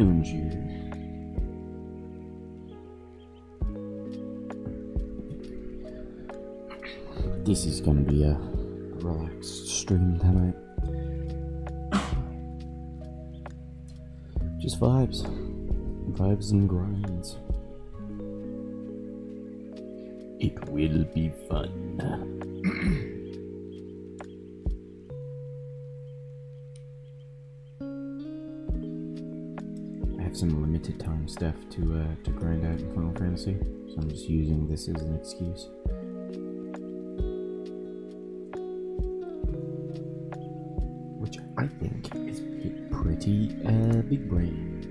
afternoon, cheers. This is gonna be a relaxed stream tonight. Just vibes. Vibes and grinds. It will be fun. I have some limited time stuff to grind out in Final Fantasy, so I'm just using this as an excuse. Which I think is pretty big brain.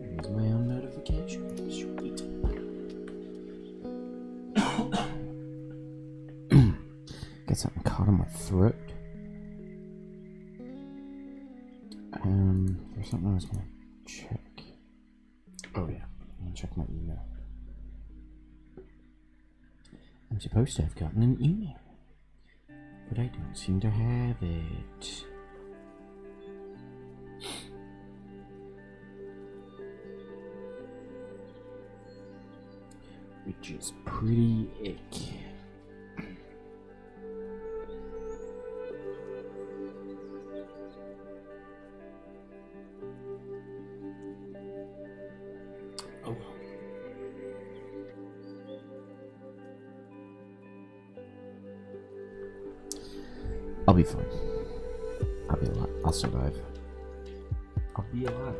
There's my own notification. Sweet. Got something caught in my throat. There's something I was gonna check. Oh yeah, I'm gonna check my email. I'm supposed to have gotten an email, but I don't seem to have it. Which is pretty ick. Oh. I'll be fine. I'll be alive. I'll survive. I'll be alive.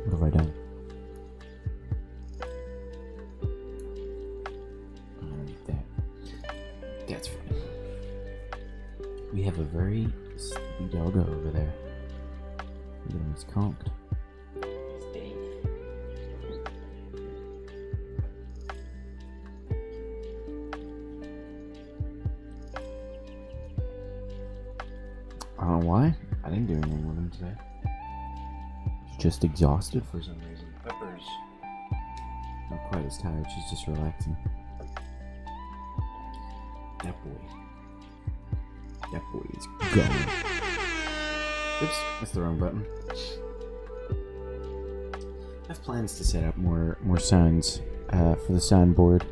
What have I done? That's fine. We have a very sleepy doggo over there. Look at him, he's conked. He's dead. I don't know why. I didn't do anything with him today. He's just exhausted for some reason. Pepper's not quite as tired, she's just relaxing. That boy is going. Oops, that's the wrong button. I have plans to set up more signs for the soundboard.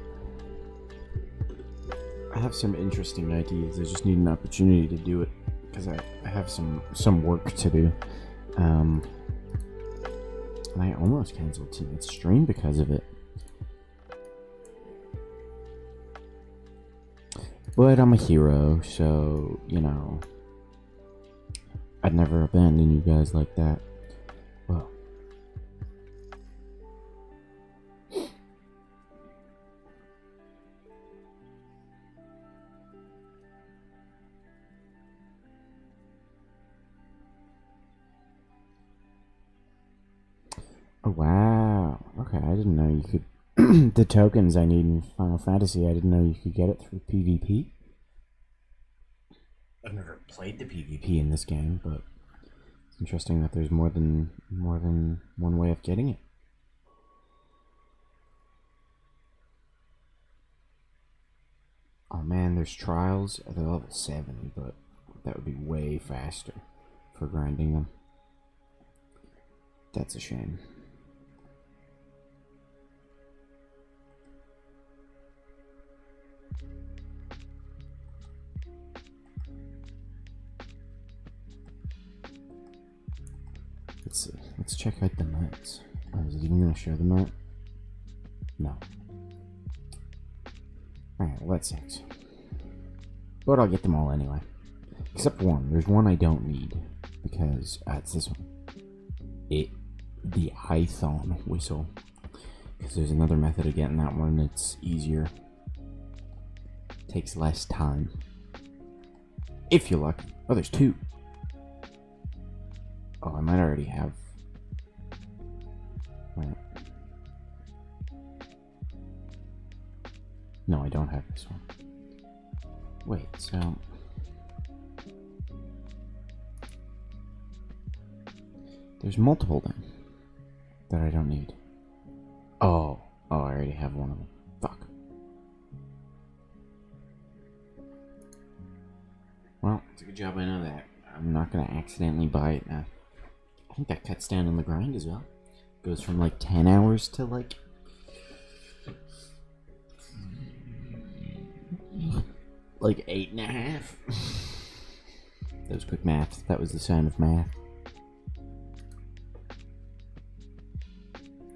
I have some interesting ideas. I just need an opportunity to do it because I have some work to do. And I almost canceled tonight's stream because of it. But I'm a hero, so, you know, I'd never abandon you guys like that. Well. Oh, wow. Okay, I didn't know you could... the tokens I need in Final Fantasy, I didn't know you could get it through PvP. I've never played the PvP in this game, but it's interesting that there's more than one way of getting it. Oh man, there's trials. They're level 70, but that would be way faster for grinding them. That's a shame. Let's see. Let's check out the maps. Oh, is it even going to show the map? No. Alright, well that sucks. But I'll get them all anyway. Except one. There's one I don't need. Because, it's this one. The Hython whistle. Because there's another method of getting that one that's easier. Takes less time. If you're lucky. Oh, there's two. Oh, I might already have. Wait. No, I don't have this one. Wait, so... there's multiple then that I don't need. Oh, I already have one of them. Fuck. Well, it's a good job I know that. I'm not gonna accidentally buy it now. I think that cuts down on the grind as well. Goes from like 10 hours to like like 8.5. That was quick math. That was the sound of math.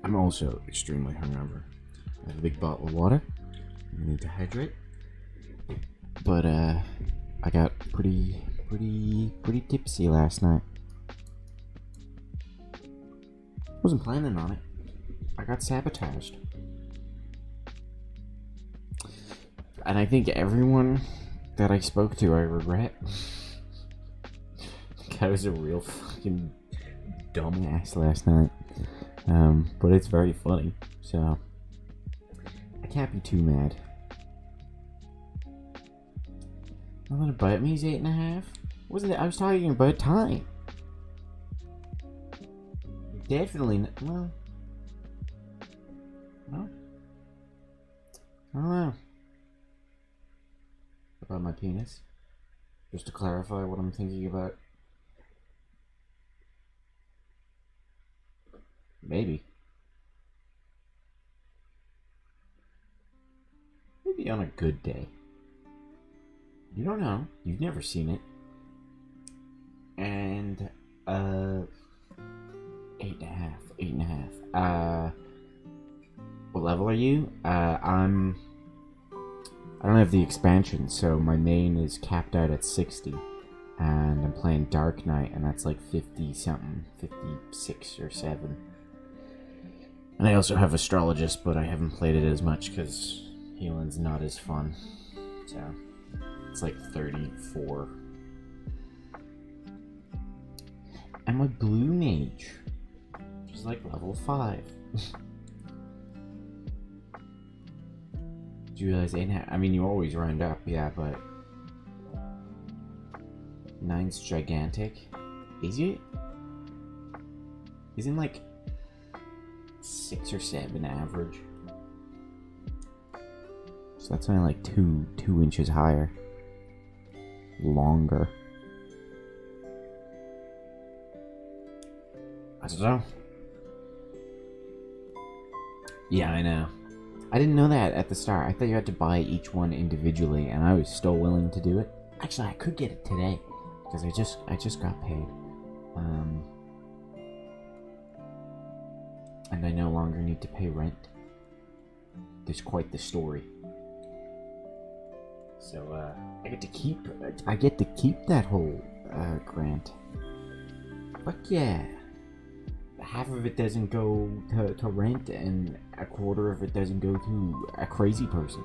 I'm also extremely hungover. I have a big bottle of water. I need to hydrate. But I got pretty tipsy last night. Wasn't planning on it. I got sabotaged. And I think everyone that I spoke to, I regret. I was a real fucking dumbass last night. But it's very funny, so I can't be too mad. I'm gonna bite me, he's 8.5. Wasn't it? I was talking about time. Definitely not. Well, no. I don't know. About my penis. Just to clarify what I'm thinking about. Maybe. Maybe on a good day. You don't know. You've never seen it. And, 8.5. 8.5. What level are you? I don't have the expansion, so my main is capped out at 60. And I'm playing Dark Knight, and that's like 50 something. 56 or 7. And I also have Astrologist, but I haven't played it as much because healing's not as fun. So, it's like 34. And my Blue Mage, which is like level 5. Do you realize 8.5? I mean, you always round up, yeah, but 9's gigantic. Is it? Isn't like 6 or 7 average? So that's only like 2 inches higher. Longer. I don't know. Yeah, I know. I didn't know that at the start. I thought you had to buy each one individually, and I was still willing to do it. Actually, I could get it today because I just got paid. And I no longer need to pay rent. There's quite the story. So I get to keep that whole grant. Fuck yeah. Half of it doesn't go to rent, and a quarter of it doesn't go to a crazy person.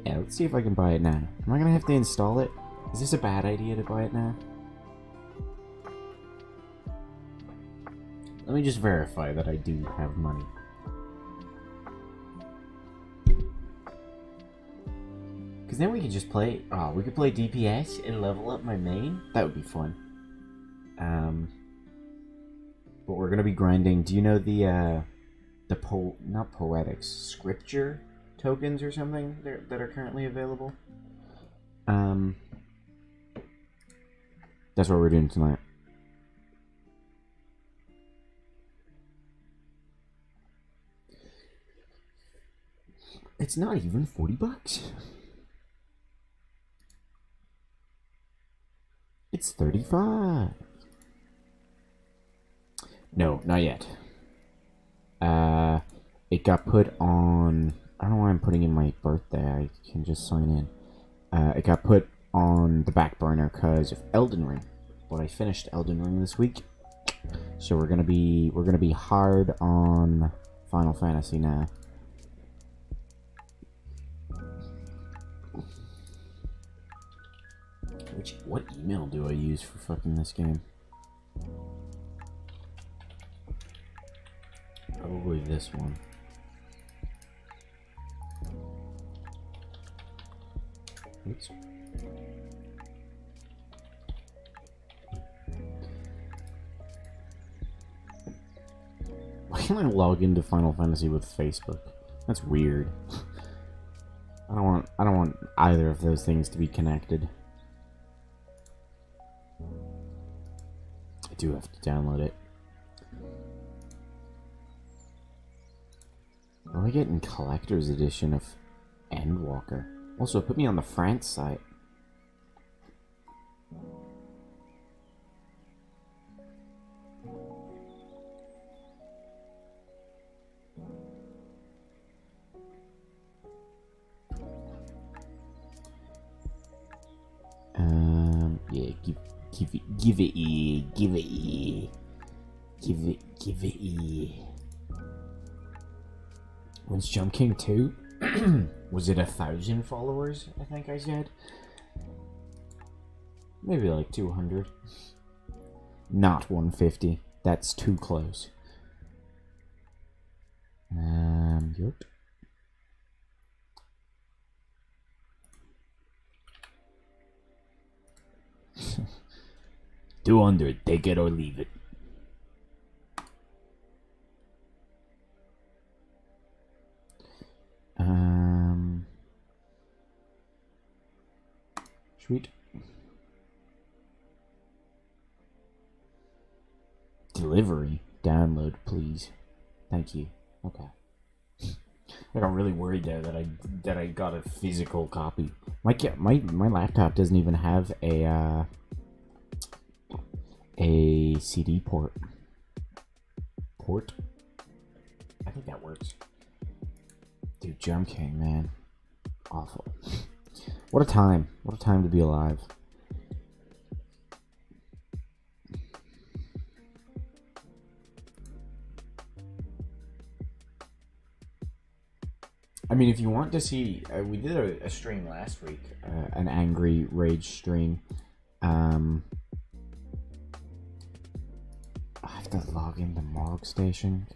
Yeah, let's see if I can buy it now. Am I gonna have to install it? Is this a bad idea to buy it now? Let me just verify that I do have money. Because then we could just play... Oh, we could play DPS and level up my main? That would be fun. But we're going to be grinding... Do you know the not poetics, scripture tokens or something that are currently available? That's what we're doing tonight. It's not even $40. It's 35. No, not yet. It got put on... I don't know why I'm putting in my birthday. I can just sign in. It got put on the back burner because of Elden Ring. But I finished Elden Ring this week. So we're gonna be hard on Final Fantasy now. What email do I use for fucking this game? Probably this one. Oops. Why can't I log into Final Fantasy with Facebook? That's weird. I I don't want either of those things to be connected. I do have to download it. What do I get in Collector's Edition of Endwalker? Also, put me on the France site. Yeah, give it When's Jump King 2? Was it 1,000 followers, I think I said? Maybe like 200. Not 150. That's too close. Yep. 200, take it or leave it. Sweet. Delivery. Download, please. Thank you. Okay. I got really worried there that I got a physical copy. My laptop doesn't even have a CD port. I think that works. Dude, Jump King, man. Awful. What a time. What a time to be alive. I mean, if you want to see... we did a stream last week. An angry rage stream. I have to log into Morgue Station.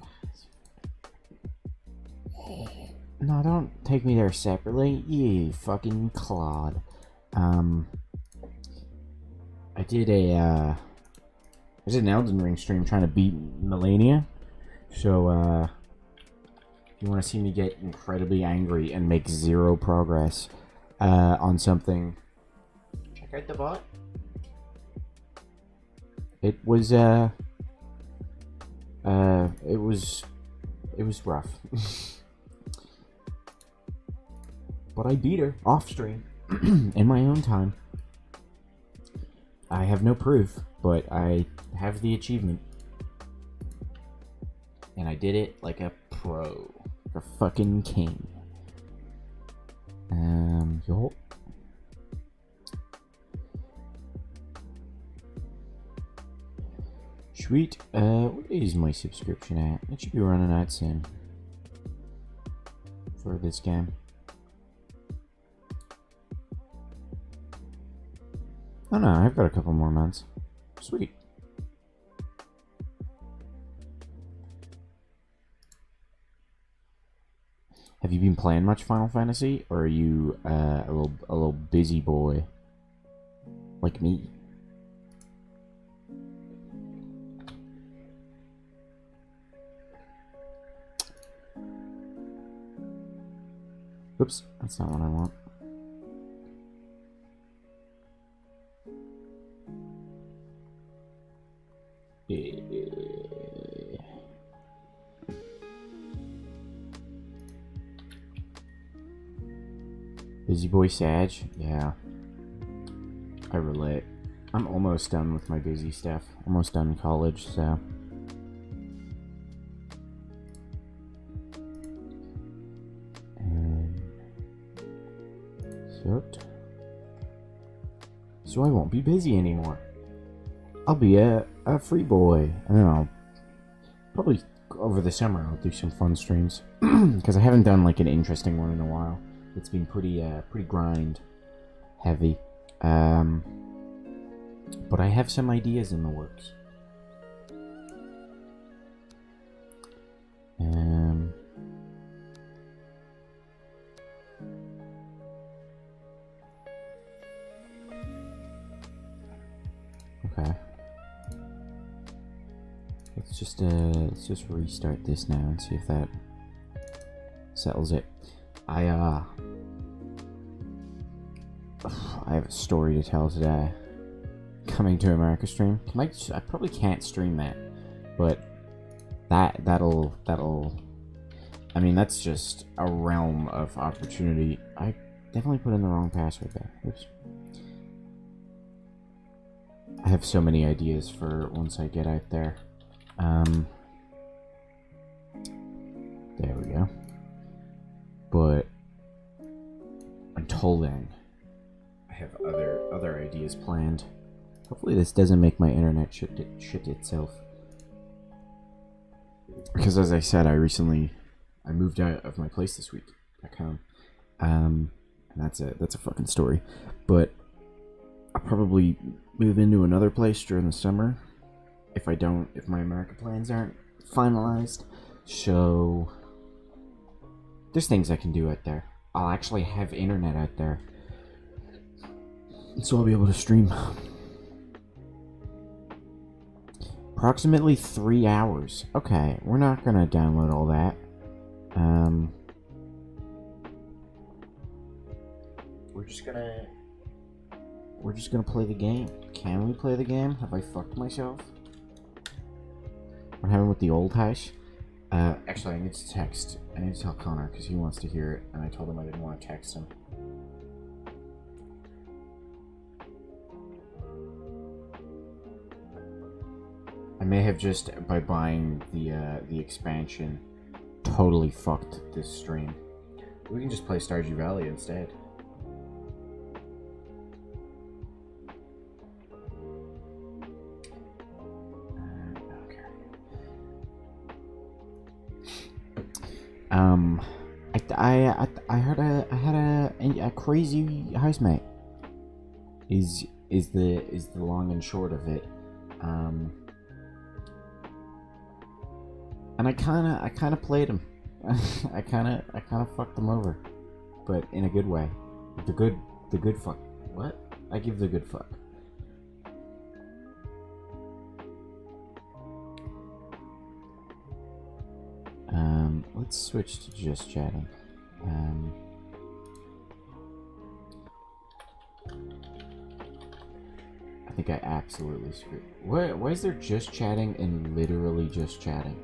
No, don't take me there separately, you fucking clod. I did an Elden Ring stream trying to beat Melania. So, if you want to see me get incredibly angry and make zero progress on something, check out the bot. It was rough. But I beat her off stream in my own time. I have no proof, but I have the achievement. And I did it like a pro. A fucking king. Yup. Sweet. What is my subscription at? It should be running out soon. For this game. Oh no, I've got a couple more months. Sweet. Have you been playing much Final Fantasy, or are you a little busy boy like me? Oops, that's not what I want. Busy boy Sag? Yeah. I relate. I'm almost done with my busy stuff. Almost done college, so... So I won't be busy anymore. I'll be a free boy. And then I'll... Probably over the summer I'll do some fun streams. Because I haven't done like an interesting one in a while. It's been pretty grind heavy. But I have some ideas in the works. Okay. Let's just restart this now and see if that settles it. I have a story to tell today. Coming to America stream. I probably can't stream that, but that'll. I mean, that's just a realm of opportunity. I definitely put in the wrong password there. Oops. I have so many ideas for once I get out there. There we go. But until then, I have other ideas planned. Hopefully this doesn't make my internet shit itself. Because as I said, I moved out of my place this week back home. And that's a fucking story. But I'll probably move into another place during the summer if my America plans aren't finalized. So there's things I can do out there. I'll actually have internet out there, so I'll be able to stream. Approximately 3 hours. Okay, we're not gonna download all that. We're just gonna play the game. Can we play the game? Have I fucked myself? What happened with the old house? Actually, I need to text. I need to tell Connor because he wants to hear it, and I told him I didn't want to text him. I may have just, by buying the expansion, totally fucked this stream. We can just play Stardew Valley instead. I heard I had a crazy housemate. Is the long and short of it. And I kinda played him. I kinda fucked him over, but in a good way. The good fuck. What? I give the good fuck. Let's switch to just chatting. I think I absolutely screwed. Why is there just chatting and literally just chatting?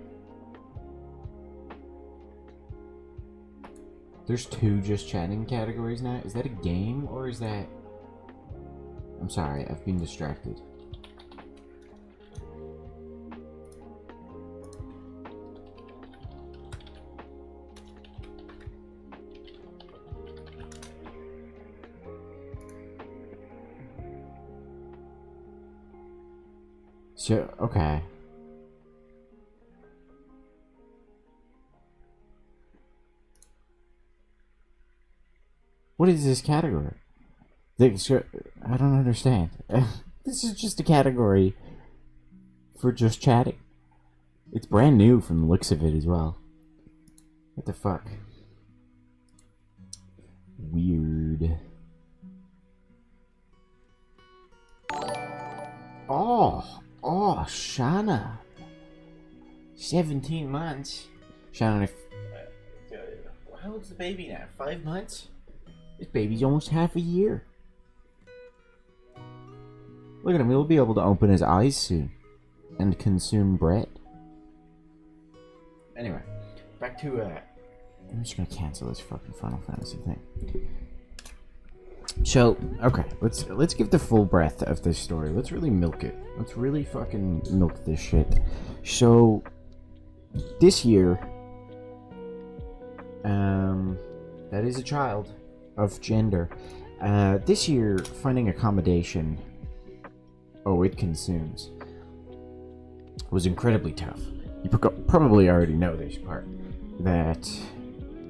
There's 2 just chatting categories now? Is that a game or is that... I'm sorry, I've been distracted. So, okay. What is this category? I don't understand. This is just a category for just chatting. It's brand new from the looks of it as well. What the fuck? Weird. Oh, Shanna. 17 months. Shanna, how old's the baby now? 5 months? This baby's almost half a year. Look at him, he'll be able to open his eyes soon. And consume bread. Anyway, back to, I'm just gonna cancel this fucking Final Fantasy thing. So, okay, let's give the full breadth of this story. Let's really milk it. Let's really fucking milk this shit. So, this year, that is a child of gender. This year, finding accommodation, it consumes, was incredibly tough. You probably already know this part, that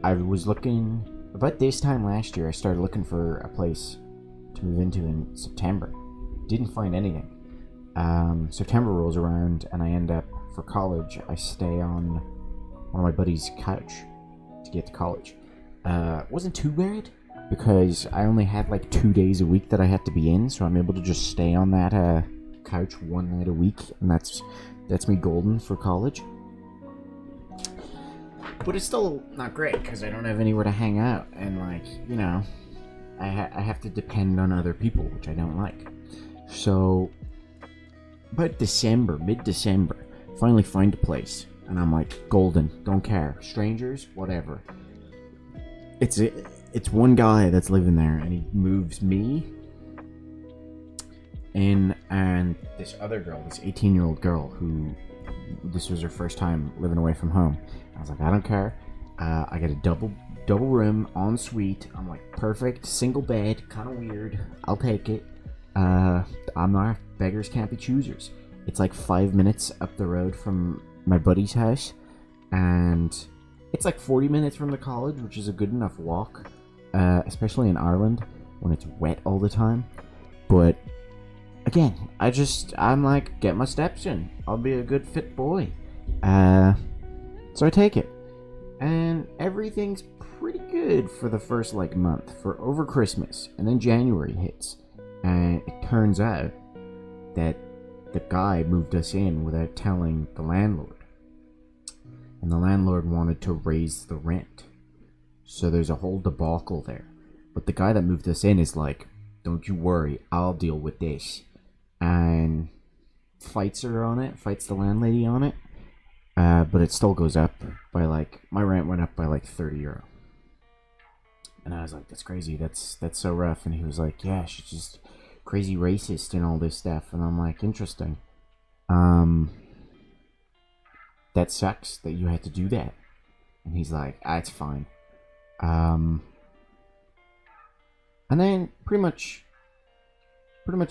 I was looking... About this time last year, I started looking for a place to move into in September. Didn't find anything. September rolls around, and I end up, for college, I stay on one of my buddy's couch to get to college. Wasn't too bad, because I only had like 2 days a week that I had to be in, so I'm able to just stay on that couch one night a week, and that's me golden for college. But it's still not great, because I don't have anywhere to hang out, and, like, you know, I have to depend on other people, which I don't like. So, about December, mid-December, finally find a place, and I'm like, golden, don't care, strangers, whatever. It's one guy that's living there, and he moves me in, and this other girl, this 18-year-old girl, who this was her first time living away from home. I was like, I don't care. I get a double room, en suite. I'm like, perfect, single bed, kind of weird. I'll take it. I'm not, beggars can't be choosers. It's like 5 minutes up the road from my buddy's house, and it's like 40 minutes from the college, which is a good enough walk, especially in Ireland when it's wet all the time. But again, I'm like, get my steps in. I'll be a good fit boy. So I take it. And everything's pretty good for the first like month, for over Christmas. And then January hits. And it turns out that the guy moved us in without telling the landlord. And the landlord wanted to raise the rent. So there's a whole debacle there. But the guy that moved us in is like, don't you worry, I'll deal with this. And fights the landlady on it. But it still goes up by like, my rent went up by like €30. And I was like, that's crazy, that's so rough. And he was like, yeah, she's just crazy racist and all this stuff. And I'm like, interesting. That sucks that you had to do that. And he's like, it's fine. And then pretty much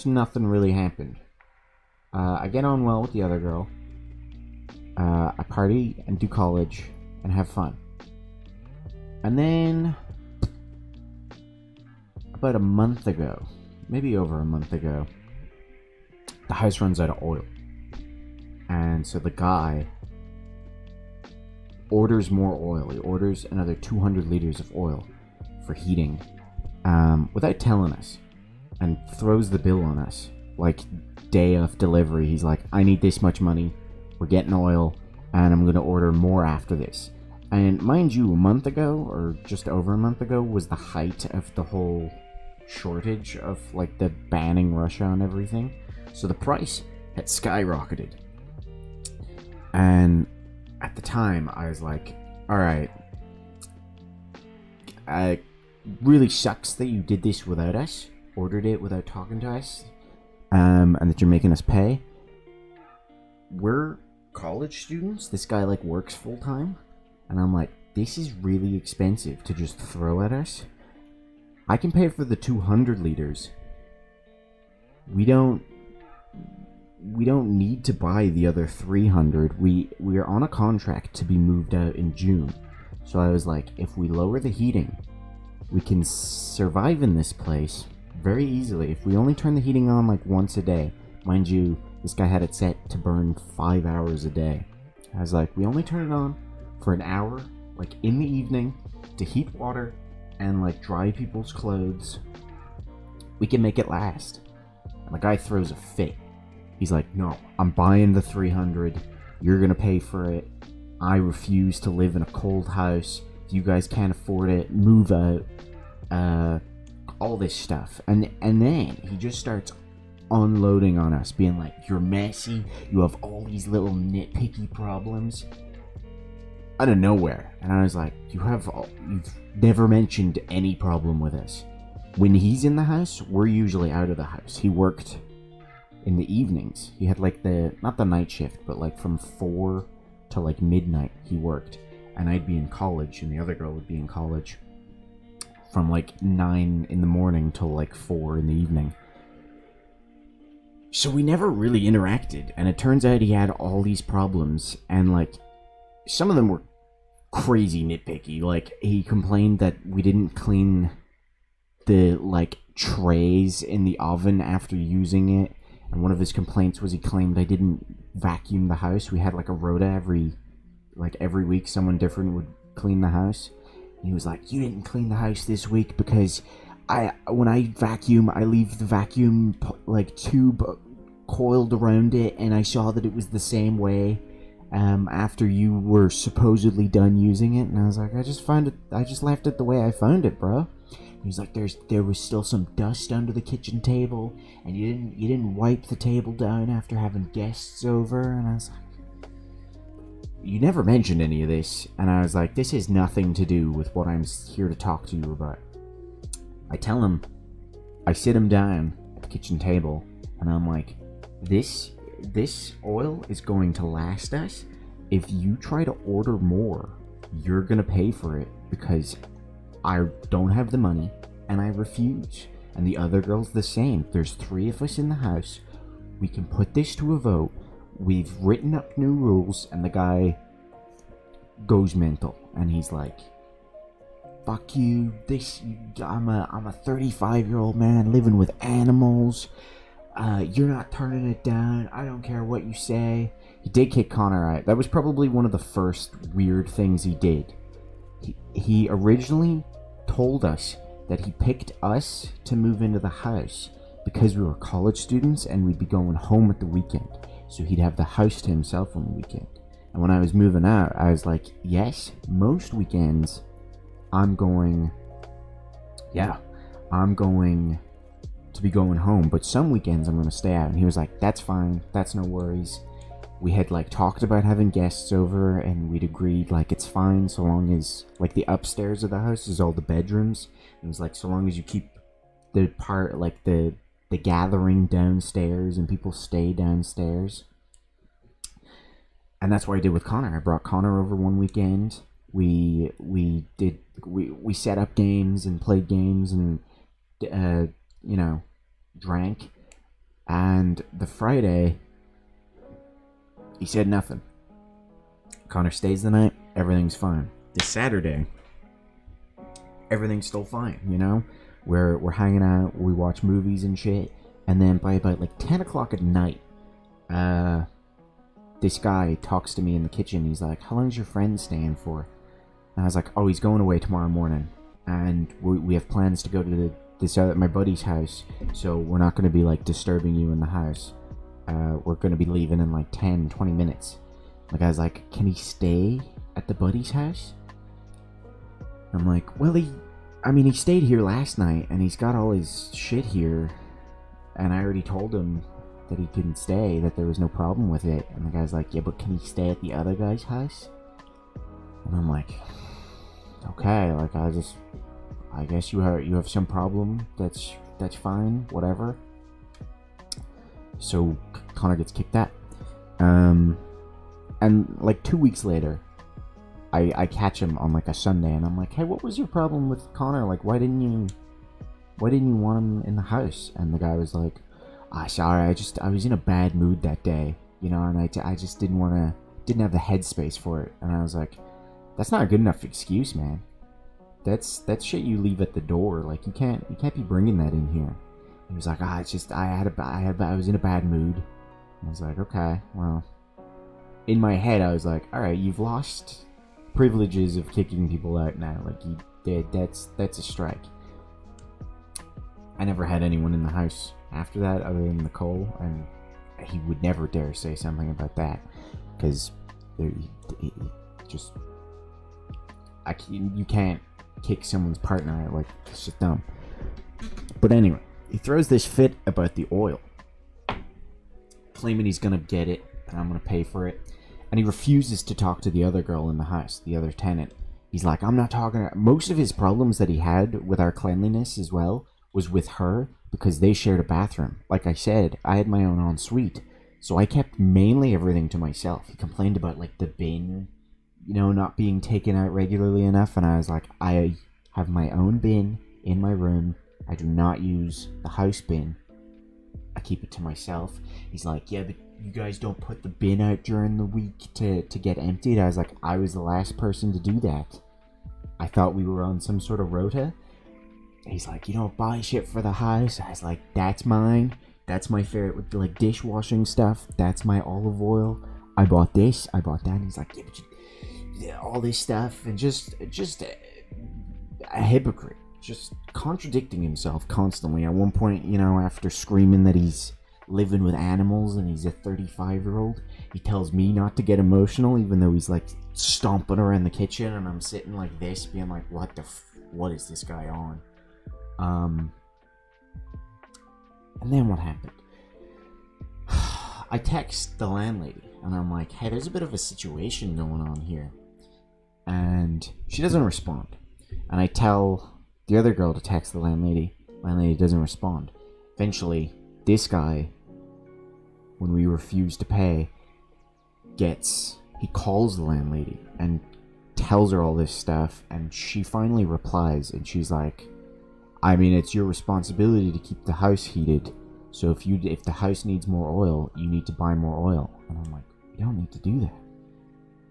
nothing really happened. I get on well with the other girl. I party and do college and have fun. And then about a month ago, maybe over a month ago, the house runs out of oil. And so the guy orders more oil. He orders another 200 liters of oil for heating, without telling us, and throws the bill on us. Like, day of delivery, he's like, I need this much money, we're getting oil, and I'm going to order more after this. And mind you, a month ago, or just over a month ago, was the height of the whole shortage of, like, the banning Russia and everything. So the price had skyrocketed. And at the time, I was like, alright, it really sucks that you did this without us, ordered it without talking to us, and that you're making us pay. We're college students. This guy like works full time, and I'm like, this is really expensive to just throw at us. I can pay for the 200 liters. We don't need to buy the other 300. We are on a contract to be moved out in June. So I was like, if we lower the heating, we can survive in this place very easily. If we only turn the heating on like once a day. Mind you, this guy had it set to burn 5 hours a day. I was like, we only turn it on for an hour, like in the evening, to heat water and like dry people's clothes. We can make it last. And the guy throws a fit. He's like, no, I'm buying the 300. You're gonna pay for it. I refuse to live in a cold house. If you guys can't afford it, move out. All this stuff. And then he just starts unloading on us, being like, you're messy, you have all these little nitpicky problems. Out of nowhere. And I was like, you've never mentioned any problem with us. When he's in the house, we're usually out of the house. He worked in the evenings. He had like not the night shift, but like from 4 to like midnight he worked. And I'd be in college, and the other girl would be in college from like 9 in the morning till like 4 in the evening. So we never really interacted, and it turns out he had all these problems, and like some of them were crazy nitpicky. Like, he complained that we didn't clean the like trays in the oven after using it, and one of his complaints was he claimed I didn't vacuum the house. We had like a rota every week, someone different would clean the house. And he was like, you didn't clean the house this week because when I vacuum, I leave the vacuum like tube coiled around it, and I saw that it was the same way after you were supposedly done using it. And I was like, I just left it the way I found it, bro. He was like, there was still some dust under the kitchen table, and you didn't wipe the table down after having guests over. And I was like, you never mentioned any of this. And I was like, this has nothing to do with what I'm here to talk to you about. I tell him, I sit him down at the kitchen table, and I'm like, this oil is going to last us. If you try to order more, you're gonna pay for it, because I don't have the money, and I refuse. And the other girl's the same. There's 3 of us in the house. We can put this to a vote. We've written up new rules. And the guy goes mental, and he's like, fuck you, I'm a 35-year-old man living with animals. You're not turning it down. I don't care what you say. He did kick Connor out. That was probably one of the first weird things he did. He originally told us that he picked us to move into the house because we were college students and we'd be going home at the weekend. So he'd have the house to himself on the weekend. And when I was moving out, I was like, yes, most weekends I'm going to be going home, but some weekends I'm going to stay out. And he was like, that's fine, that's no worries. We had like talked about having guests over, and we'd agreed like it's fine so long as like the upstairs of the house is all the bedrooms. It was like, so long as you keep the part like the gathering downstairs and people stay downstairs. And that's what I did with Connor. I brought Connor over one weekend. We set up games and played games and drank. And the Friday, he said nothing. Connor stays the night, everything's fine. This Saturday, everything's still fine, We're hanging out, we watch movies and shit, and then by about like 10 o'clock at night, this guy talks to me in the kitchen. He's like, how long's your friend staying for? And I was like, oh, he's going away tomorrow morning, and we have plans to go to my buddy's house, so we're not going to be like disturbing you in the house. We're going to be leaving in like 10-20 minutes. The guy's like, can he stay at the buddy's house? I'm like, well, he stayed here last night, and he's got all his shit here, and I already told him that he couldn't stay, that there was no problem with it. And the guy's like, yeah, but can he stay at the other guy's house? And I'm like, okay, like I guess you have some problem. That's fine, whatever. So Connor gets kicked out. And like 2 weeks later, I catch him on like a Sunday, and I'm like, hey, what was your problem with Connor? Like, why didn't you want him in the house? And the guy was like, sorry, I was in a bad mood that day, and I just didn't have the headspace for it. And I was like, that's not a good enough excuse, man. That's shit you leave at the door. Like, you can't be bringing that in here. He was like, I was in a bad mood. I was like, okay, well. In my head, I was like, all right, you've lost privileges of kicking people out now. Like, you did. That's a strike. I never had anyone in the house after that other than Nicole, and he would never dare say something about that, because you can't kick someone's partner out. Like, it's just dumb. But anyway, he throws this fit about the oil, claiming he's gonna get it and I'm gonna pay for it, and he refuses to talk to the other girl in the house, the other tenant. He's like, I'm not talking. Most of his problems that he had with our cleanliness as well was with her, because they shared a bathroom. Like I said, I had my own ensuite, so I kept mainly everything to myself. He complained about like the bin, not being taken out regularly enough, and I was like, I have my own bin in my room. I do not use the house bin. I keep it to myself. He's like, yeah, but you guys don't put the bin out during the week to get emptied. I was like, I was the last person to do that. I thought we were on some sort of rota. He's like, you don't buy shit for the house. I was like, that's mine. That's my favorite with like dishwashing stuff. That's my olive oil. I bought this. I bought that. And he's like, yeah, but all this stuff, and just a hypocrite, just contradicting himself constantly. At one point, after screaming that he's living with animals and he's a 35-year-old, he tells me not to get emotional, even though he's like stomping around the kitchen, and I'm sitting like this, being like, what is this guy on? And then what happened? I text the landlady and I'm like, hey, there's a bit of a situation going on here. And she doesn't respond. And I tell the other girl to text the landlady. Landlady doesn't respond. Eventually, this guy, when we refuse to pay, he calls the landlady and tells her all this stuff, and she finally replies, and she's like, I mean, it's your responsibility to keep the house heated, so if the house needs more oil, you need to buy more oil. And I'm like, you don't need to do that.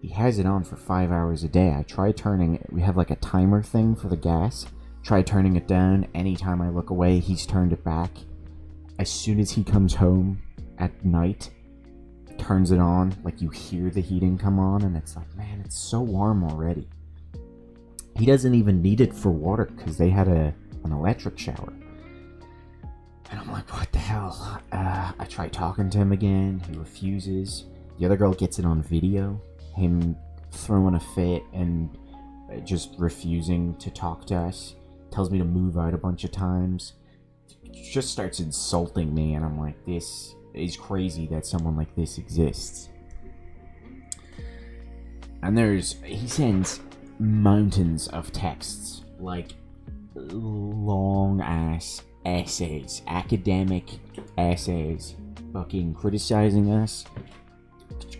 He has it on for 5 hours a day. I try turning it. We have like a timer thing for the gas. Try turning it down. Anytime I look away, he's turned it back. As soon as he comes home at night, turns it on, like you hear the heating come on, and it's like, man, it's so warm already. He doesn't even need it for water because they had an electric shower. And I'm like, what the hell? I try talking to him again. He refuses. The other girl gets it on video. Him throwing a fit and just refusing to talk to us. Tells me to move out a bunch of times. Just starts insulting me, and I'm like, this is crazy that someone like this exists. And he sends mountains of texts, like long ass essays, academic essays, fucking criticizing us,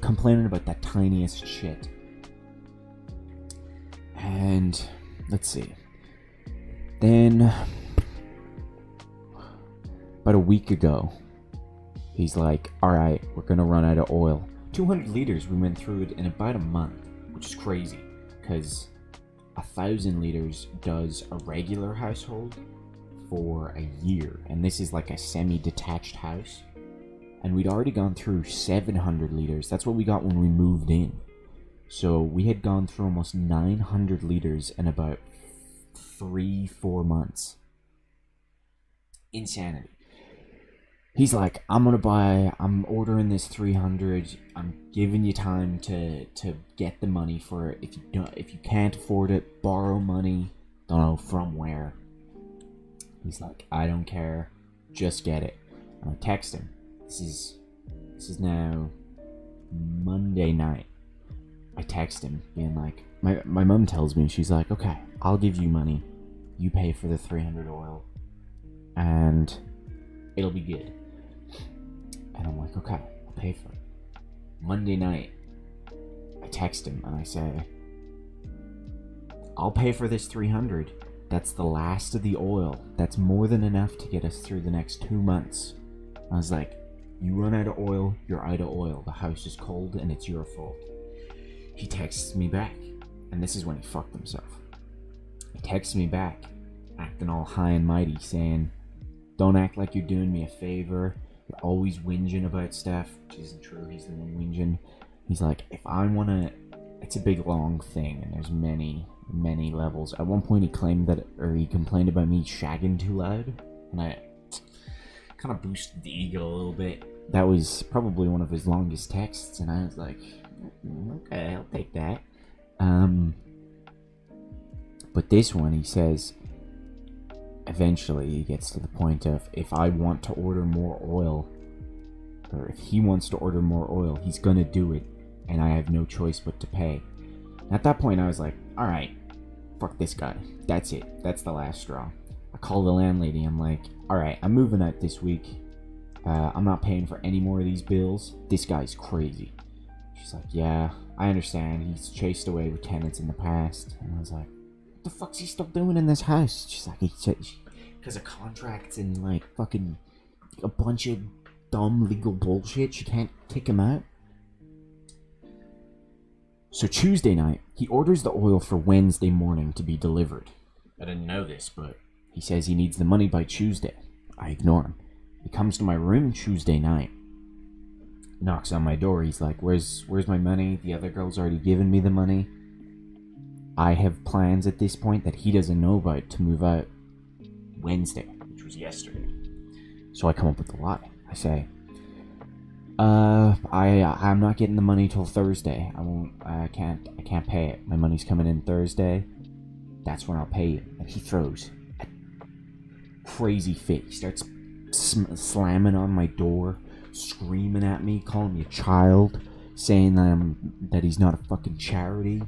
complaining about that tiniest shit. And let's see. Then about a week ago, he's like, alright, we're gonna run out of oil. 200 liters, we went through it in about a month, which is crazy, because 1,000 liters does a regular household for a year, and this is like a semi-detached house, and we'd already gone through 700 liters. That's what we got when we moved in. So we had gone through almost 900 liters in about 3-4 months. Insanity. He's like, I'm ordering this 300. I'm giving you time to get the money for it. If you can't afford it, borrow money. Don't know from where. He's like, I don't care, just get it. And I text him. This is now Monday night. I text him being like, my mom tells me, she's like, okay, I'll give you money. You pay for the 300 oil, and it'll be good. And I'm like, okay, I'll pay for it. Monday night, I text him and I say, I'll pay for this 300. That's the last of the oil. That's more than enough to get us through the next 2 months. I was like, you run out of oil, you're out of oil. The house is cold and it's your fault. He texts me back, and this is when he fucked himself. He texts me back, acting all high and mighty, saying, don't act like you're doing me a favor. You're always whinging about stuff, which isn't true. He's the one whinging. He's like, if I want to... It's a big, long thing, and there's many levels. At one point, he complained about me shagging too loud, and I kind of boosted the ego a little bit. That was probably one of his longest texts, and I was like, okay, I'll take that. But this one, he says... Eventually, he gets to the point of, if I want to order more oil, or if he wants to order more oil, he's gonna do it, and I have no choice but to pay. At that point, I was like, alright, fuck this guy. That's it. That's the last straw. I call the landlady. I'm like, alright, I'm moving out this week. I'm not paying for any more of these bills. This guy's crazy. She's like, yeah, I understand. He's chased away with tenants in the past. And I was like, the fuck's he still doing in this house? She's like, because of contracts and like fucking a bunch of dumb legal bullshit, she can't kick him out. So Tuesday night, he orders the oil for Wednesday morning to be delivered. I didn't know this, but he says he needs the money by Tuesday. I ignore him. He comes to my room Tuesday night, knocks on my door. He's like, where's my money? The other girl's already given me the money. I have plans at this point that he doesn't know about to move out Wednesday, which was yesterday. So I come up with a lie. I say, I'm not getting the money till Thursday. I can't pay it. My money's coming in Thursday. That's when I'll pay you. And he throws a crazy fit. He starts slamming on my door, screaming at me, calling me a child, saying that he's not a fucking charity,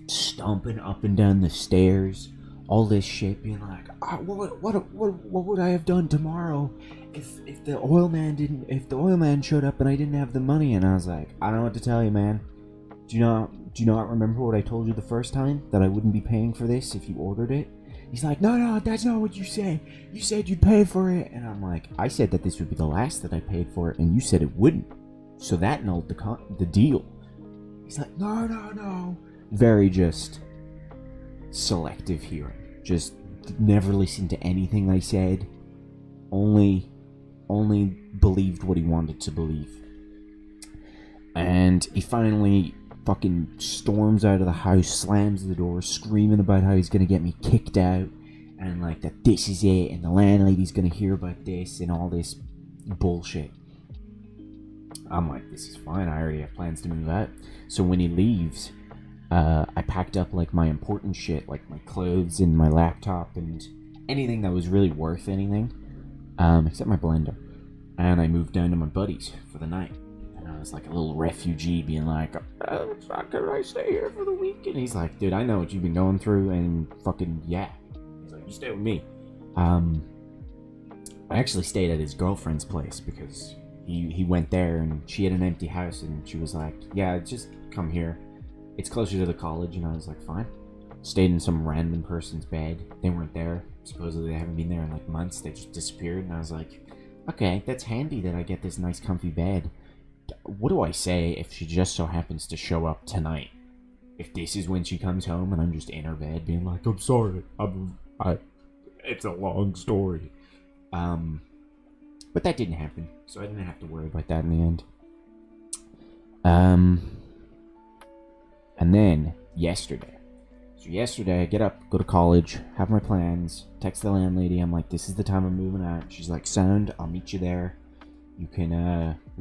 stomping up and down the stairs, all this shit, being like, what would I have done tomorrow if the oil man showed up and I didn't have the money? And I was like, I don't know what to tell you, man. Do you not remember what I told you the first time, that I wouldn't be paying for this if you ordered it? He's like, no, that's not what you said. You said you'd pay for it. And I'm like, I said that this would be the last that I paid for it, and you said it wouldn't. So that annulled the deal. He's like, no. Very just selective hearing. Just never listened to anything I said. Only believed what he wanted to believe. And he finally fucking storms out of the house, slams the door, screaming about how he's gonna get me kicked out, and like that this is it, and the landlady's gonna hear about this, and all this bullshit. I'm like, this is fine, I already have plans to move out. So when he leaves, I packed up like my important shit, like my clothes and my laptop and anything that was really worth anything, except my blender, and I moved down to my buddy's for the night. I was like a little refugee, being like, can I stay here for the week? And he's like, dude, I know what you've been going through, and fucking yeah. He's like, you stay with me. I actually stayed at his girlfriend's place because he went there and she had an empty house, and she was like, yeah, just come here. It's closer to the college. And I was like, fine. Stayed in some random person's bed. They weren't there. Supposedly they haven't been there in like months. They just disappeared. And I was like, okay, that's handy that I get this nice comfy bed. What do I say if she just so happens to show up tonight? If this is when she comes home and I'm just in her bed being like, I'm sorry, it's a long story. But that didn't happen, so I didn't have to worry about that in the end. And then yesterday I get up, go to college, have my plans, text the landlady. I'm like, this is the time I'm moving out. She's like, sound, I'll meet you there. We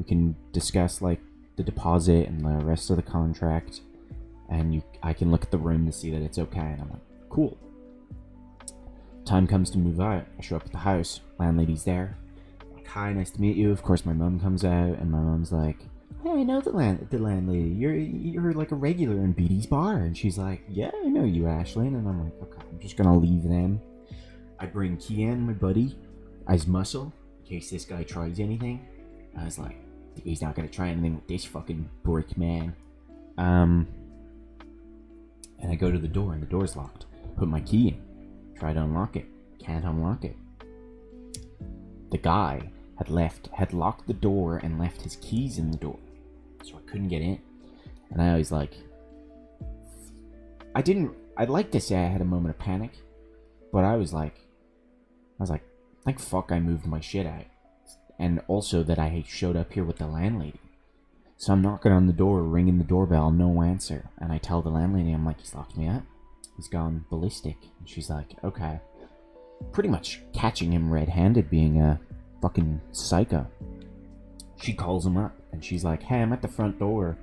can discuss like the deposit and the rest of the contract, and I can look at the room to see that it's okay. And I'm like, cool. Time comes to move out. I show up at the house. Landlady's there. I'm like, hi, nice to meet you. Of course, my mom comes out, and my mom's like, hey, I know the landlady. You're like a regular in BD's bar. And she's like, yeah, I know you, Ashlyn. And I'm like, okay, I'm just gonna leave them. I bring Kian, my buddy, as muscle, in case this guy tries anything. I was like, he's not gonna try anything with this fucking brick man. And I go to the door, and the door's locked. Put my key in. Try to unlock it. Can't unlock it. The guy had locked the door and left his keys in the door, so I couldn't get in. And I was like, I'd like to say I had a moment of panic, but I was like, thank fuck I moved my shit out. And also that I showed up here with the landlady. So I'm knocking on the door, ringing the doorbell, no answer. And I tell the landlady, I'm like, he's locked me out. He's gone ballistic. And she's like, okay. Pretty much catching him red-handed, being a fucking psycho. She calls him up, and she's like, hey, I'm at the front door.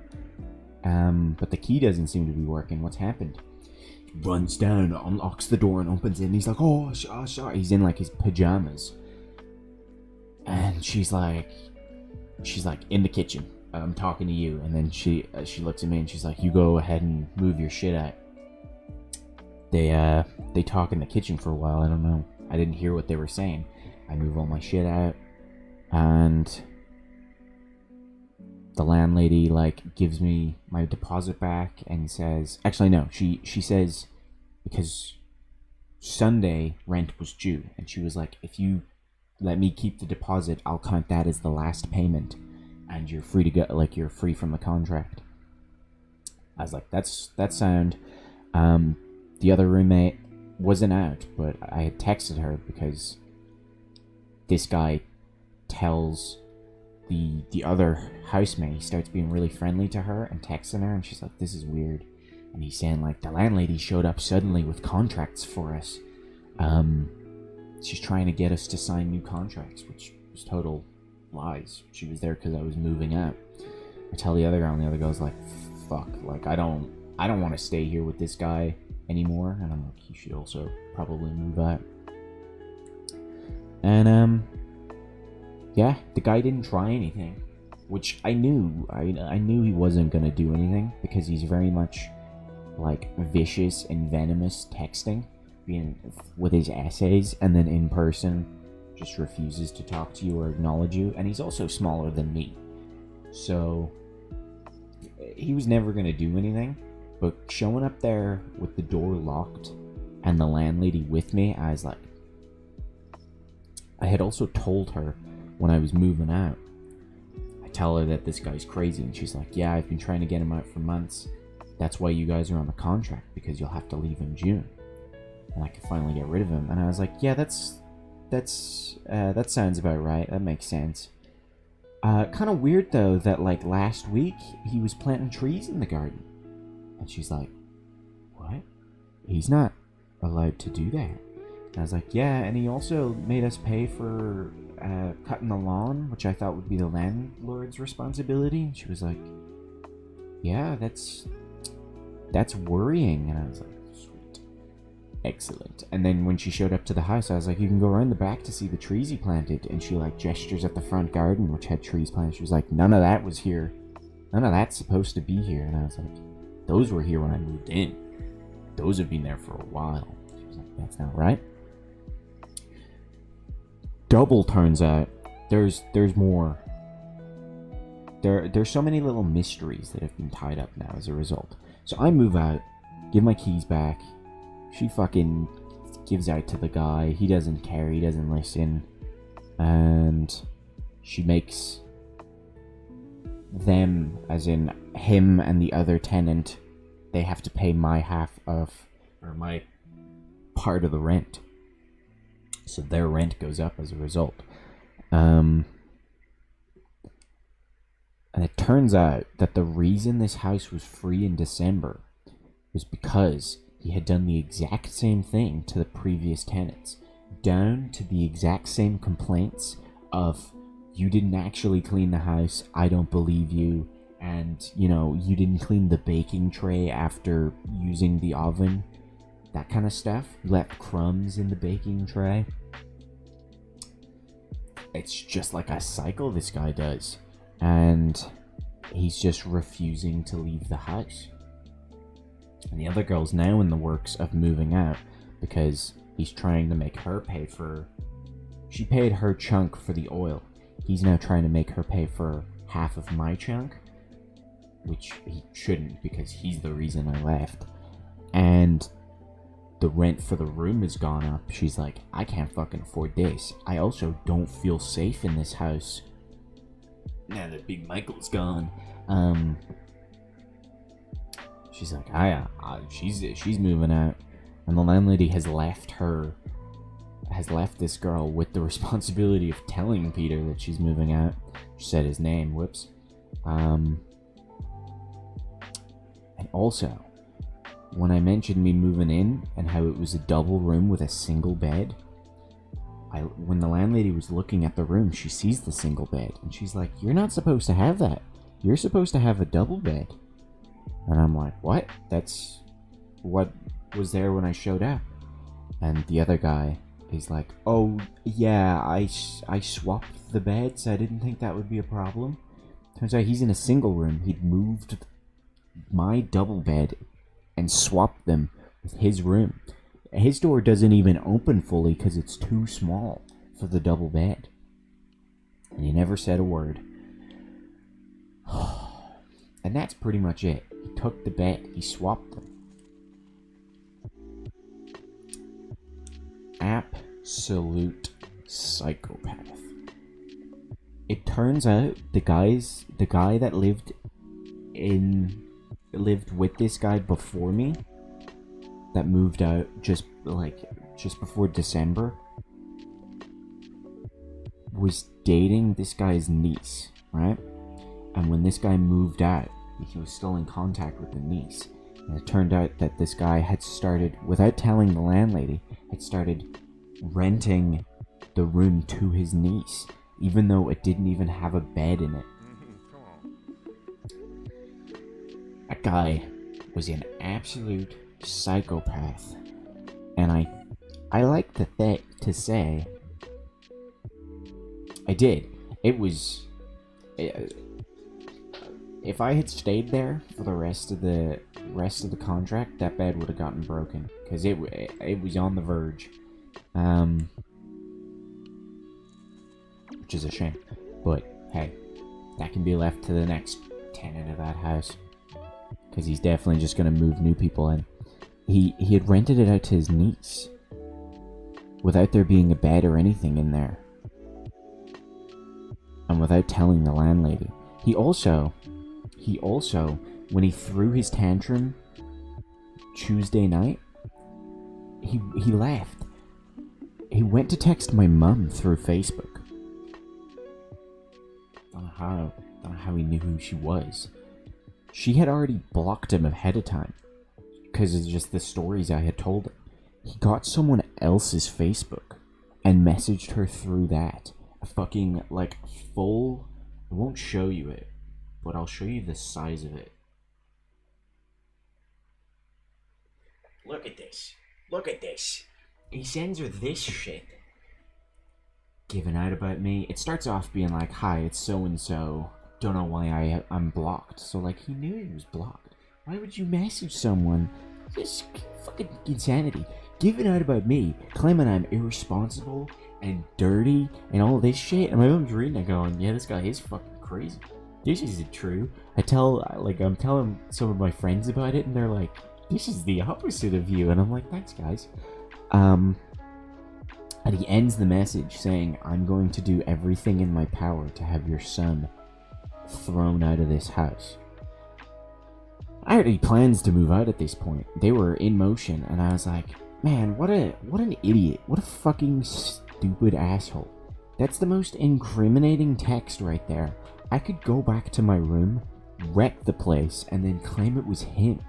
But the key doesn't seem to be working. What's happened? He runs down, unlocks the door, and opens it. And he's like, oh, sorry. He's in like his pajamas. And she's like, in the kitchen. I'm talking to you. And then she looks at me and she's like, you go ahead and move your shit out. They talk in the kitchen for a while. I don't know. I didn't hear what they were saying. I move all my shit out, and the landlady like gives me my deposit back and says, actually no, she says, because Sunday rent was due, and she was like, if you let me keep the deposit, I'll count that as the last payment, and you're free to go, like you're free from the contract. I was like, that's sound. The other roommate wasn't out, but I had texted her because this guy tells the other housemate, he starts being really friendly to her and texting her, and she's like, this is weird. And he's saying like, the landlady showed up suddenly with contracts for us. She's trying to get us to sign new contracts, which was total lies. She was there because I was moving out. I tell the other girl, and the other girl's like, fuck, like I don't want to stay here with this guy anymore. And I'm like, you should also probably move out. And yeah, the guy didn't try anything, which I knew. I knew he wasn't gonna do anything because he's very much like vicious and venomous texting, being with his essays, and then in person just refuses to talk to you or acknowledge you. And he's also smaller than me, so he was never gonna do anything. But showing up there with the door locked and the landlady with me, I was like, I had also told her when I was moving out, I tell her that this guy's crazy, and she's like, yeah, I've been trying to get him out for months. That's why you guys are on the contract, because you'll have to leave in June, and I could finally get rid of him. And I was like, yeah, that sounds about right. That makes sense. Kind of weird though that like last week he was planting trees in the garden, and she's like, what? He's not allowed to do that. And I was like, yeah, and he also made us pay for cutting the lawn, which I thought would be the landlord's responsibility. And she was like, yeah, that's worrying. And I was like, sweet, excellent. And then when she showed up to the house, I was like, you can go around the back to see the trees he planted. And she like gestures at the front garden, which had trees planted. She was like, none of that was here. None of that's supposed to be here. And I was like, those were here when I moved in. Those have been there for a while. She was like, that's not right. Double turns out there's more. There's so many little mysteries that have been tied up now as a result. So I move out, give my keys back. She fucking gives out to the guy. He doesn't care. He doesn't listen. And she makes them, as in him and the other tenant, they have to pay my half of, or my part of the rent. So their rent goes up as a result. And it turns out that the reason this house was free in December was because he had done the exact same thing to the previous tenants, down to the exact same complaints of, you didn't actually clean the house, I don't believe you, and, you know, you didn't clean the baking tray after using the oven, that kind of stuff. You left crumbs in the baking tray. It's just like a cycle this guy does, and he's just refusing to leave the house. And the other girl's now in the works of moving out because he's trying to make her pay for... She paid her chunk for the oil. He's now trying to make her pay for half of my chunk, which he shouldn't because he's the reason I left. And the rent for the room has gone up. She's like, I can't fucking afford this. I also don't feel safe in this house now that Big Michael's gone. She's like, she's moving out, and the landlady has left this girl with the responsibility of telling Peter that she's moving out. She said his name, whoops. And also, when I mentioned me moving in and how it was a double room with a single bed, when the landlady was looking at the room, she sees the single bed, and she's like, you're not supposed to have that. You're supposed to have a double bed. And I'm like, what? That's what was there when I showed up. And the other guy is like, oh, yeah, I swapped the beds. I didn't think that would be a problem. Turns out he's in a single room. He'd moved my double bed and swapped them with his room. His door doesn't even open fully because it's too small for the double bed. And he never said a word. And that's pretty much it. He took the bed. He swapped them. Absolute psychopath. It turns out the guy that lived with this guy before me, that moved out just before December, was dating this guy's niece, right? And when this guy moved out, he was still in contact with the niece. And it turned out that this guy had started, without telling the landlady, had started renting the room to his niece, even though it didn't even have a bed in it. That guy was an absolute psychopath. And I like to say I did. It was... if I had stayed there for the rest of the contract, that bed would have gotten broken. Because it was on the verge. Which is a shame. But, hey, that can be left to the next tenant of that house. Because he's definitely just going to move new people in. He had rented it out to his niece. Without there being a bed or anything in there. And without telling the landlady. He also, when he threw his tantrum Tuesday night, he left. He went to text my mum through Facebook. Don't know how he knew who she was. She had already blocked him ahead of time. Because of just the stories I had told him. He got someone else's Facebook and messaged her through that. A fucking, like, full... I won't show you it, but I'll show you the size of it. Look at this. Look at this. He sends her this shit. Giving out about me. It starts off being like, hi, it's so-and-so. Don't know why I'm blocked. So, like, he knew he was blocked. Why would you message someone? This fucking insanity. Giving out about me. Claiming I'm irresponsible and dirty and all this shit. And my mom's reading it going, yeah, this guy is fucking crazy. This isn't true. I'm telling some of my friends about it and they're like, this is the opposite of you. And I'm like, thanks, guys. And he ends the message saying, I'm going to do everything in my power to have your son thrown out of this house. I already plans to move out at this point. They were in motion, and I was like, man, what an idiot. What a fucking stupid asshole. That's the most incriminating text right there. I could go back to my room, wreck the place, and then claim it was him.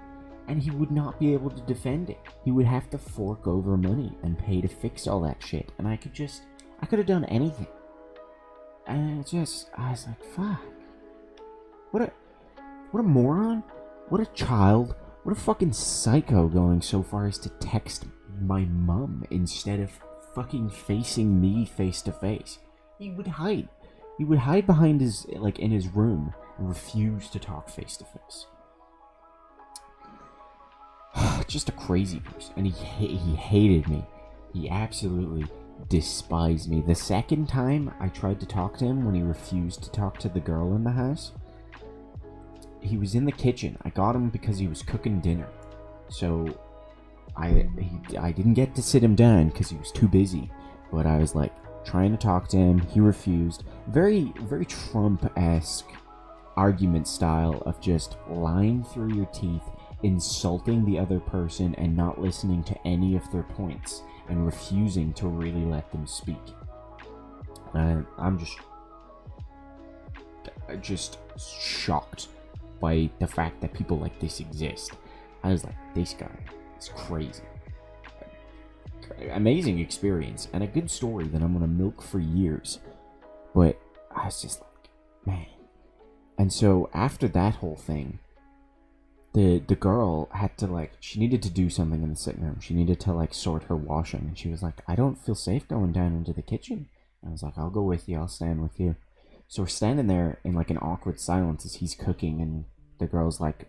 And he would not be able to defend it. He would have to fork over money and pay to fix all that shit. And I could have done anything. And I was like, fuck. What a moron. What a child. What a fucking psycho going so far as to text my mum instead of fucking facing me face to face. He would hide. He would hide behind his, like, in his room and refuse to talk face to face. Just a crazy person. And he hated me. He absolutely despised me. The second time I tried to talk to him when he refused to talk to the girl in the house, he was in the kitchen. I got him because he was cooking dinner. So I didn't get to sit him down because he was too busy. But I was like trying to talk to him. He refused. Very, very Trump-esque argument style of just lying through your teeth, insulting the other person and not listening to any of their points and refusing to really let them speak. I'm just shocked by the fact that people like this exist. I was like, this guy is crazy. Amazing experience and a good story that I'm gonna milk for years. But I was just like, man. And so after that whole thing, the girl had to, like, she needed to do something in the sitting room. She needed to, like, sort her washing. And she was like, I don't feel safe going down into the kitchen. And I was like, I'll go with you. I'll stand with you. So we're standing there in, like, an awkward silence as he's cooking and the girl's, like,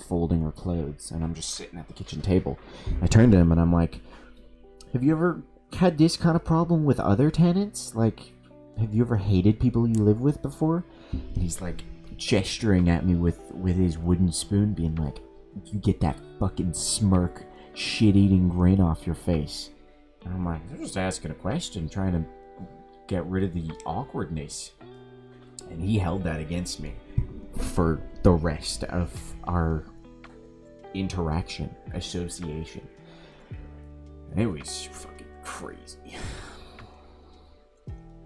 folding her clothes. And I'm just sitting at the kitchen table. I turned to him and I'm like, have you ever had this kind of problem with other tenants? Like, have you ever hated people you live with before? And he's, like, gesturing at me with his wooden spoon, being like, you get that fucking smirk, shit-eating grin off your face. And I'm like, I'm just asking a question, trying to get rid of the awkwardness. And he held that against me for the rest of our interaction, association. And it was fucking crazy.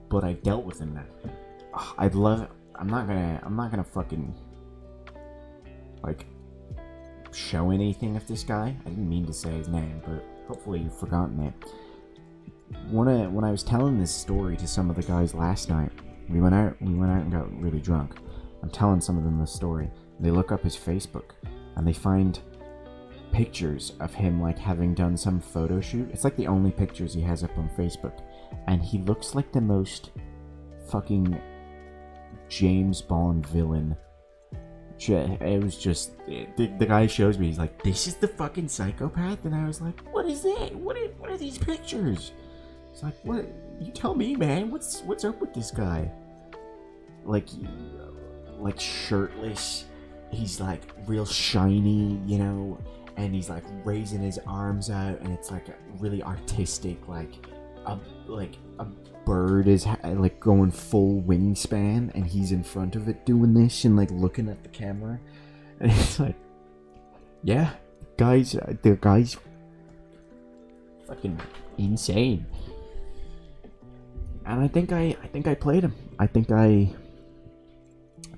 But I've dealt with him now. I'd love it. I'm not gonna fucking, like, show anything of this guy. I didn't mean to say his name, but hopefully you've forgotten it. When I was telling this story to some of the guys last night, we went out and got really drunk. I'm telling some of them this story. They look up his Facebook, and they find pictures of him, like, having done some photo shoot. It's like the only pictures he has up on Facebook. And he looks like the most fucking James Bond villain. It was just the guy shows me. He's like, "This is the fucking psychopath," and I was like, "What is that? What are these pictures?" It's like, "What? You tell me, man. What's up with this guy?" Like shirtless. He's like real shiny, you know, and he's like raising his arms out, and it's like a really artistic, like a bird is like going full wingspan, and he's in front of it doing this and like looking at the camera, and it's like, yeah, the guy's fucking insane. And I think I played him. I think I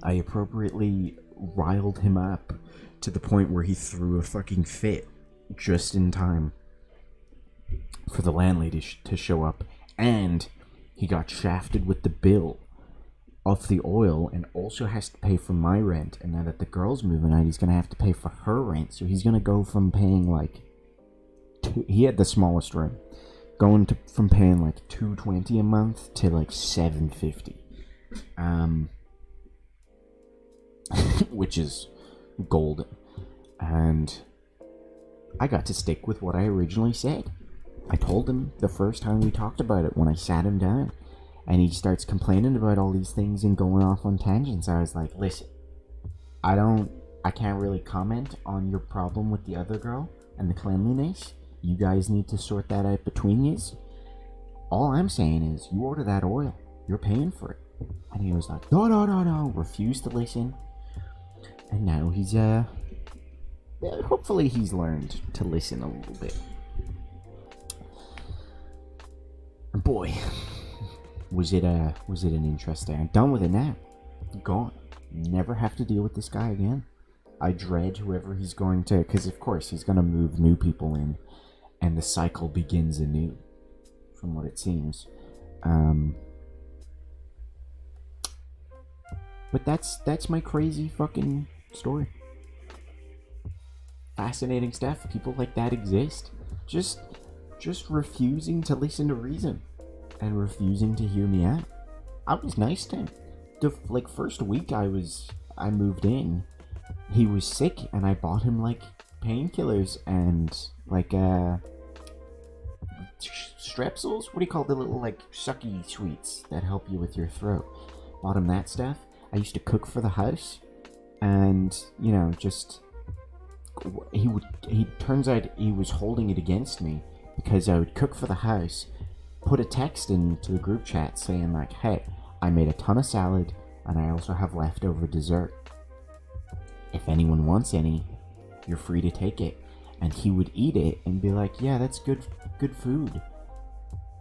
appropriately riled him up to the point where he threw a fucking fit just in time for the landlady to show up, and he got shafted with the bill of the oil and also has to pay for my rent. And now that the girl's moving out, he's going to have to pay for her rent. So he's going to go from paying like he had the smallest room, from paying like $220 a month to like $750, which is golden. And I got to stick with what I originally said. I told him the first time we talked about it, when I sat him down, and he starts complaining about all these things and going off on tangents. I was like, "Listen, I can't really comment on your problem with the other girl and the cleanliness. You guys need to sort that out between yous. All I'm saying is, you order that oil, you're paying for it." And he was like, no, refused to listen. And now he's hopefully he's learned to listen a little bit. And boy, was it an interesting. I'm done with it now. Gone. Never have to deal with this guy again. I dread whoever he's going to, because of course he's going to move new people in, and the cycle begins anew, from what it seems. But that's my crazy fucking story. Fascinating stuff. People like that exist. Just refusing to listen to reason and refusing to hear me out. I was nice to him. The first week I moved in, he was sick, and I bought him like painkillers and like strepsils. What do you call the little like sucky sweets that help you with your throat? Bought him that stuff. I used to cook for the house, and you know, just he turns out he was holding it against me, because I would cook for the house, put a text into the group chat saying like, "Hey, I made a ton of salad, and I also have leftover dessert. If anyone wants any, you're free to take it." And he would eat it and be like, "Yeah, that's good food."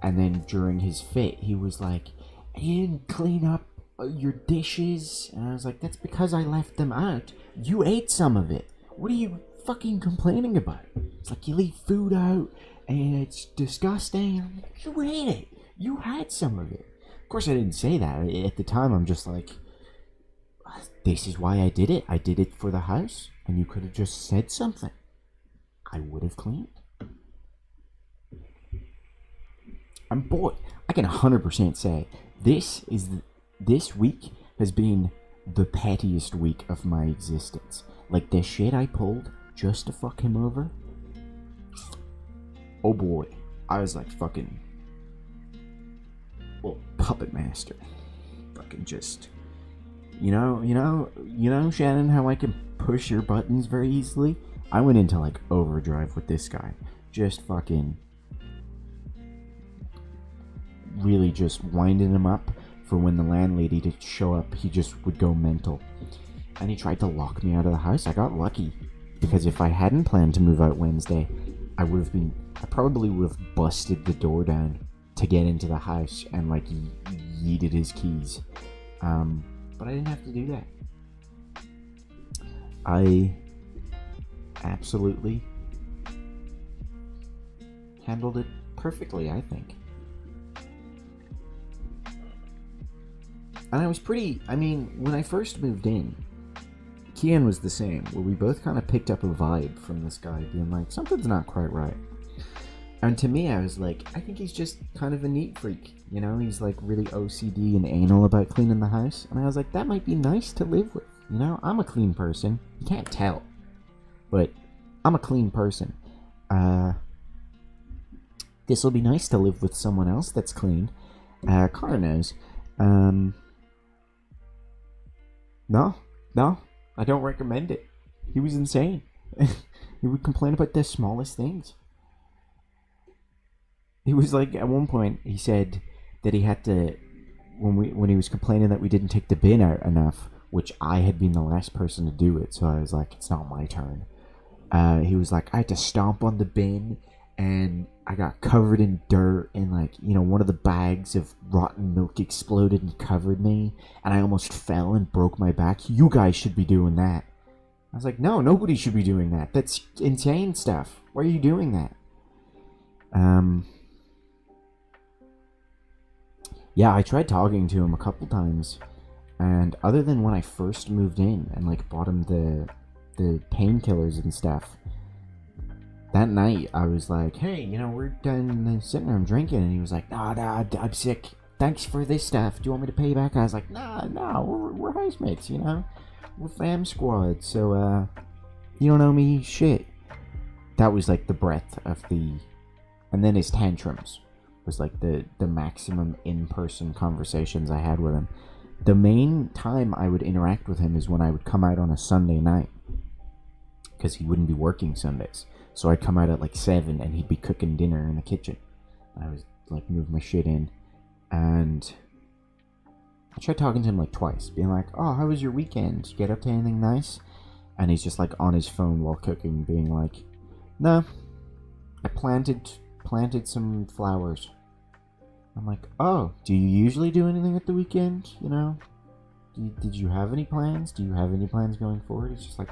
And then during his fit, he was like, "You didn't clean up your dishes." And I was like, "That's because I left them out. You ate some of it. What are you fucking complaining about?" It's like, "You leave food out and it's disgusting." I'm like, "You ate it. You had some of it." Of course I didn't say that. At the time I'm just like, "This is why I did it. I did it for the house, and you could have just said something. I would have cleaned." And boy, I can 100% say this week has been the pettiest week of my existence. Like, the shit I pulled just to fuck him over. Oh boy, I was like fucking, well, puppet master. Fucking just, you know, Shannon, how I can push your buttons very easily? I went into like overdrive with this guy. Just fucking really just winding him up for when the landlady to show up. He just would go mental. And he tried to lock me out of the house. I got lucky, because if I hadn't planned to move out Wednesday, I probably would have busted the door down to get into the house and like yeeted his keys. But I didn't have to do that. I absolutely handled it perfectly, I think. And I was when I first moved in, Kian was the same, where we both kind of picked up a vibe from this guy being like, something's not quite right. And to me, I was like, I think he's just kind of a neat freak. You know, he's like really OCD and anal about cleaning the house. And I was like, that might be nice to live with. You know, I'm a clean person. You can't tell. But I'm a clean person. This will be nice to live with someone else that's clean. Connor knows. No, I don't recommend it. He was insane. He would complain about the smallest things. He was like, at one point, he said that he had to, when he was complaining that we didn't take the bin out enough, which I had been the last person to do it, so I was like, it's not my turn. He was like, I had to stomp on the bin, and I got covered in dirt, and like, you know, one of the bags of rotten milk exploded and covered me, and I almost fell and broke my back. You guys should be doing that. I was like, no, nobody should be doing that. That's insane stuff. Why are you doing that? Yeah, I tried talking to him a couple times, and other than when I first moved in and like bought him the painkillers and stuff, that night I was like, hey, you know, we're done sitting there, I'm drinking, and he was like, nah, I'm sick. Thanks for this stuff. Do you want me to pay you back? I was like, nah, we're housemates, you know? We're fam squad, so, you don't owe me shit. That was like the breadth of the... And then his tantrums was like the maximum in-person conversations I had with him. The main time I would interact with him is when I would come out on a Sunday night, because he wouldn't be working Sundays. So I'd come out at like 7 and he'd be cooking dinner in the kitchen. I was like, move my shit in, and I tried talking to him like twice, being like, oh, how was your weekend? Did you get up to anything nice? And he's just like on his phone while cooking, being like, no, I planted some flowers. I'm like, oh, do you usually do anything at the weekend? You know, did you have any plans? Do you have any plans going forward? He's just like,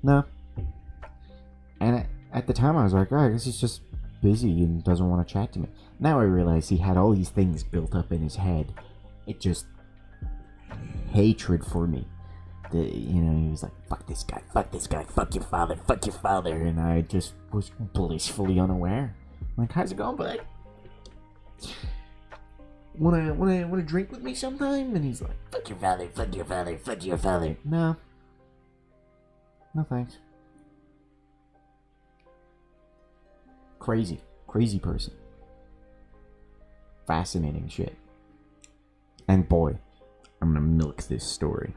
no. And at the time I was like, oh, I guess he's just busy and doesn't want to chat to me. Now I realize he had all these things built up in his head. It just hatred for me. You know, he was like, fuck this guy, fuck your father, and I just was blissfully unaware. I'm like, how's it going, bud? Wanna drink with me sometime? And he's like, fuck your father. No thanks. Crazy person. Fascinating shit. And boy, I'm gonna milk this story.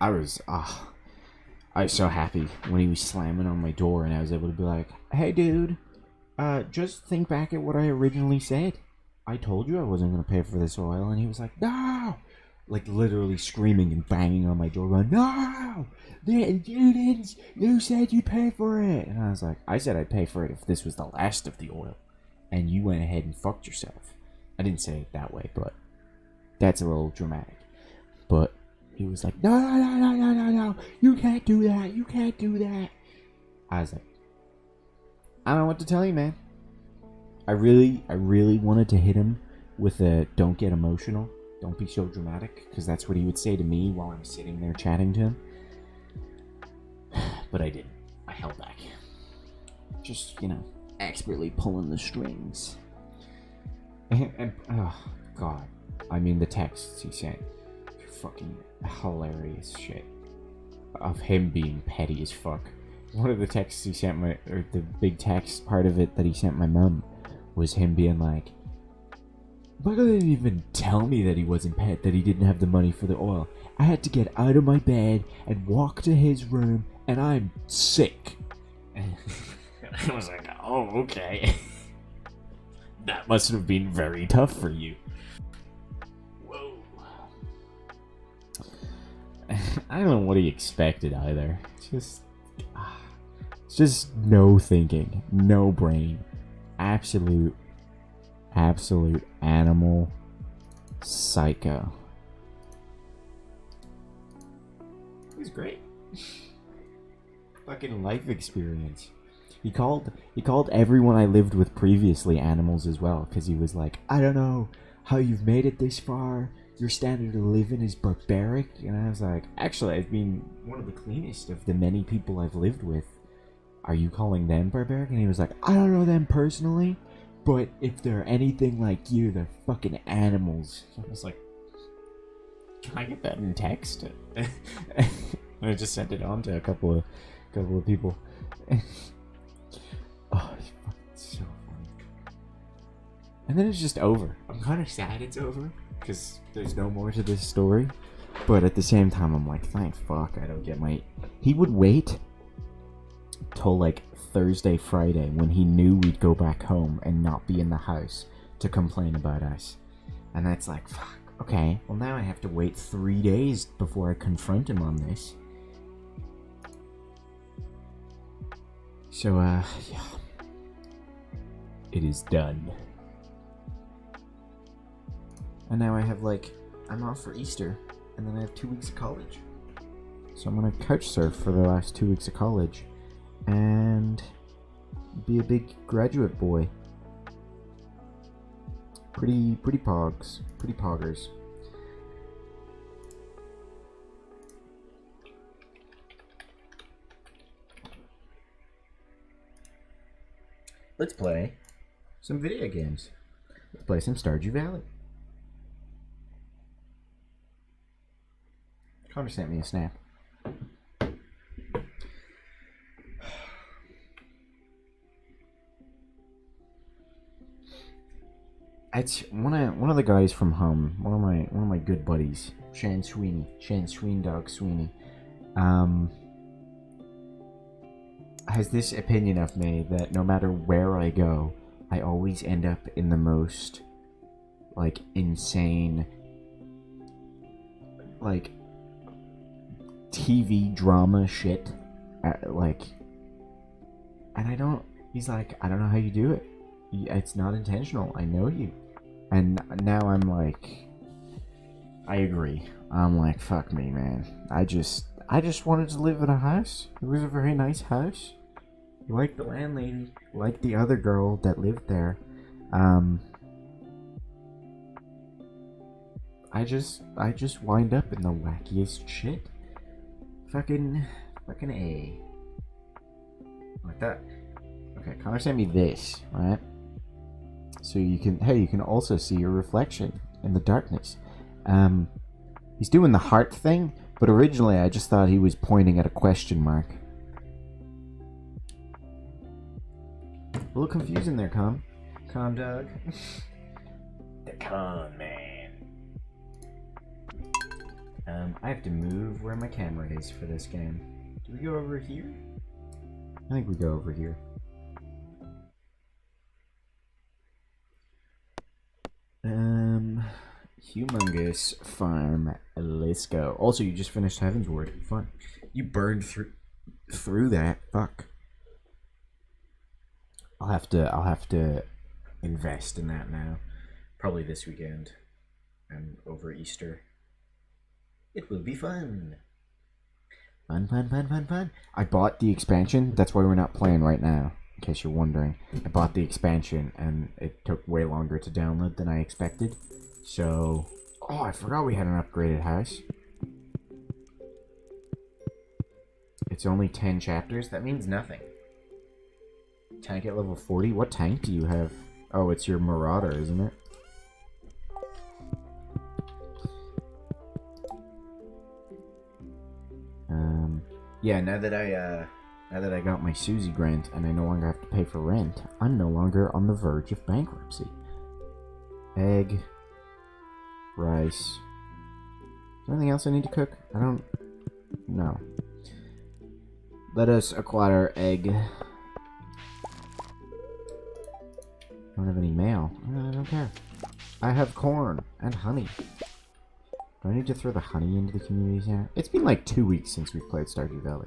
I was so happy when he was slamming on my door and I was able to be like, hey dude, just think back at what I originally said. I told you I wasn't gonna pay for this oil. And he was like, no! Like literally screaming and banging on my door going, no! You said you'd pay for it! And I was like, I said I'd pay for it if this was the last of the oil. And you went ahead and fucked yourself. I didn't say it that way, but that's a little dramatic. But he was like, no, you can't do that. I was like, I don't know what to tell you, man. I really wanted to hit him with a don't get emotional, don't be so dramatic, because that's what he would say to me while I'm sitting there chatting to him. But I didn't. I held back. Just, you know, expertly pulling the strings. And oh, God. I mean, the texts he sent. Fucking hilarious shit. Of him being petty as fuck. One of the texts he sent or the big text part of it that he sent my mum, was him being like, Michael didn't even tell me that he wasn't pet, that he didn't have the money for the oil. I had to get out of my bed and walk to his room, and I'm sick. And I was like, oh, okay. That must have been very tough for you. Whoa. I don't know what he expected either. It's just no thinking, no brain. Absolute animal psycho. It was great. Fucking life experience. He called everyone I lived with previously animals as well, because he was like, I don't know how you've made it this far. Your standard of living is barbaric. And I was like, actually, I've been one of the cleanest of the many people I've lived with. are you calling them barbaric? And he was like, I don't know them personally, but if they're anything like you, they're fucking animals. So I was like, can I get that in text? And I just sent it on to a couple of people. Oh, it's fucking so funny. And then it's just over. I'm kind of sad it's over because there's no more to this story. But at the same time, I'm like, thank fuck I don't get my... He would wait till like Thursday, Friday when he knew we'd go back home and not be in the house to complain about us. And that's like, fuck, okay, well now I have to wait 3 days before I confront him on this. So, yeah. It is done. And now I have like, I'm off for Easter, and then I have 2 weeks of college. So I'm gonna couch surf for the last 2 weeks of college, and be a big graduate boy. Pretty poggers. Let's play some video games. Let's play some Stardew Valley. Connor sent me a snap. It's one of the guys from home. One of my good buddies, Shane Dog Sweeney, has this opinion of me that no matter where I go, I always end up in the most like insane like TV drama shit, like, and I don't. He's like, I don't know how you do it. It's not intentional. I know you. And now I'm like, I agree. I'm like, fuck me, man. I just wanted to live in a house. It was a very nice house. Like the landlady, like the other girl that lived there. I just wind up in the wackiest shit. Fucking A. Like that. Okay, Connor sent me this, right? So you can also see your reflection in the darkness. He's doing the heart thing, but originally I just thought he was pointing at a question mark. A little confusing there, Con Dog. The Con Man. I have to move where my camera is for this game. Do we go over here? I think we go over here. Humongous farm. Let's go. Also, you just finished Heaven's Ward. Fun. You burned through that. Fuck. I'll have to invest in that now. Probably this weekend and over Easter. It will be fun. Fun. I bought the expansion. That's why we're not playing right now, in case you're wondering. I bought the expansion, and it took way longer to download than I expected. So... Oh, I forgot we had an upgraded house. It's only 10 chapters? That means nothing. Tank at level 40? What tank do you have? Oh, it's your Marauder, isn't it? Yeah, now that I got my Susie grant and I no longer have to pay for rent, I'm no longer on the verge of bankruptcy. Egg, rice. Is there anything else I need to cook? I don't know. Let us acquire egg. I don't have any mail. I don't care. I have corn and honey. Do I need to throw the honey into the community center? It's been like 2 weeks since we played Stardew Valley.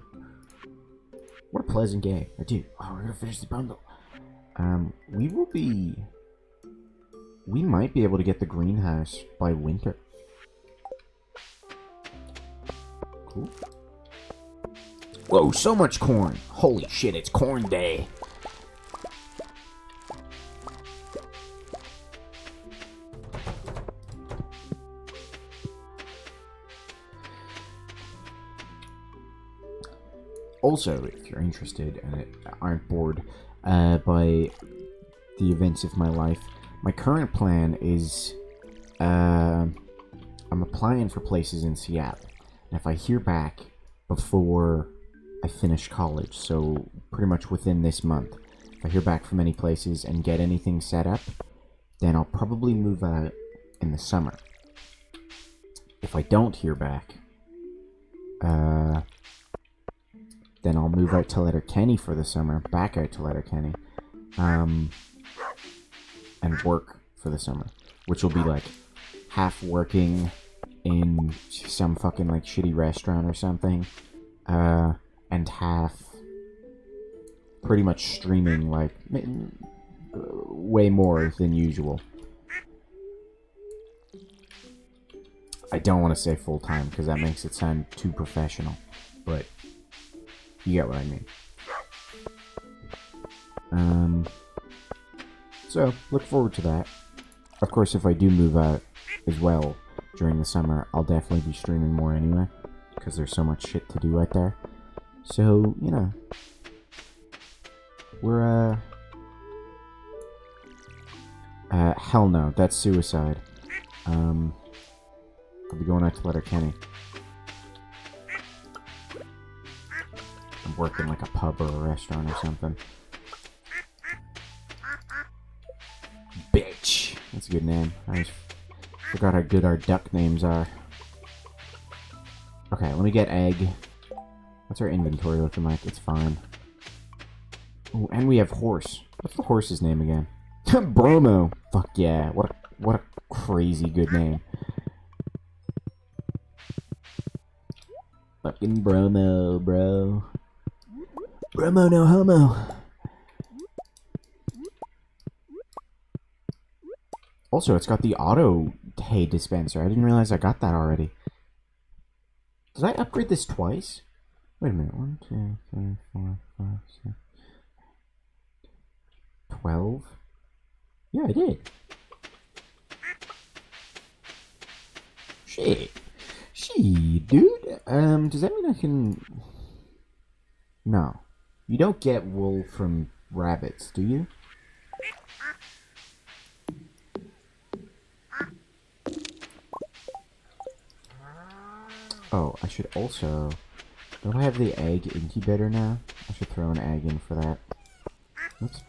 What a pleasant game. I do. Oh, we're gonna finish the bundle. We might be able to get the greenhouse by winter. Cool. Whoa, so much corn. Holy shit, it's corn day. Also, if you're interested and aren't bored by the events of my life, my current plan is I'm applying for places in Seattle. And if I hear back before I finish college, so pretty much within this month, if I hear back from any places and get anything set up, then I'll probably move out in the summer. If I don't hear back, then I'll move out to Letterkenny for the summer, back out to Letterkenny, and work for the summer, which will be like half working in some fucking like shitty restaurant or something, and half pretty much streaming like way more than usual. I don't want to say full time because that makes it sound too professional, but you get what I mean. So look forward to that. Of course, if I do move out as well during the summer, I'll definitely be streaming more anyway, because there's so much shit to do out there. So, you know, we're, hell no, that's suicide. I'll be going out to Letterkenny. I'm working like a pub or a restaurant or something. Bitch! That's a good name. I forgot how good our duck names are. Okay, let me get egg. What's our inventory looking like? It's fine. Oh, and we have horse. What's the horse's name again? Bromo! Fuck yeah. What a crazy good name. Fucking Bromo, bro. Bromo no homo. Also, it's got the auto hay dispenser. I didn't realize I got that already. Did I upgrade this twice? Wait a minute. 1, 2, 3, 4, 5, 6, 12? Yeah, I did. Shit. Dude. Does that mean I can... No. You don't get wool from rabbits, do you? Oh, I should also... Don't I have the egg incubator now? I should throw an egg in for that. Oops.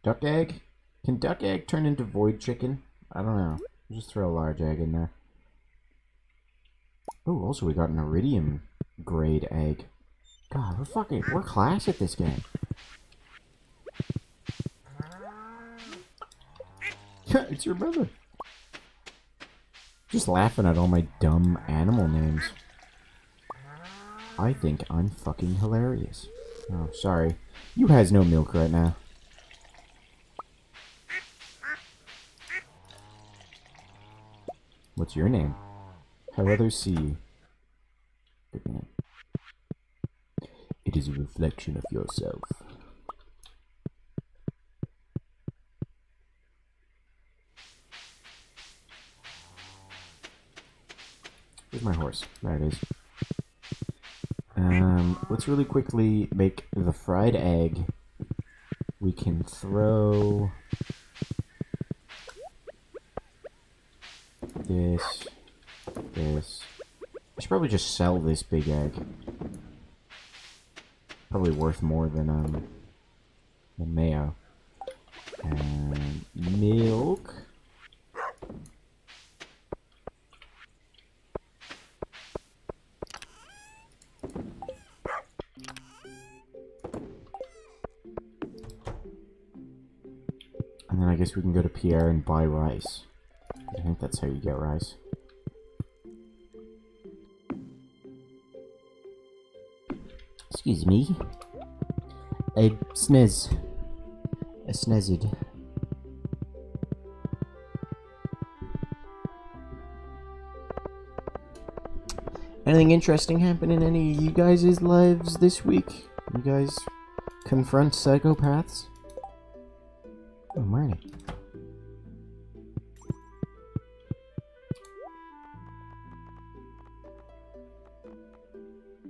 Duck egg? Can duck egg turn into void chicken? I don't know. I'll just throw a large egg in there. Oh, also we got an iridium grade egg. God, we're class at this game. Yeah, it's your brother. Just laughing at all my dumb animal names. I think I'm fucking hilarious. Oh, sorry. You has no milk right now. What's your name? How others see you. Good name. It is a reflection of yourself. Where's my horse? There it is. Let's really quickly make the fried egg. We can throw this. I should probably just sell this big egg. Probably worth more than mayo. And milk. And then I guess we can go to Pierre and buy rice. I think that's how you get rice. Excuse me. I sneezed. Anything interesting happen in any of you guys' lives this week? You guys confront psychopaths? Oh, Marnie.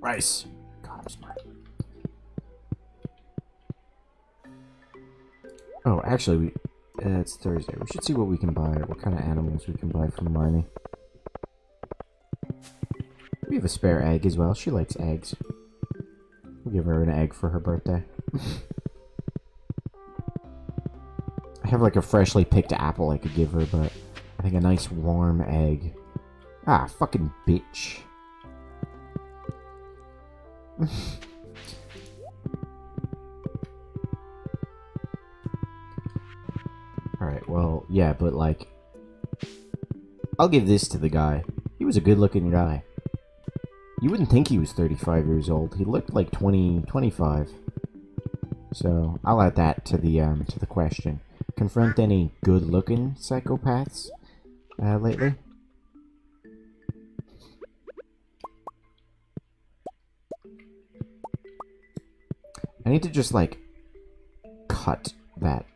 Rice. God, I'm smart. Oh, actually, it's Thursday. We should see what we can buy, what kind of animals we can buy from Marnie. We have a spare egg as well. She likes eggs. We'll give her an egg for her birthday. I have like a freshly picked apple I could give her, but I think a nice warm egg. Ah, fucking bitch. Alright, well, yeah, but like... I'll give this to the guy. He was a good-looking guy. You wouldn't think he was 35 years old. He looked like 20, 25. So, I'll add that to the question. Confront any good-looking psychopaths lately? I need to just, like, cut that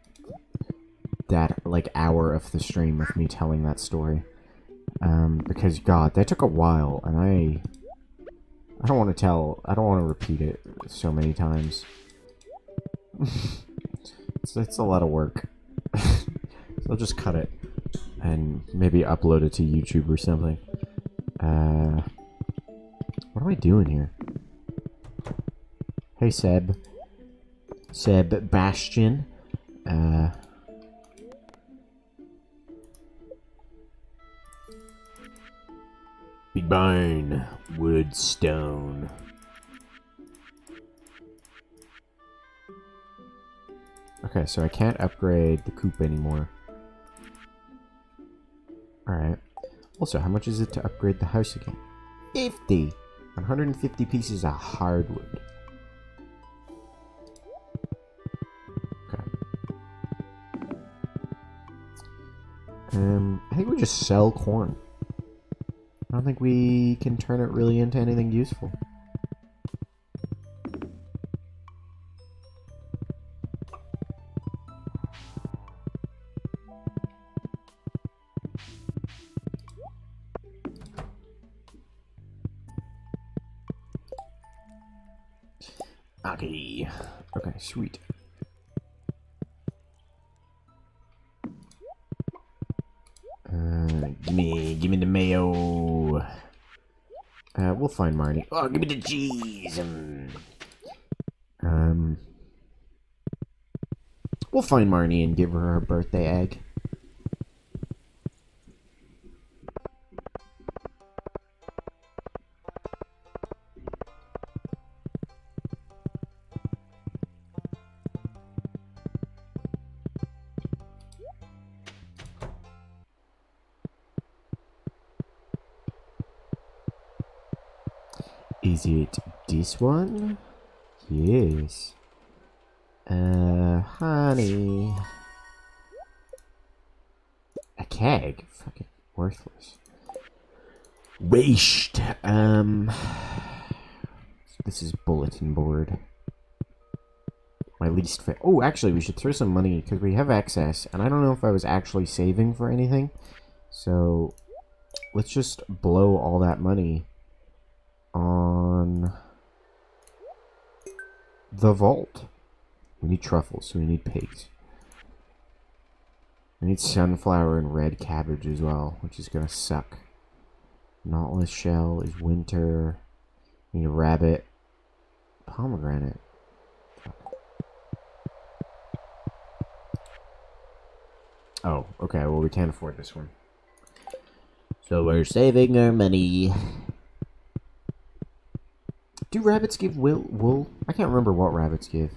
like, hour of the stream of me telling that story. Because, God, that took a while, and I don't want to repeat it so many times. it's a lot of work. So I'll just cut it, and maybe upload it to YouTube or something. What am I doing here? Hey, Seb. Seb Bastion. Big bone, wood, stone. Okay, so I can't upgrade the coop anymore. Alright. Also, how much is it to upgrade the house again? 50! 150 pieces of hardwood. Okay. I think we just sell corn. I don't think we can turn it really into anything useful. Okay. Okay, sweet. Give me the mayo. We'll find Marnie. Oh, give me the cheese. We'll find Marnie and give her birthday egg. Is it this one? Yes. Honey. A keg? Fucking worthless. Waste. This is bulletin board. My least favorite. Oh, actually, we should throw some money, because we have excess, and I don't know if I was actually saving for anything. So, let's just blow all that money on the vault. We need truffles, so we need pigs. We need sunflower and red cabbage as well, which is gonna suck. Nautilus shell is winter. We need a rabbit. Pomegranate. Oh, okay, well we can't afford this one. So we're saving our money. Do rabbits give wool? I can't remember what rabbits give.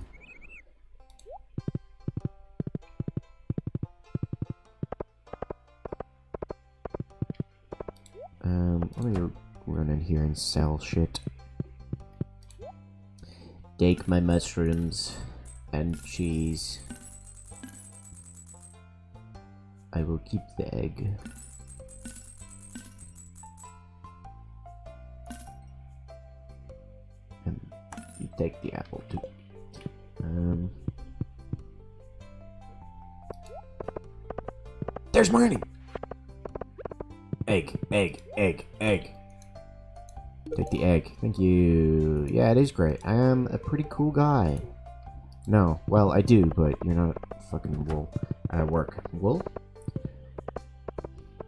Let me run in here and sell shit. Take my mushrooms and cheese. I will keep the egg. And you take the apple too. There's Marnie! Egg, egg, egg, egg. Take the egg. Thank you. Yeah, it is great. I am a pretty cool guy. No, well, I do, but you're not fucking wool. Work. Wool?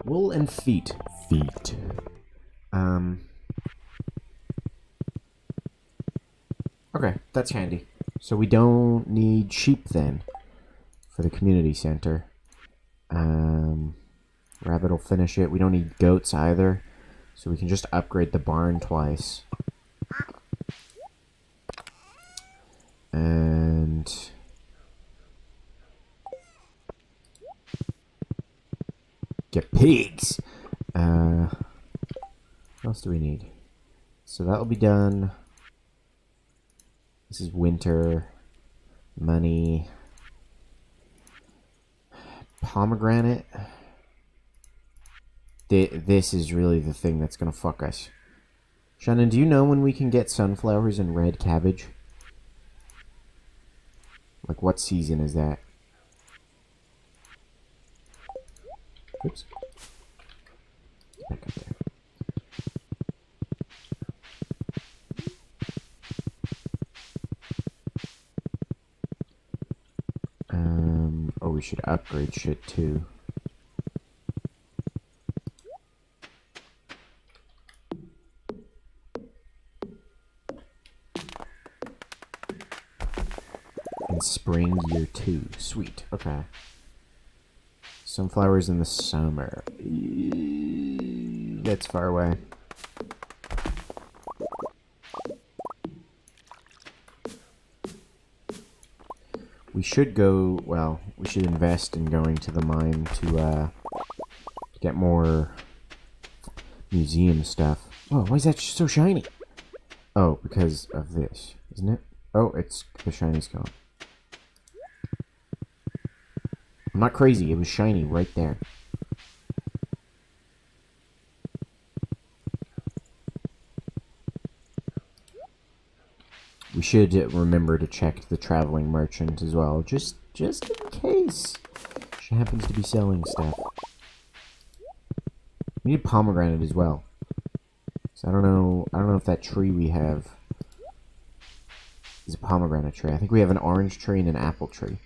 Wool and feet. Feet. Okay, that's handy. So we don't need sheep then for the community center. Rabbit will finish it. We don't need goats either. So we can just upgrade the barn twice. And get pigs. What else do we need? So that'll be done. This is winter. Money. Pomegranate. This is really the thing that's gonna fuck us. Shannon, do you know when we can get sunflowers and red cabbage? Like, what season is that? Oops. Back up there. Oh, we should upgrade shit too. In spring year 2. Sweet. Okay. Sunflowers in the summer. That's far away. We should go, well, we should invest in going to the mine to get more museum stuff. Oh, why is that so shiny? Oh, because of this, isn't it? Oh, it's the shiny's gone. I'm not crazy, it was shiny right there. We should remember to check the traveling merchant as well, just in case she happens to be selling stuff. We need pomegranate as well. So I don't know if that tree we have is a pomegranate tree. I think we have an orange tree and an apple tree.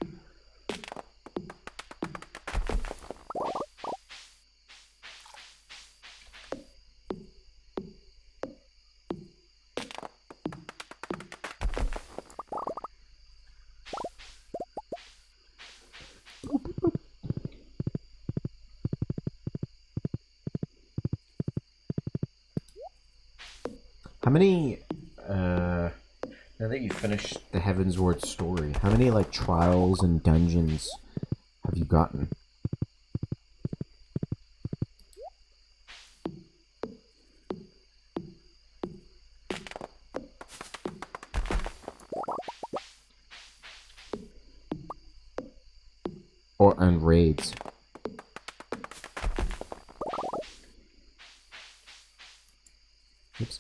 How many, now that you finished the Heavensward story, how many, like, trials and dungeons have you gotten? And raids? Oops.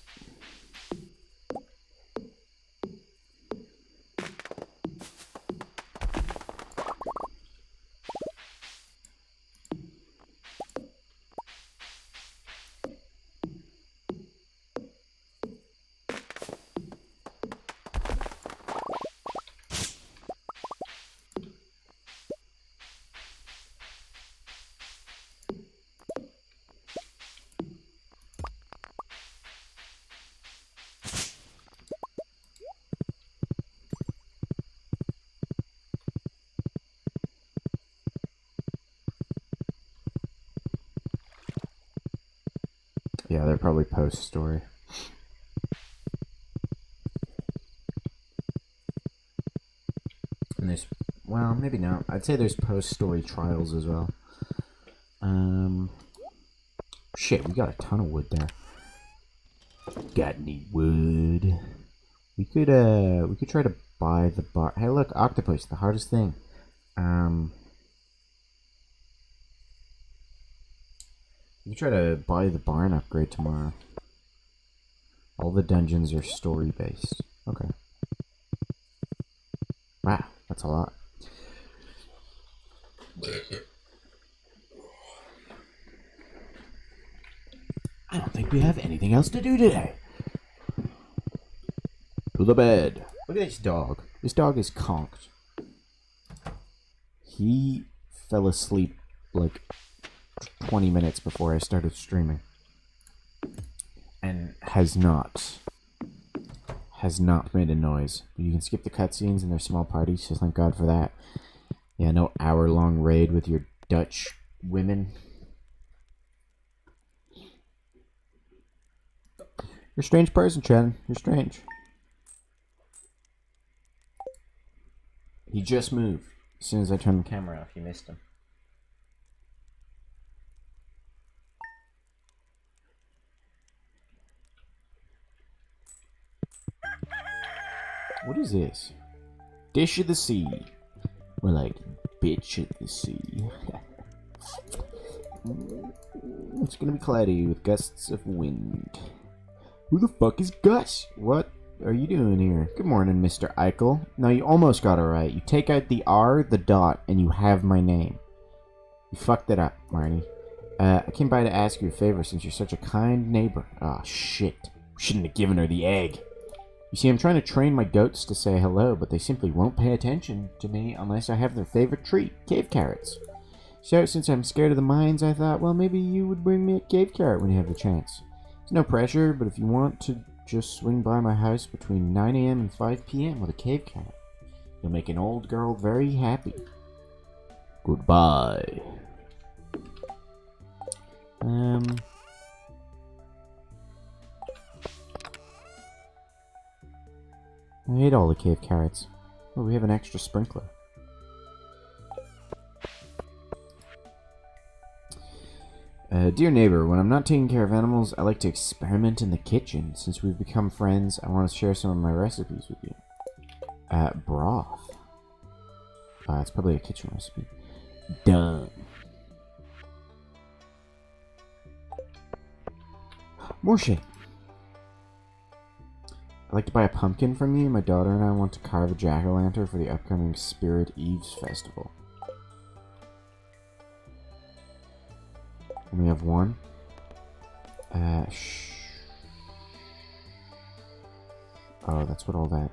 Yeah, they're probably post-story. And there's, well, maybe not. I'd say there's post-story trials as well. Shit, we got a ton of wood there. Got any wood? We could try to buy the bar. Hey, look, octopus, the hardest thing. We could try to buy the barn upgrade tomorrow. All the dungeons are story-based. Okay. Wow, that's a lot. I don't think we have anything else to do today. To the bed. Look at this dog. This dog is conked. He fell asleep like 20 minutes before I started streaming. And has not made a noise. You can skip the cutscenes and their small parties, so thank God for that. Yeah, no hour-long raid with your Dutch women. You're a strange person, Chen. You're strange. He just moved. As soon as I turned the camera off, you missed him. What is this? Dish of the sea. We're like, bitch of the sea. It's gonna be cloudy with gusts of wind. Who the fuck is Gus? What are you doing here? Good morning, Mr. Eichel. No, you almost got it right. You take out the R, the dot, and you have my name. You fucked it up, Marty. I came by to ask you a favor since you're such a kind neighbor. Ah, shit. Shouldn't have given her the egg. You see, I'm trying to train my goats to say hello, but they simply won't pay attention to me unless I have their favorite treat, cave carrots. So, since I'm scared of the mines, I thought, well, maybe you would bring me a cave carrot when you have the chance. There's no pressure, but if you want to just swing by my house between 9 a.m. and 5 p.m. with a cave carrot, you'll make an old girl very happy. Goodbye. I ate all the cave carrots. Oh, we have an extra sprinkler. Dear neighbor, when I'm not taking care of animals, I like to experiment in the kitchen. Since we've become friends, I want to share some of my recipes with you. Broth. It's probably a kitchen recipe. Done. More shit. I'd like to buy a pumpkin from you. My daughter and I want to carve a jack-o'-lantern for the upcoming Spirit Eves festival. And we have one. Oh, that's what all that...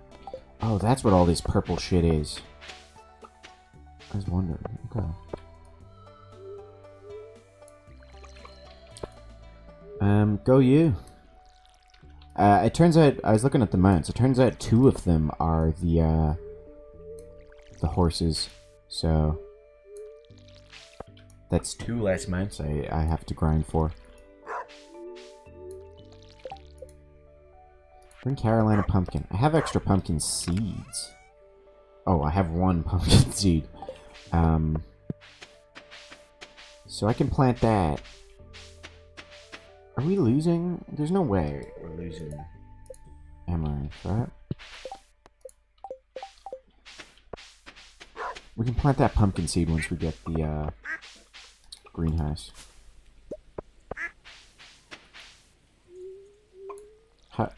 Oh, that's what all this purple shit is. I was wondering. Okay. Go you. It turns out, I was looking at the mounts, it turns out 2 of them are the horses, so that's 2 less mounts I have to grind for. Bring Carolina pumpkin. I have extra pumpkin seeds. Oh, I have 1 pumpkin seed. So I can plant that. Are we losing? There's no way we're losing amaranth, right? We can plant that pumpkin seed once we get the greenhouse. How?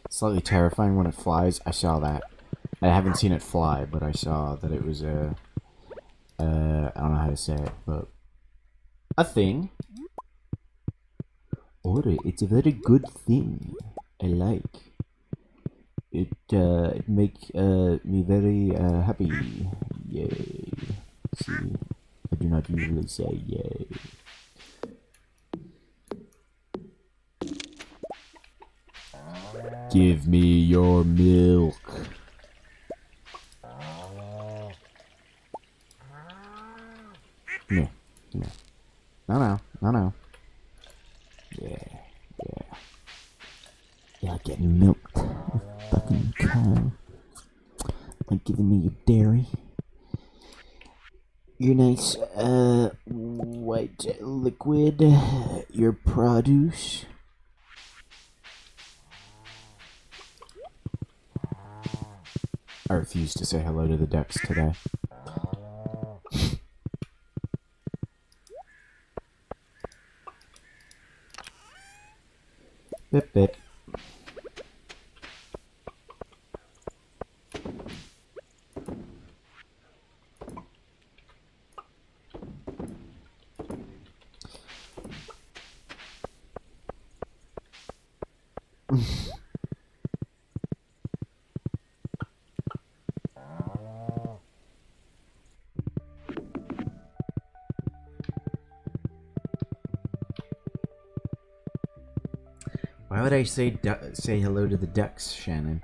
Slightly terrifying when it flies. I saw that. I haven't seen it fly, but I saw that it was a... I don't know how to say it, but... a thing. Or it's a very good thing. I like. It make me very happy. Yay. See, I do not usually say yay. Give me your milk. Come here. Come here. No. Yeah. Yeah, getting milked. You fucking cow. Like giving me your dairy. Your nice, white liquid. Your produce. I refuse to say hello to the ducks today. Bip bip. Why would I say hello to the ducks, Shannon?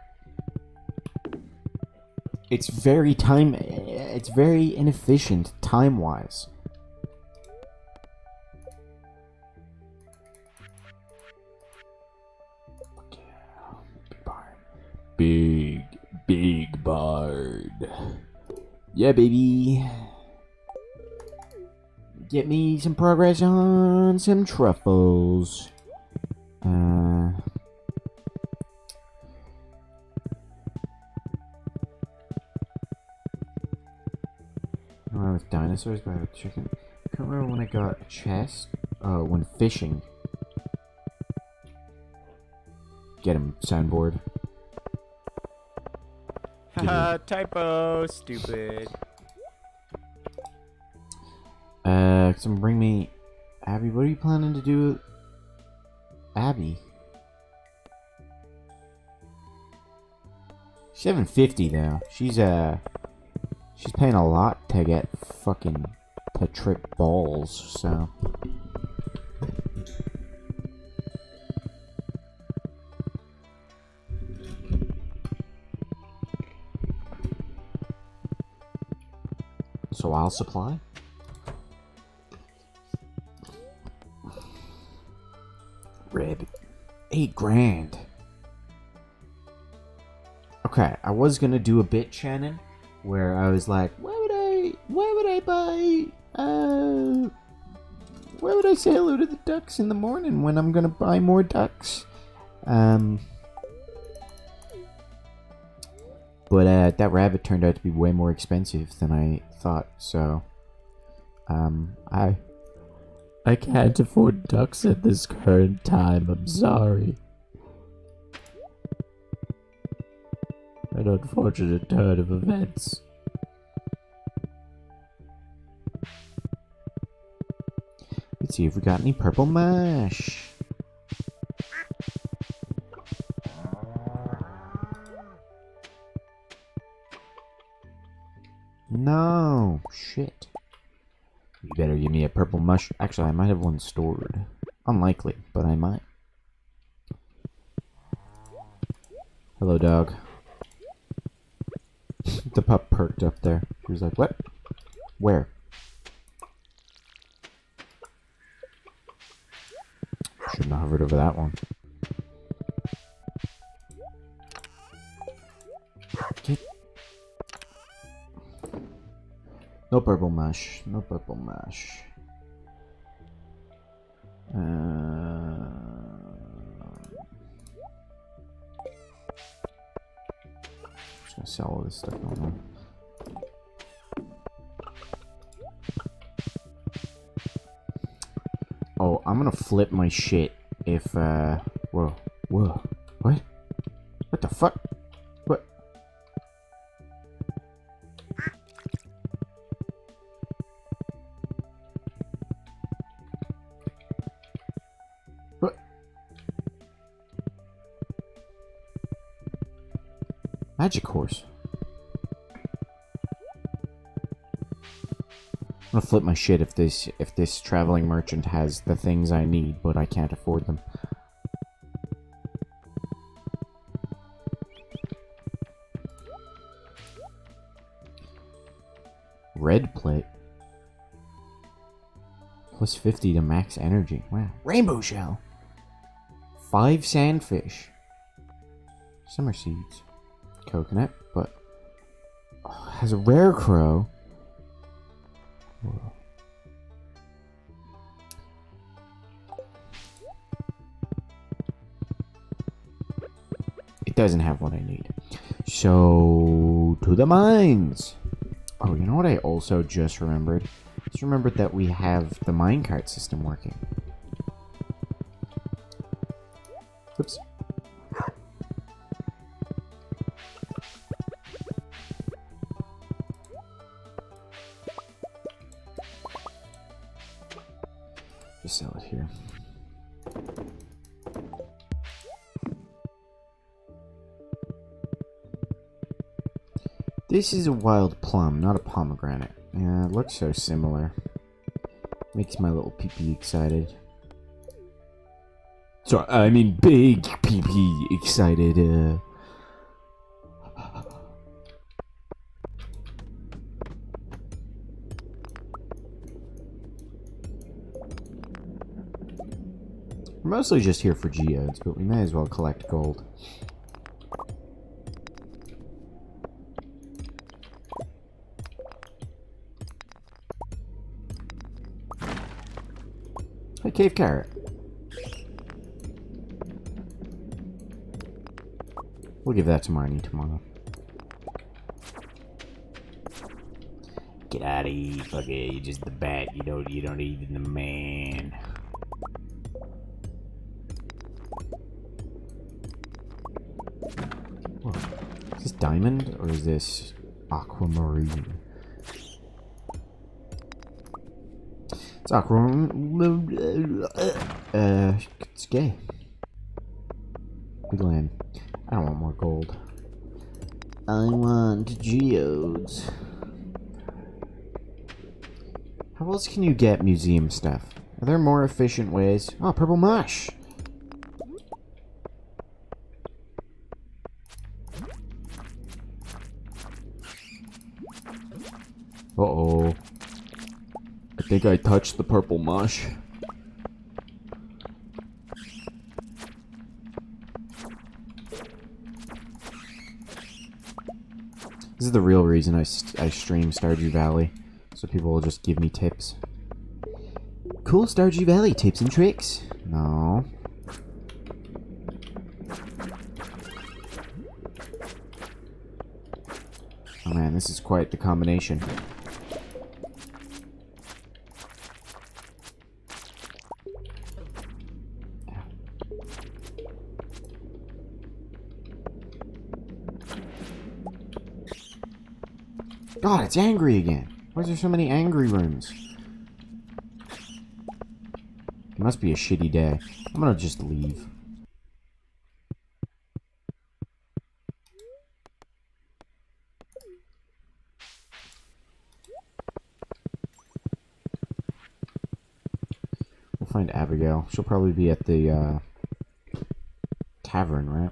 It's very inefficient time-wise. Big bard. Yeah, baby. Get me some progress on some truffles. With dinosaurs, but I have a chicken. I can't remember when I got a chest. When fishing. Get him, soundboard. Haha, typo, stupid. Some bring me... Abby, what are you planning to do? Abby? 750 though. She's paying a lot to get fucking to trip balls, so. So I'll supply? Rib. 8 grand. Okay, I was gonna do a bit, Shannon, where I was like, why would I say hello to the ducks in the morning when I'm gonna buy more ducks? But that rabbit turned out to be way more expensive than I thought, so I can't afford ducks at this current time, I'm sorry. An unfortunate turn of events. Let's see if we got any purple mash. No, shit. You better give me a purple mush. Actually, I might have one stored. Unlikely, but I might. Hello, dog. The pup perked up there. He was like, what? Where? Shouldn't have hovered over that one. Get... No purple mush. No purple mush. Just gonna sell all this stuff on. Oh, I'm gonna flip my shit if whoa, what? What the fuck? What? What? Magic horse. I'm gonna flip my shit if this traveling merchant has the things I need, but I can't afford them. Red plate. Plus 50 to max energy. Wow. Rainbow shell. 5 sandfish. Summer seeds. Coconut, but has a rare crow. Whoa. It doesn't have what I need. So, to the mines. Oh, you know what I also just remembered? Just remembered that we have the minecart system working. Oops. Just sell it here. This is a wild plum, not a pomegranate. Yeah, it looks so similar. Makes my little pee-pee excited. Sorry, I mean big pee-pee excited. We're mostly just here for geodes, but we may as well collect gold. Hey, cave carrot. We'll give that to Marnie tomorrow. Get out of here, fucker. You're just the bat. You don't even the man. Whoa. Is this diamond or is this aquamarine? It's aquamarine. It's gay. Big land. I don't want more gold. I want geodes. How else can you get museum stuff? Are there more efficient ways? Oh, purple mush! Uh-oh. I think I touched the purple mush. This is the real reason I stream Stardew Valley. So people will just give me tips. Cool Stardew Valley tips and tricks. No. Oh man, this is quite the combination. God, it's angry again. Why is there so many angry rooms? It must be a shitty day. I'm gonna just leave. We'll find Abigail. She'll probably be at the tavern, right?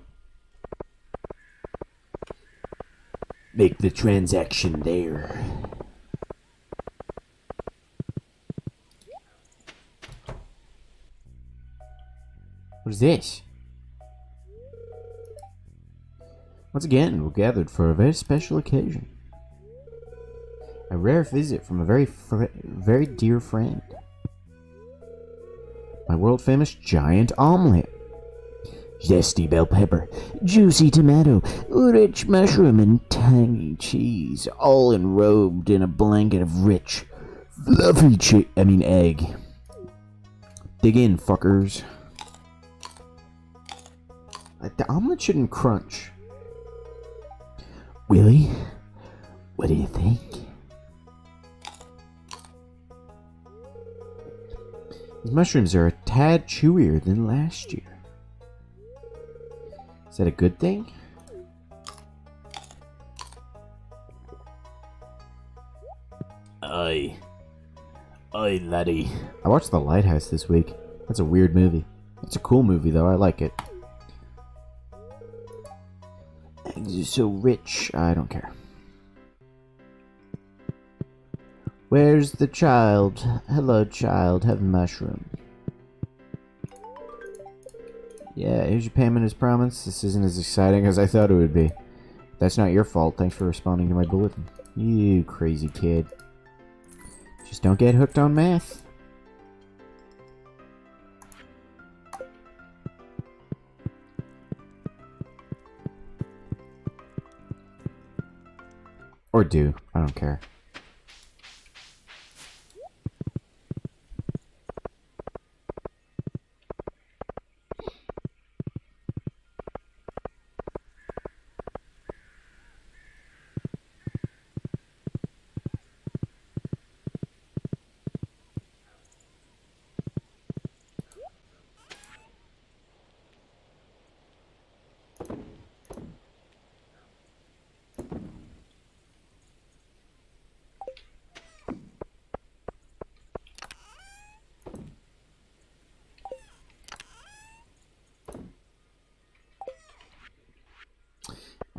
Make the transaction there. What is this? Once again, we're gathered for a very special occasion. A rare visit from a very dear friend. My world-famous giant omelet. Zesty bell pepper, juicy tomato, rich mushroom, and tangy cheese, all enrobed in a blanket of rich, fluffy egg. Dig in, fuckers. The omelet shouldn't crunch. Willie, what do you think? These mushrooms are a tad chewier than last year. Is that a good thing? Aye, laddie. I watched The Lighthouse this week. That's a weird movie. It's a cool movie, though. I like it. Eggs are so rich. I don't care. Where's the child? Hello, child. Have a mushroom. Yeah, here's your payment as promised. This isn't as exciting as I thought it would be. That's not your fault. Thanks for responding to my bulletin. You crazy kid. Just don't get hooked on math. Or do. I don't care.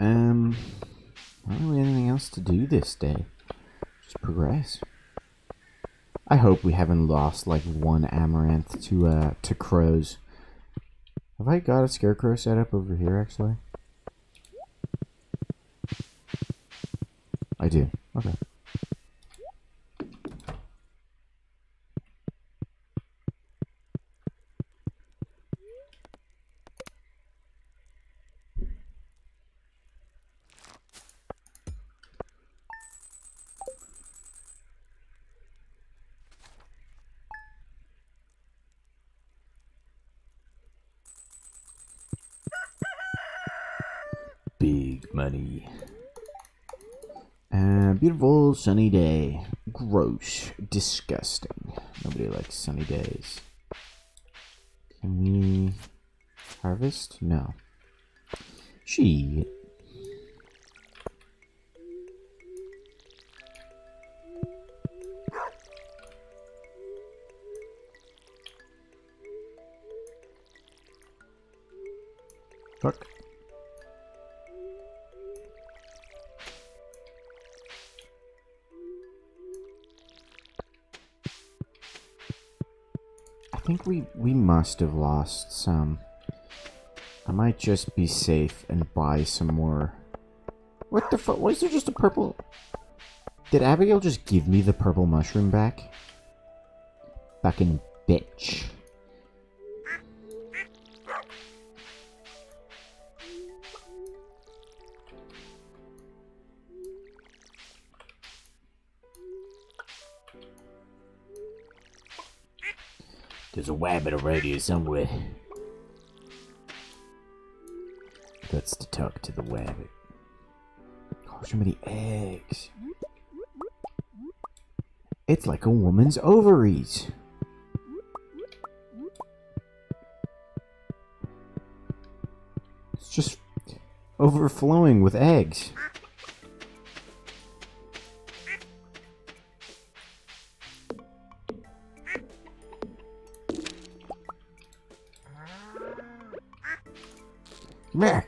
Not really anything else to do this day. Just progress. I hope we haven't lost like one amaranth to crows. Have I got a scarecrow set up over here actually? I do. Okay. Big money. Beautiful sunny day. Gross. Disgusting. Nobody likes sunny days. Can we harvest? No. Shit. Fuck. I think we must have lost some. I might just be safe and buy some more. What the fuck? Why is there just a purple? Did Abigail just give me the purple mushroom back? Fucking bitch. There's a wabbit around here somewhere. Let's talk to the wabbit. Oh, so many eggs. It's like a woman's ovaries. It's just overflowing with eggs. Meh.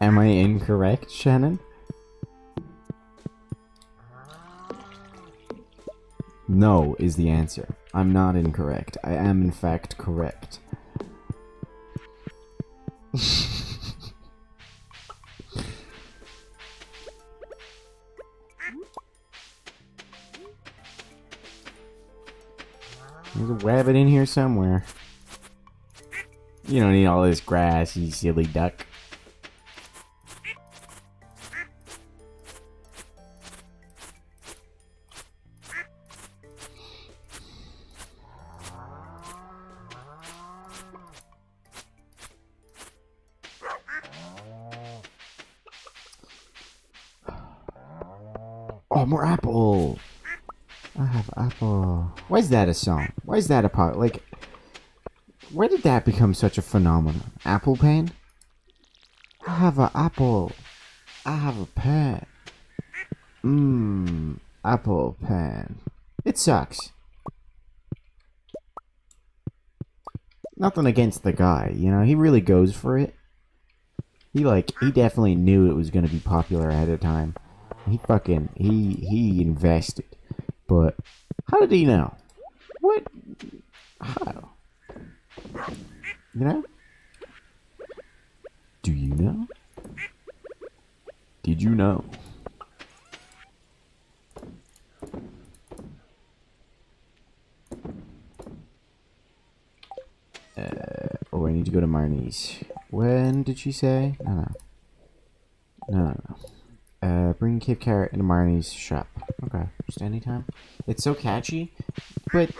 Am I incorrect, Shannon? No is the answer. I'm not incorrect. I am in fact correct. There's a rabbit in here somewhere. You don't need all this grass, you silly duck. Oh, more apple! I have apple. Why is that a song? Why is that a part? Like, where did that become such a phenomenon? Apple pen? I have an apple. I have a pen. Apple pen. It sucks. Nothing against the guy, you know, he really goes for it. He definitely knew it was gonna be popular ahead of time. He invested. But how did he know? What? How? You know? Do you know? Did you know? Oh, I need to go to Marnie's. When did she say? No. Bring Cave Carrot into Marnie's shop. Okay, just anytime. It's so catchy, but,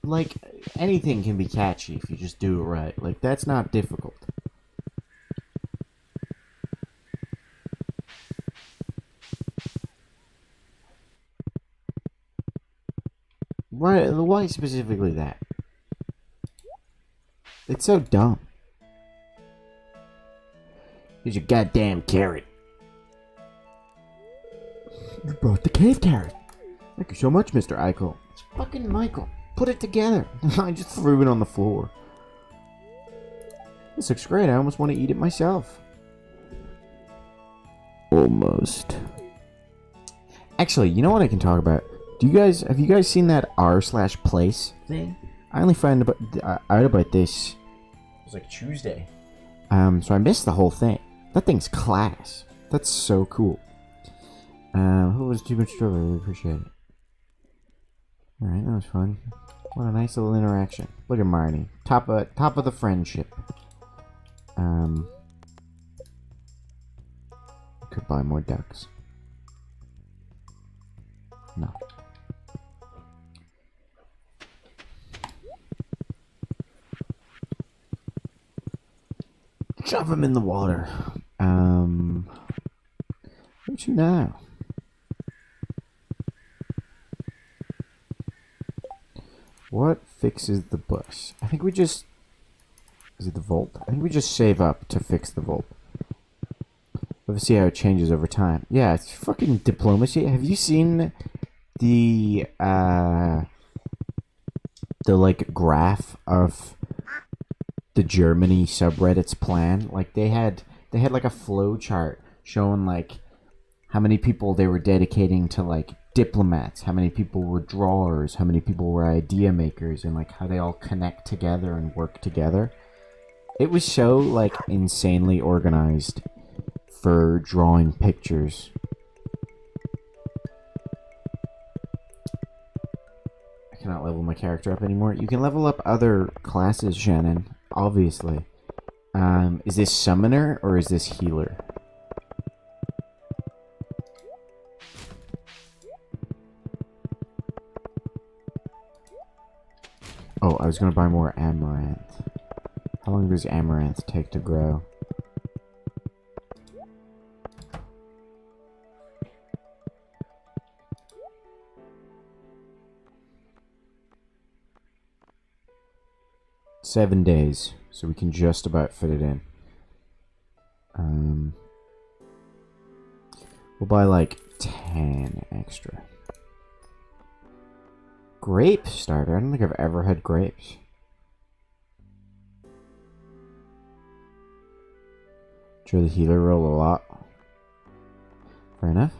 like, anything can be catchy if you just do it right. Like, that's not difficult. Why specifically that? It's so dumb. Here's your goddamn carrot. You brought the cave carrot. Thank you so much, Mr. Eichel. It's fucking Michael. Put it together. I just threw it on the floor. This looks great. I almost want to eat it myself. Almost. Actually, you know what I can talk about? Have you guys seen that r/place thing? I only found out about this. It was like Tuesday. So I missed the whole thing. That thing's class. That's so cool. Who was too much trouble? I really appreciate it. Alright, that was fun. What a nice little interaction. Look at Marnie. Top of the friendship. Could buy more ducks. No. Shove him in the water. Where to now? What fixes the bus? I think we just... Is it the vault? I think we just save up to fix the vault. Let's see how it changes over time. Yeah, it's fucking diplomacy. Have you seen the like graph of the Germany subreddit's plan? Like they had like a flow chart showing like how many people they were dedicating to like diplomats, how many people were drawers, how many people were idea makers, and like how they all connect together and work together. It was so like insanely organized for drawing pictures. I cannot level my character up anymore. You can level up other classes, Shannon, obviously. Is this summoner or is this healer? Oh, I was gonna buy more amaranth. How long does amaranth take to grow? $7 days, so we can just about fit it in. We'll buy like 10 extra. Grape starter? I don't think I've ever had grapes. Sure, the healer roll a lot. Fair enough.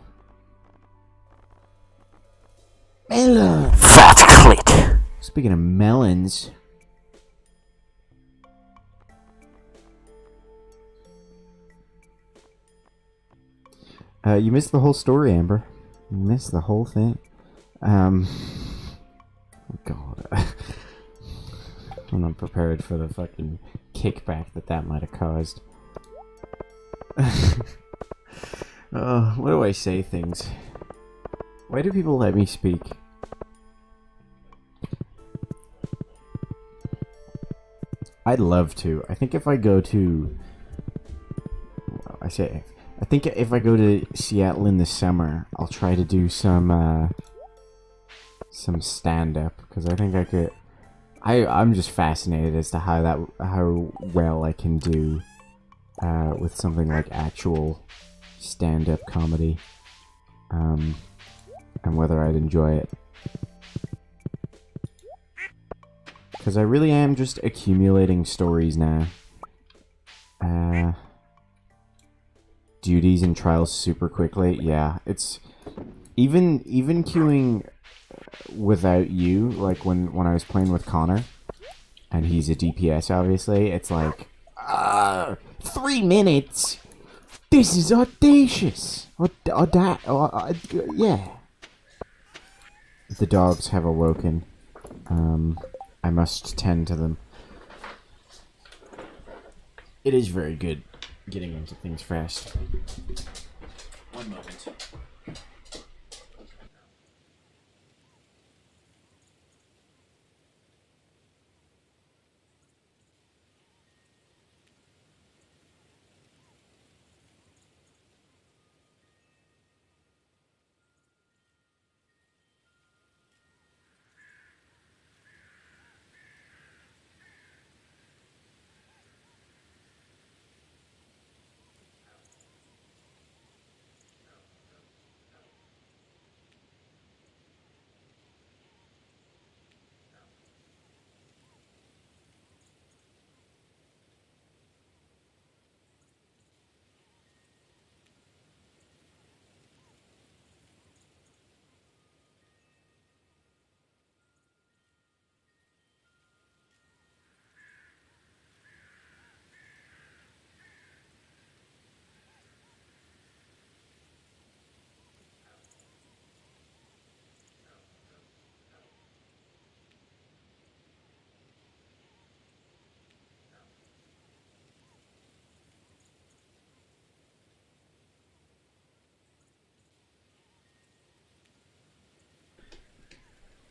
Melon! Fat clit! Speaking of melons... you missed the whole story, Amber. You missed the whole thing. Oh God. I'm not prepared for the fucking kickback that might have caused. What do I say things? Why do people let me speak? I'd love to. I think if I go to... Well, I think if I go to Seattle in the summer, I'll try to do some stand-up, because I think I could... I'm just fascinated as to how well I can do with something like actual stand-up comedy, and whether I'd enjoy it. Because I really am just accumulating stories now. Duties and trials super quickly. Yeah, it's... Even queuing without you, like when I was playing with Connor, and he's a DPS, obviously, it's like... 3 minutes? This is audacious! Yeah. The dogs have awoken. I must tend to them. It is very good getting into things fast. One moment.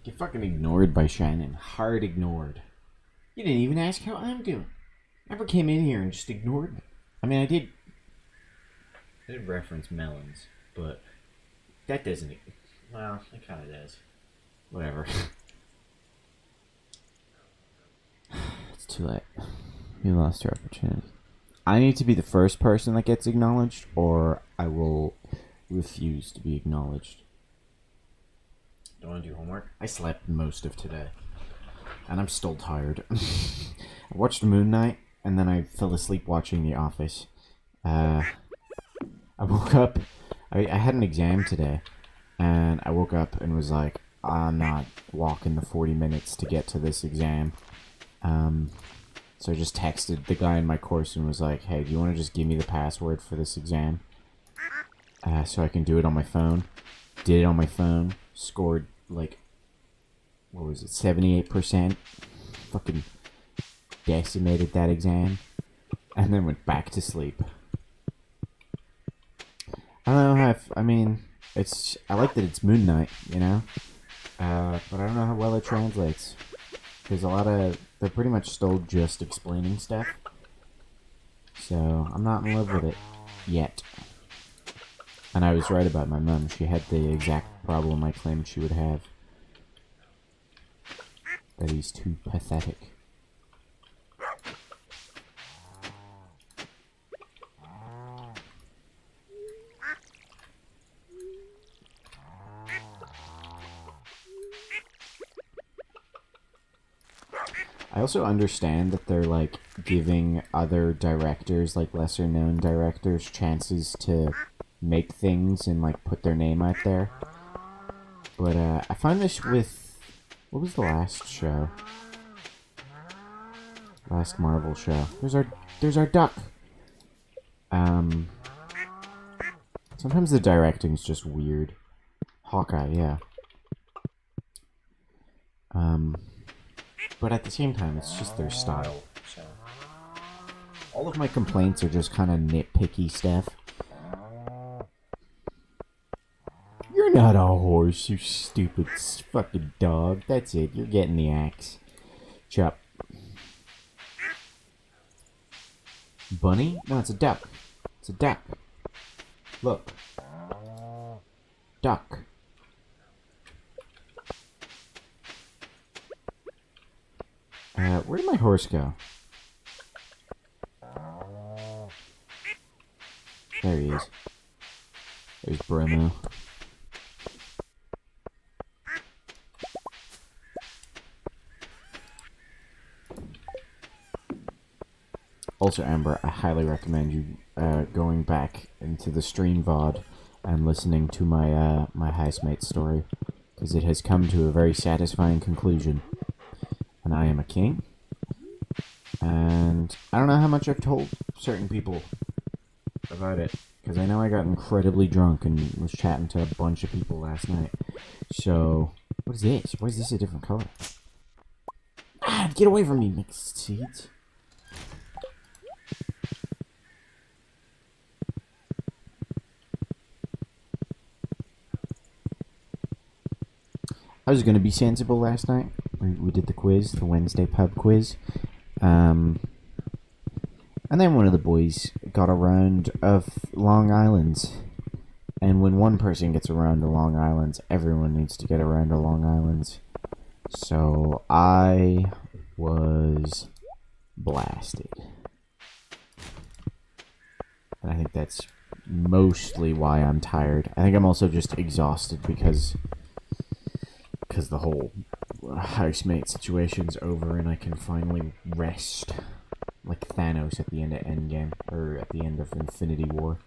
Get fucking ignored by Shannon. Hard ignored. You didn't even ask how I'm doing. Never came in here and just ignored me. I mean, I did reference melons, but that doesn't. Well, it kind of does. Whatever. It's too late. You lost your opportunity. I need to be the first person that gets acknowledged, or I will refuse to be acknowledged. Don't want to do homework? I slept most of today. And I'm still tired. I watched Moon Knight, and then I fell asleep watching The Office. I woke up. I had an exam today, and I woke up and was like, I'm not walking the 40 minutes to get to this exam. So I just texted the guy in my course and was like, hey, do you want to just give me the password for this exam? So I can do it on my phone. Did it on my phone. Scored, like, what was it, 78%? Fucking decimated that exam. And then went back to sleep. I don't know how I mean, I like that it's Moon Knight, you know? But I don't know how well it translates. There's they're pretty much still just explaining stuff. So, I'm not in love with it. Yet. And I was right about my mum. She had the exact problem I claimed she would have. That he's too pathetic. I also understand that they're, like, giving other directors, like, lesser-known directors, chances to make things and, like, put their name out there. But, I find this with... What was the last show? Last Marvel show. There's our duck! Sometimes the directing's just weird. Hawkeye, yeah. But at the same time, it's just their style. So all of my complaints are just kind of nitpicky stuff. You're not a horse, you stupid fucking dog. That's it, you're getting the axe. Chop. Bunny? No, it's a duck. It's a duck. Look. Duck. Where did my horse go? There he is. There's Bromo. Also, Amber, I highly recommend you going back into the stream VOD and listening to my my housemate story, because it has come to a very satisfying conclusion. And I am a king. And I don't know how much I've told certain people about it, because I know I got incredibly drunk and was chatting to a bunch of people last night. So, what is this? Why is this a different color? Ah, get away from me, mixed seeds. I was going to be sensible last night. We did the quiz, the Wednesday pub quiz. And then one of the boys got a round of Long Island's. And when one person gets a round of Long Island's, everyone needs to get a round of Long Island's. So I was blasted. And I think that's mostly why I'm tired. I think I'm also just exhausted because the whole housemate situation's over and I can finally rest. Like Thanos at the end of Endgame, or at the end of Infinity War.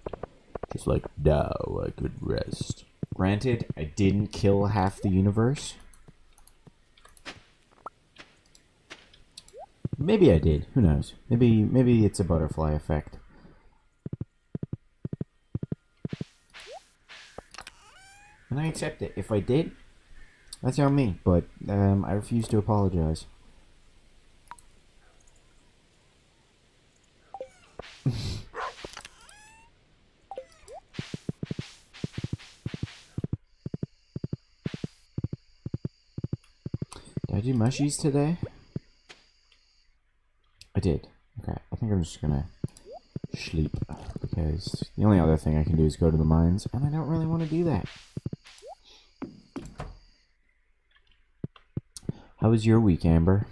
Just like, now I could rest. Granted, I didn't kill half the universe. Maybe I did, who knows. Maybe it's a butterfly effect. And I accept it. If I did, that's on me, but I refuse to apologize. I do mushies today? I did. Okay, I think I'm just gonna sleep because the only other thing I can do is go to the mines, and I don't really want to do that. How was your week, Amber?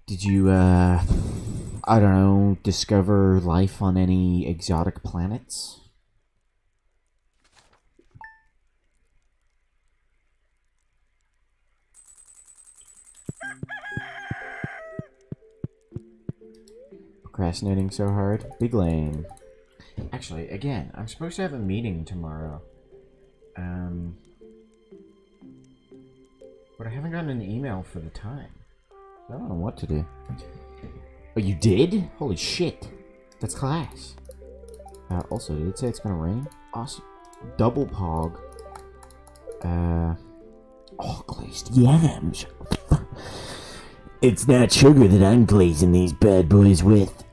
Did you, I don't know, discover life on any exotic planets? Procrastinating so hard? Big lame. Actually, again, I'm supposed to have a meeting tomorrow. But I haven't gotten an email for the time. I don't know what to do. Oh, you did? Holy shit. That's class. Also, did it say it's gonna rain? Awesome. Double pog. Oh, glazed yams. It's not sugar that I'm glazing these bad boys with.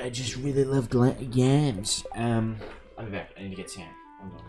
I just really love yams. I'll be back. I need to get Sam. One moment.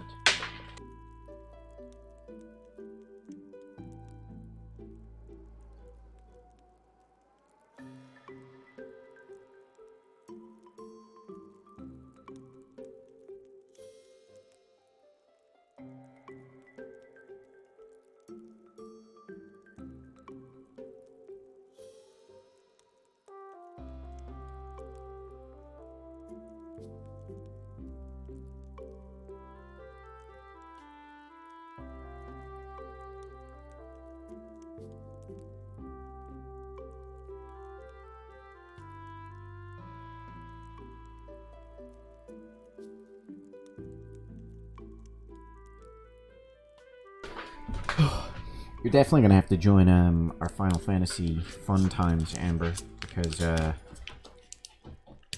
You're definitely gonna have to join our Final Fantasy fun times, Amber, because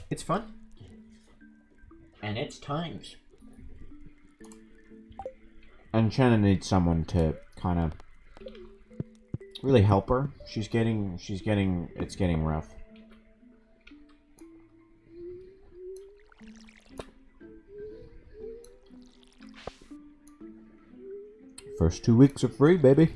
it's fun and it's times. And Shannon needs someone to kind of really help her. It's getting rough. First 2 weeks are free, baby.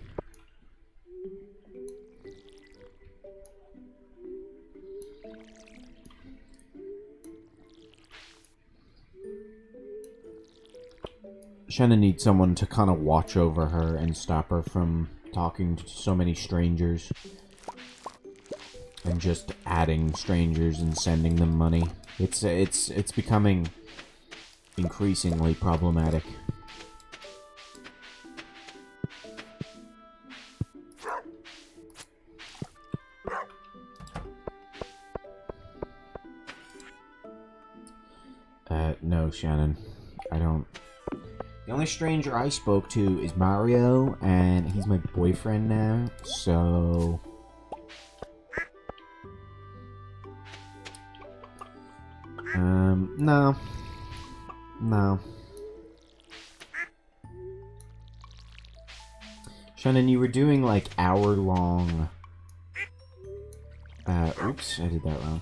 Shannon needs someone to kind of watch over her and stop her from talking to so many strangers. And just adding strangers and sending them money. It's becoming increasingly problematic. No, Shannon. I don't. The only stranger I spoke to is Mario, and he's my boyfriend now, so... No. No. Shannon, you were doing, like, hour-long... oops, I did that wrong.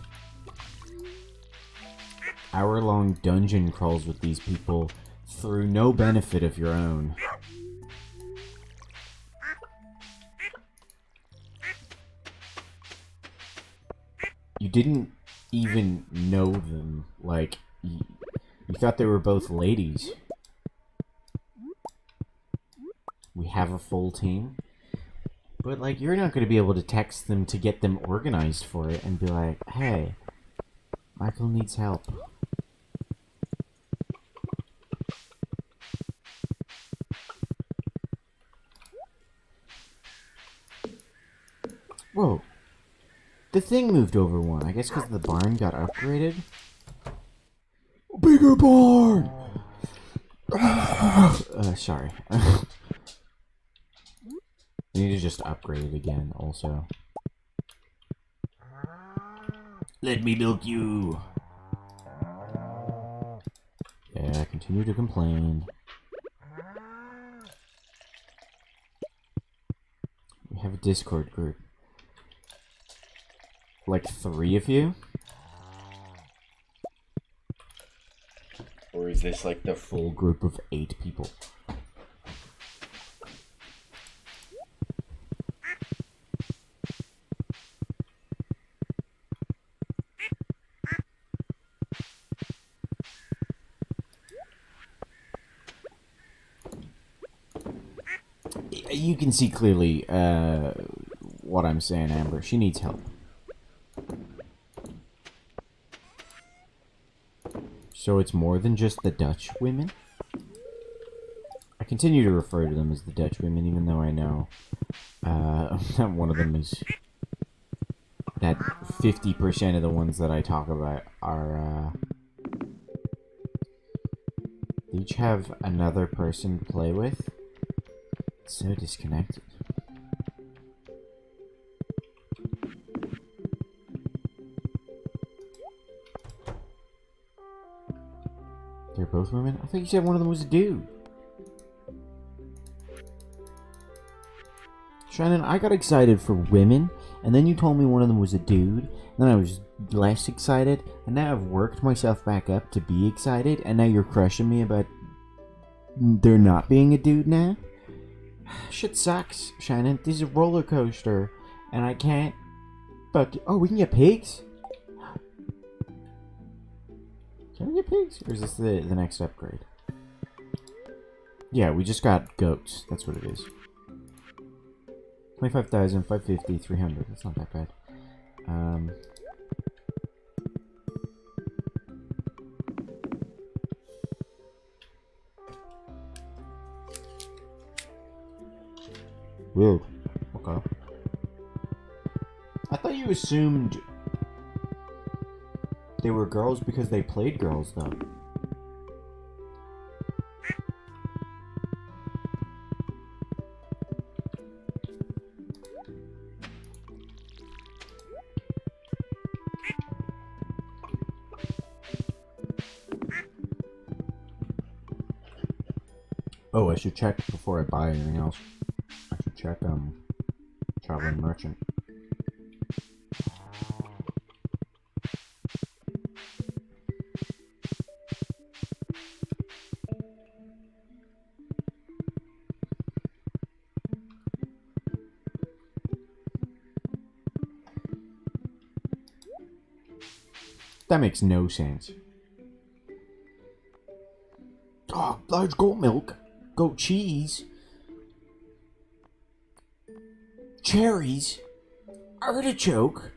Hour-long dungeon crawls with these people through no benefit of your own. You didn't even know them. Like, you thought they were both ladies. We have a full team. But, like, you're not going to be able to text them to get them organized for it and be like, hey, Michael needs help. Whoa. The thing moved over one. I guess because the barn got upgraded. Bigger barn! Sorry. I need to just upgrade it again, also. Let me milk you! Yeah, continue to complain. We have a Discord group. Like 3 of you? this like the full group of 8 people? You can see clearly what I'm saying, Amber. She needs help. So it's more than just the Dutch women? I continue to refer to them as the Dutch women, even though I know that one of them is... that 50% of the ones that I talk about are... they each have another person to play with. It's so disconnected. They're both women? I thought you said one of them was a dude. Shannon, I got excited for women, and then you told me one of them was a dude, and then I was less excited, and now I've worked myself back up to be excited, and now you're crushing me about there not being a dude now? Shit sucks, Shannon. This is a roller coaster, and I can't... But oh, we can get pigs? Can we get pigs? Or is this the next upgrade? Yeah, we just got goats. That's what it is. 25,000, 550, 300. That's not that bad. Weird. Okay. I thought you assumed they were girls because they played girls, though. Oh, I should check before I buy anything else. I should check, traveling merchant. That makes no sense. Oh, large goat milk, goat cheese, cherries, artichoke,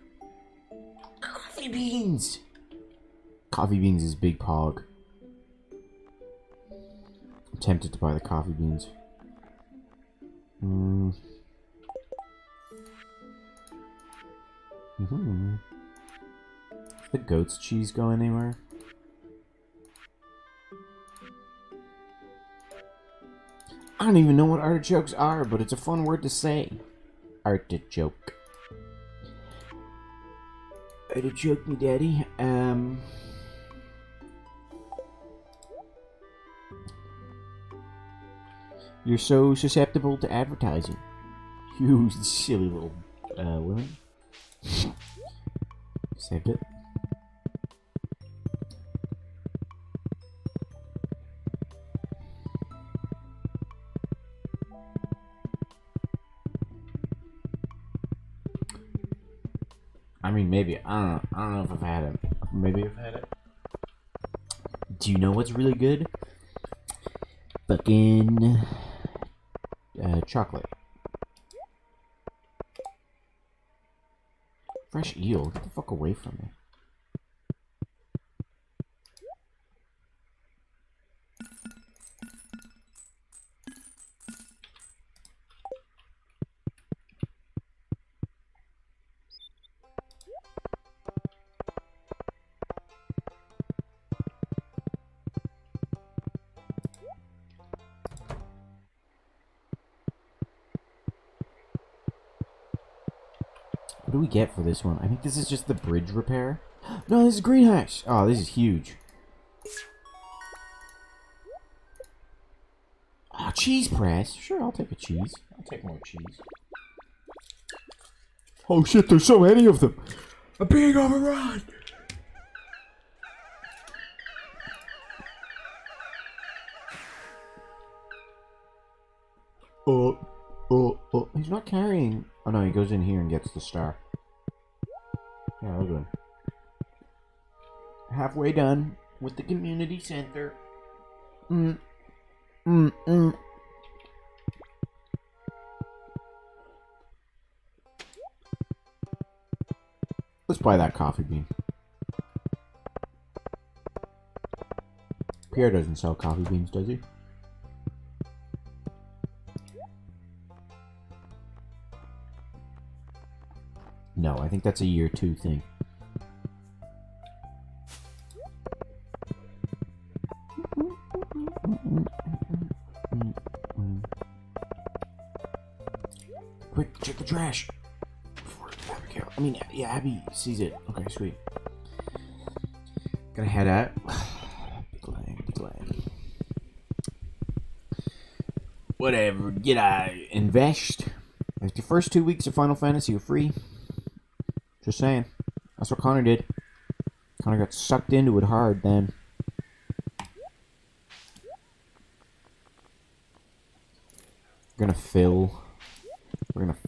coffee beans. Coffee beans is big pog. I'm tempted to buy the coffee beans. The goat's cheese go anywhere? I don't even know what artichokes are, but it's a fun word to say. Artichoke. Artichoke me, daddy. You're so susceptible to advertising. You silly little women. Saved it. I mean, maybe. I don't know if I've had it. Maybe I've had it. Do you know what's really good? Fucking chocolate. Fresh eel. Get the fuck away from me. What do we get for this one? I think this is just the bridge repair. No, this is greenhouse. Oh, this is huge. Oh, cheese press. Sure, I'll take a cheese. I'll take more cheese. Oh shit, there's so many of them. I'm being overrun. He's not carrying. Oh no, he goes in here and gets the star. Yeah, we're good. Halfway done with the community center. Let's buy that coffee bean. Pierre doesn't sell coffee beans, does he? No, I think that's a year 2 thing. Quick, check the trash. Before Abigail. Yeah, Abby sees it. Okay, sweet. Gonna head out. Be glad. Whatever. Get out. Invest. After the first 2 weeks of Final Fantasy, you're free. Just saying. That's what Connor did. Connor got sucked into it hard then. We're gonna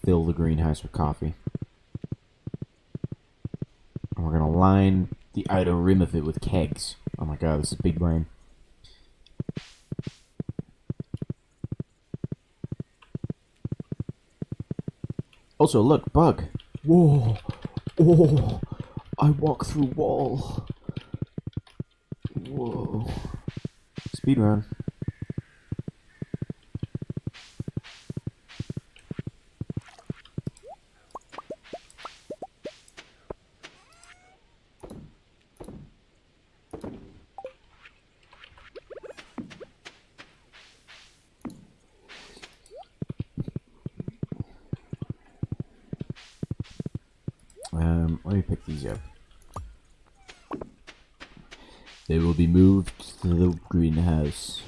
fill the greenhouse with coffee. And we're gonna line the outer rim of it with kegs. Oh my god, this is big brain. Also, look, bug. Whoa. Oh, I walk through wall. Whoa. Speedrun. Let me pick these up. They will be moved to the greenhouse.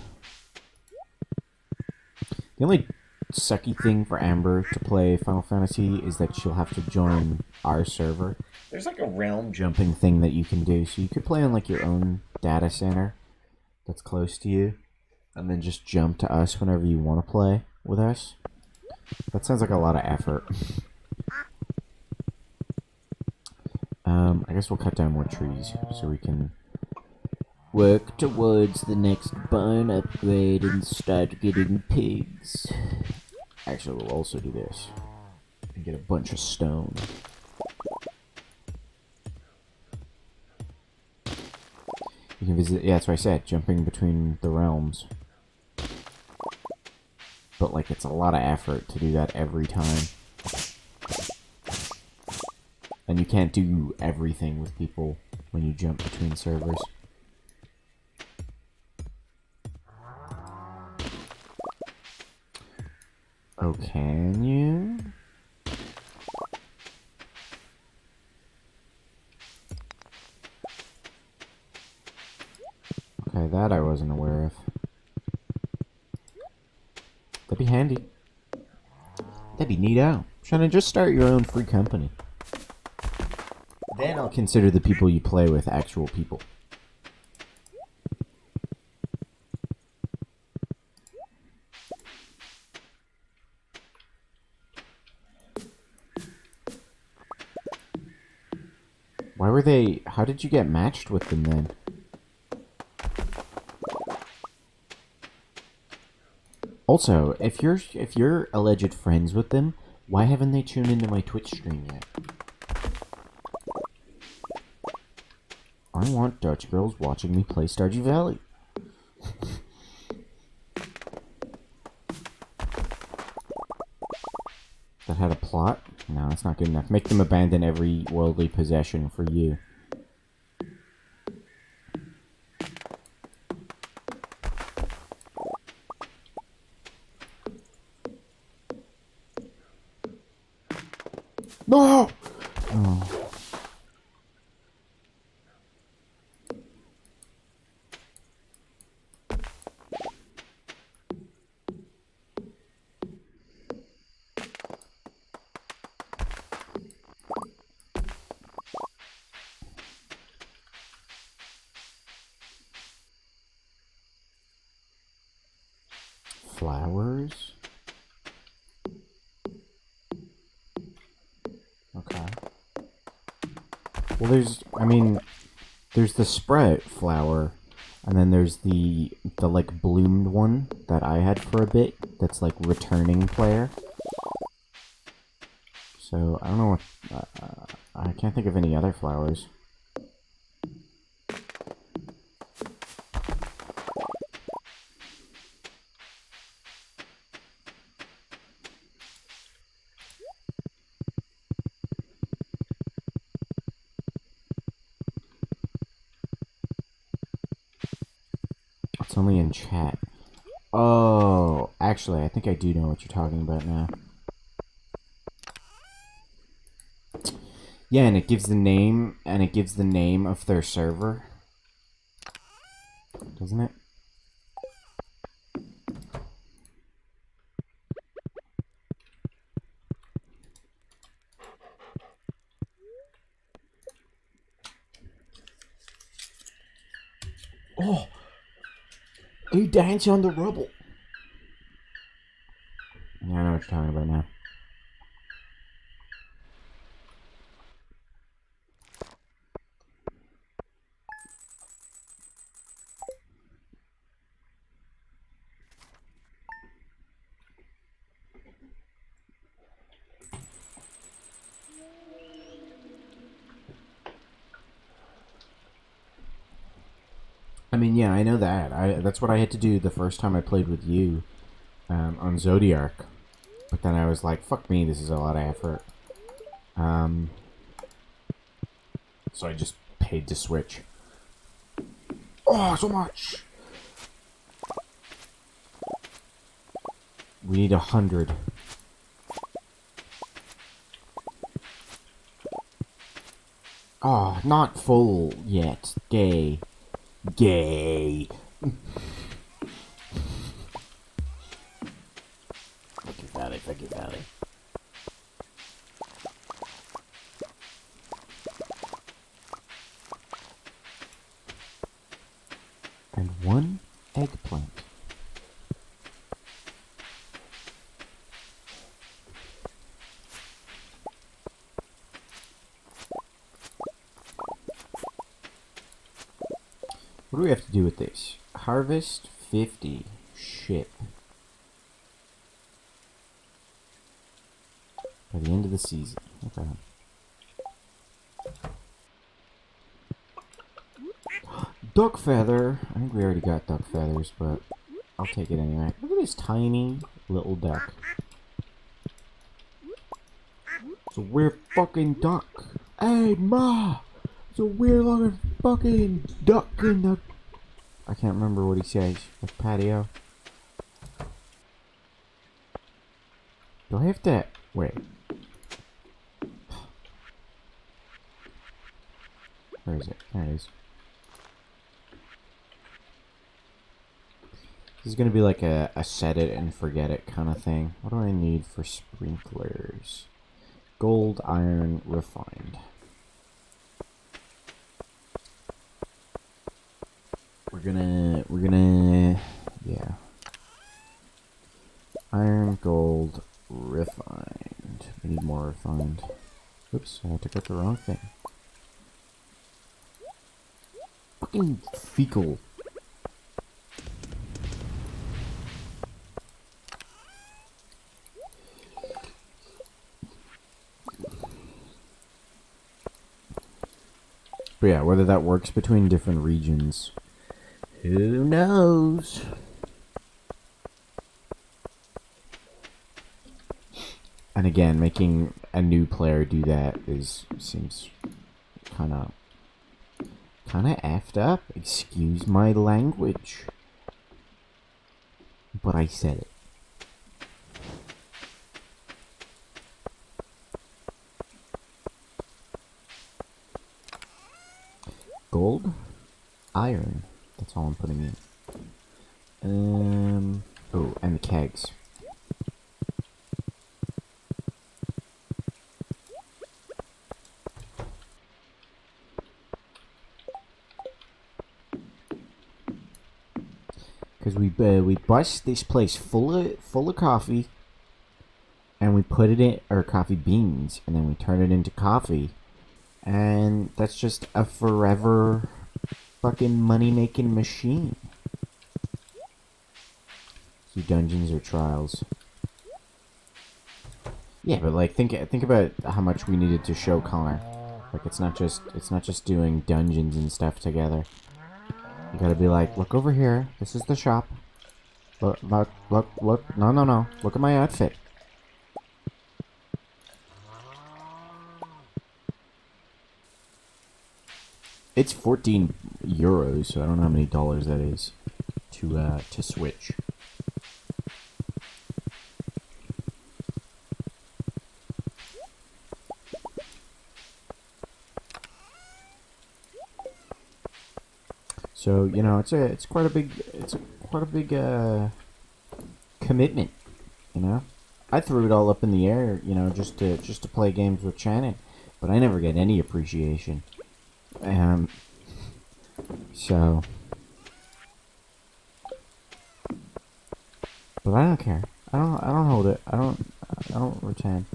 The only sucky thing for Amber to play Final Fantasy is that she'll have to join our server. There's like a realm jumping thing that you can do, so you could play on like your own data center that's close to you, and then just jump to us whenever you want to play with us. That sounds like a lot of effort. I guess we'll cut down more trees so we can work towards the next barn upgrade and start getting pigs. Actually, we'll also do this and get a bunch of stone. You can visit. Yeah, that's what I said. Jumping between the realms. But like, it's a lot of effort to do that every time. And you can't do everything with people when you jump between servers. Oh, can you? Okay, that I wasn't aware of. That'd be handy. That'd be neato. Shannon, just start your own free company. Then I'll consider the people you play with actual people. Why were they... How did you get matched with them then? Also, if you're alleged friends with them, why haven't they tuned into my Twitch stream yet? I want Dutch girls watching me play Stardew Valley. That had a plot? No, that's not good enough. Make them abandon every worldly possession for you. No! Oh. Flowers? Well, there's the sprout flower, and then there's the like bloomed one that I had for a bit. That's like returning player. So I don't know what. I can't think of any other flowers. It's only in chat. Oh, actually, I think I do know what you're talking about now. Yeah, and it gives the name, of their server. Doesn't it? Oh! They dance on the rubble! Yeah, I know what you're talking about now. I mean, yeah, I know that. That's what I had to do the first time I played with you on Zodiac. But then I was like, fuck me, this is a lot of effort. So I just paid to switch. Oh, so much! We need 100. Oh, not full yet. Gay. Gay. Fuck you, Valley. And 1 eggplant. What do we have to do with this? Harvest 50. Ship. By the end of the season. Okay. Duck feather. I think we already got duck feathers, but I'll take it anyway. Look at this tiny little duck. It's a weird fucking duck. Hey, Ma! It's a weird looking fucking duck in the... I can't remember what he says. The patio. Do I have to... Wait. Where is it? There it is. This is gonna be like a set it and forget it kind of thing. What do I need for sprinklers? Gold, iron, refined. We're gonna, yeah. Iron, gold, refined. We need more refined. Oops, I took out the wrong thing. Fucking fecal. But yeah, whether that works between different regions, who knows? And again, making a new player do that seems kind of effed up. Excuse my language, but I said it. Gold, iron. That's all I'm putting in. Oh, and the kegs. Because we bust this place full of coffee, and we put it in, or coffee beans, and then we turn it into coffee, And that's just a forever fucking money-making machine. Do dungeons or trials? Yeah, but like think about how much we needed to show Connor. Like it's not just doing dungeons and stuff together. You gotta be like, look over here. This is the shop. Look. No. Look at my outfit. It's 14 euros, so I don't know how many dollars that is to switch. So it's quite a big commitment. You know, I threw it all up in the air. Just to play games with Shannon, but I never get any appreciation. So, but I don't care. I don't hold it. I don't return.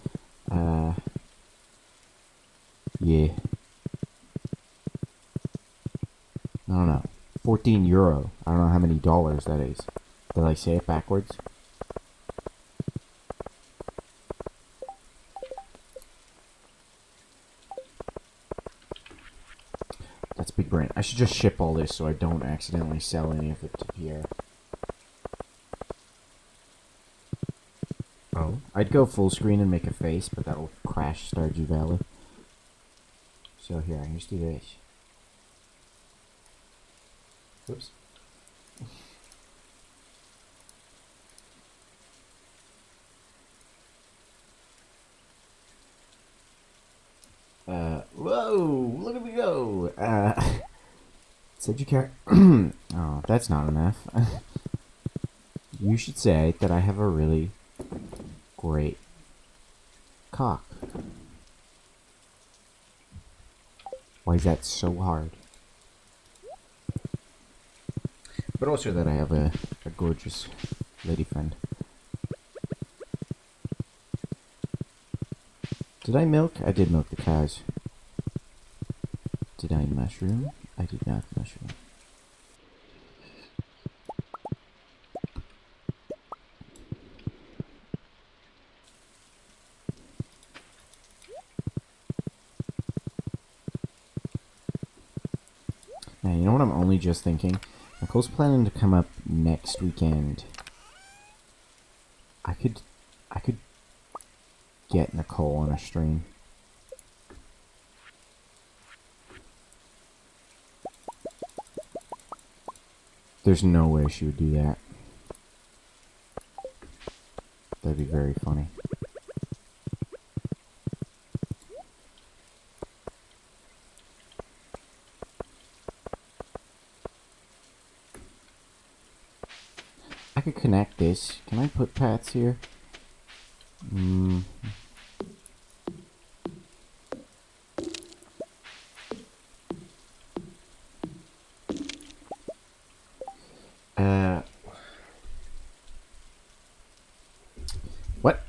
Yeah. I don't know. 14 euro. I don't know how many dollars that is. Did I say it backwards? That's big brain. I should just ship all this so I don't accidentally sell any of it to Pierre. Oh. I'd go full screen and make a face, but that'll crash Stardew Valley. So here's do this. Whoops. Whoa! Look at me go! Said you care. Oh, that's not enough. You should say that I have a really great cock. Why is that so hard? But also that I have a gorgeous lady friend. Did I milk? I did milk the cows. Did I mushroom? I did not mushroom. Now, you know what I'm only just thinking? Nicole's planning to come up next weekend. I could get Nicole on a stream. There's no way she would do that. That'd be very funny. I could connect this. Can I put paths here? What?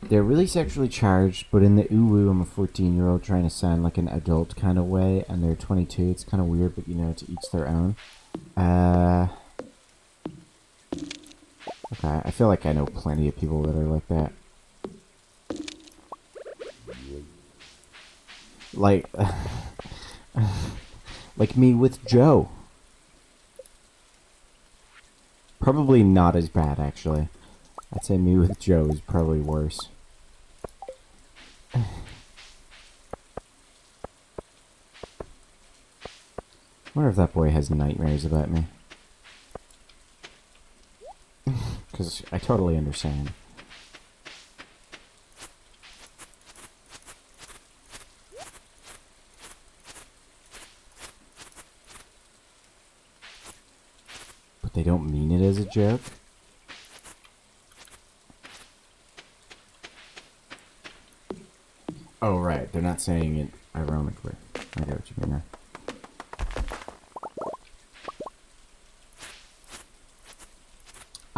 They're really sexually charged, but in the uwu, I'm a 14-year-old trying to sound like an adult kind of way, and they're 22. It's kind of weird, but to each their own. Okay, I feel like I know plenty of people that are like that. Like, like me with Joe. Probably not as bad, actually. I'd say me with Joe is probably worse. I wonder if that boy has nightmares about me. Because I totally understand. But they don't mean it as a joke? Oh, right. They're not saying it ironically. I get what you mean now.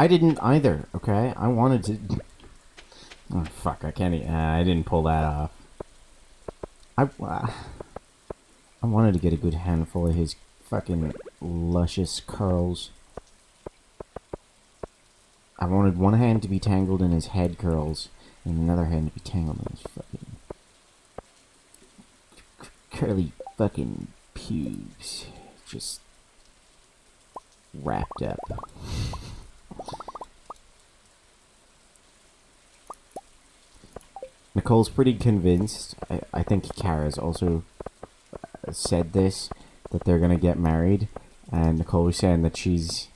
I didn't either, okay? I wanted to... Oh, fuck, I can't... I didn't pull that off. I wanted to get a good handful of his fucking luscious curls. I wanted one hand to be tangled in his head curls, and another hand to be tangled in his fucking curly fucking pubes. Just wrapped up. Nicole's pretty convinced. I think Kara's also said this, that they're gonna get married, and Nicole was saying that she's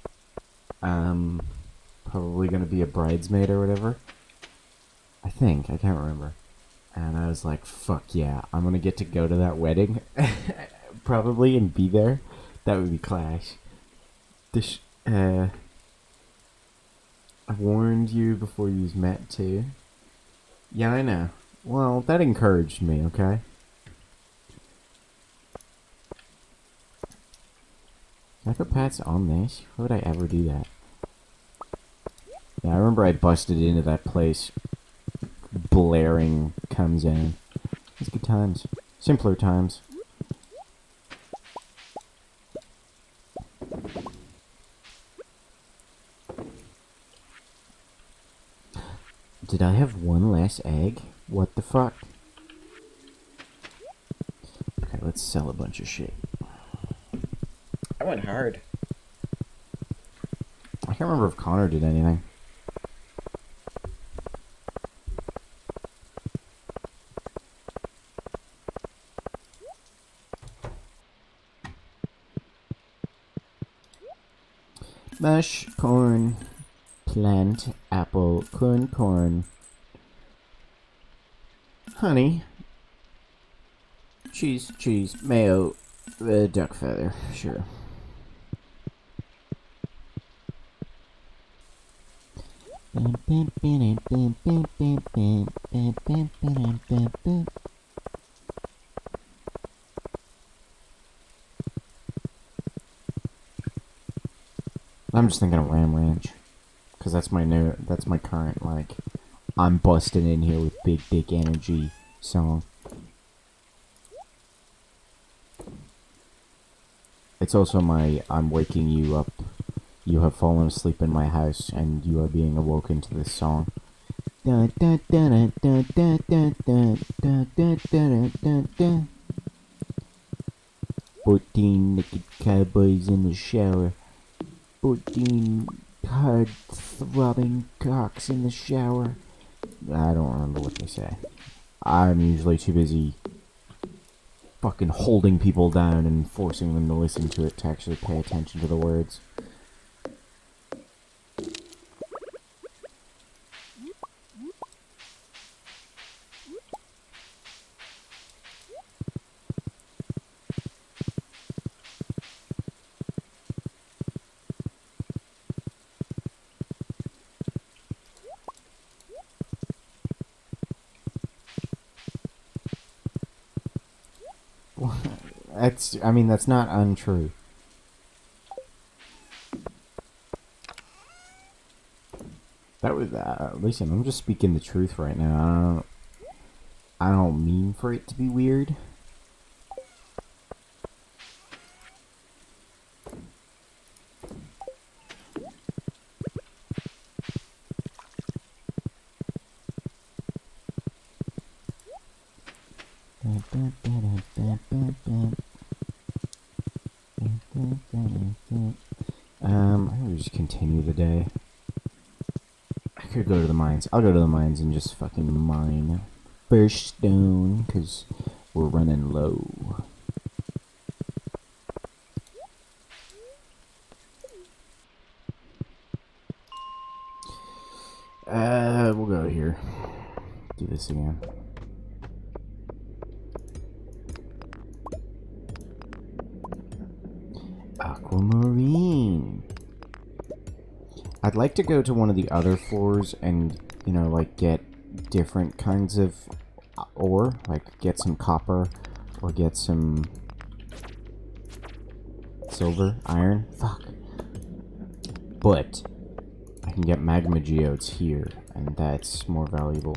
probably gonna be a bridesmaid or whatever. I think, I can't remember. And I was like, fuck yeah, I'm gonna get to go to that wedding probably and be there. That would be clash. This I warned you before you met too. Yeah, I know. Well, that encouraged me, okay? Can I put pats on this? Why would I ever do that? Yeah, I remember I busted into that place. Blaring comes in. It's good times. Simpler times. Did I have one less egg? What the fuck? Okay, let's sell a bunch of shit. I went hard. I can't remember if Connor did anything. Mush, corn, plant, apple, corn, honey, cheese, mayo, duck feather, sure. I'm just thinking of Ram Ranch, because that's my current, like, I'm busting in here with big dick energy song. It's also my I'm waking you up. You have fallen asleep in my house, and you are being awoken to this song. 14 naked cowboys in the shower. 14 hard-throbbing cocks in the shower. I don't remember what they say. I'm usually too busy fucking holding people down and forcing them to listen to it to actually pay attention to the words. That's not untrue. That was, listen, I'm just speaking the truth right now. I don't mean for it to be weird. I think we just continue the day. I could go to the mines. I'll go to the mines and just fucking mine first stone, because we're running low. We'll go here. Do this again. Aquamarine. I'd like to go to one of the other floors and, you know, like, get different kinds of ore. Like, get some copper or get some silver, iron. Fuck. But I can get magma geodes here, and that's more valuable.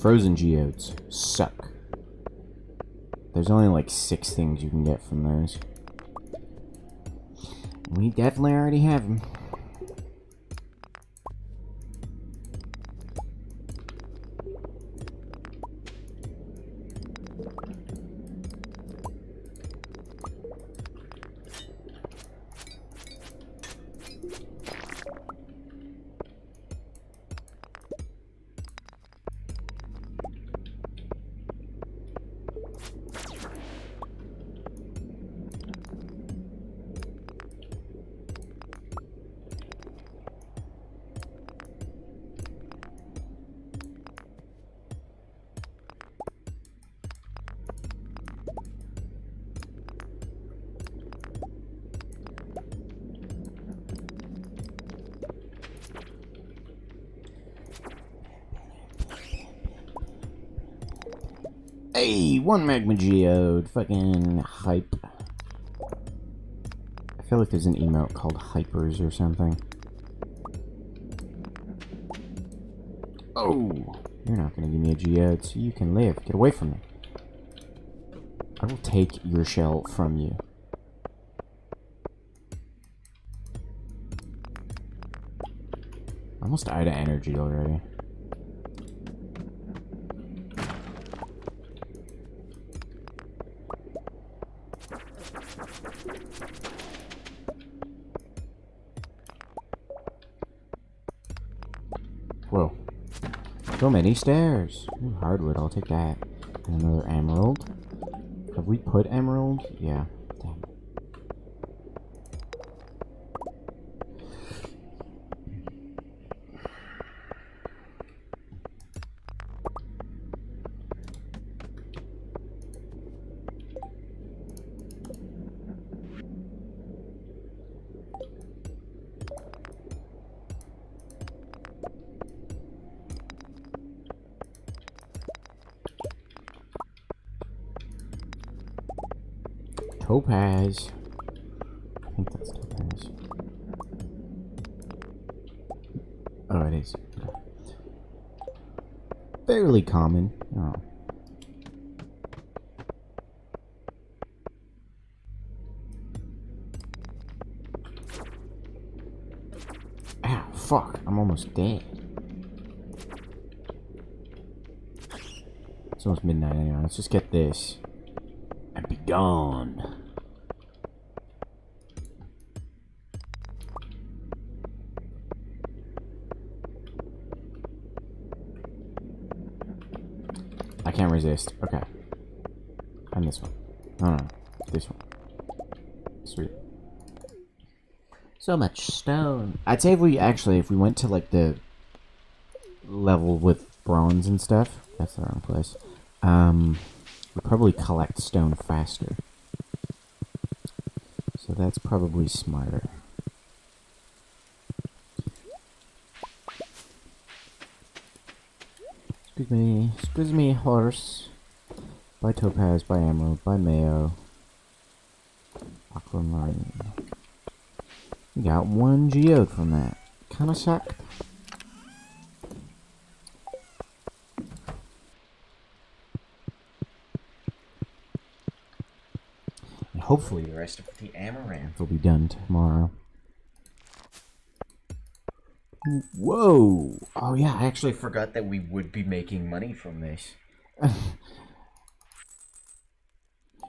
frozen geodes suck. There's only like 6 things you can get from those. We definitely already have them. Hey, 1 magma geode. Fucking hype. I feel like there's an emote called Hypers or something. Oh, you're not gonna give me a geode, so you can live. Get away from me. I will take your shell from you. I almost out of energy already. Whoa. So many stairs. Ooh, hardwood, I'll take that. And another emerald. Have we put emerald? Yeah. Damn. Topaz. I think that's topaz. Oh, it is. Okay. Fairly common. Oh. Ah, fuck. I'm almost dead. It's almost midnight anyway. Let's just get this. And be gone. I can't resist. Okay. And this one. No, no, this one. Sweet. So much stone. I'd say if we went to like the level with bronze and stuff, that's the wrong place. We'd probably collect stone faster. So that's probably smarter. Excuse me, horse. By topaz, by emerald, by mayo. Aquamarine. We got 1 geode from that. Kinda sucked. And hopefully the rest of the amaranth will be done tomorrow. Whoa! Oh yeah, I actually forgot that we would be making money from this.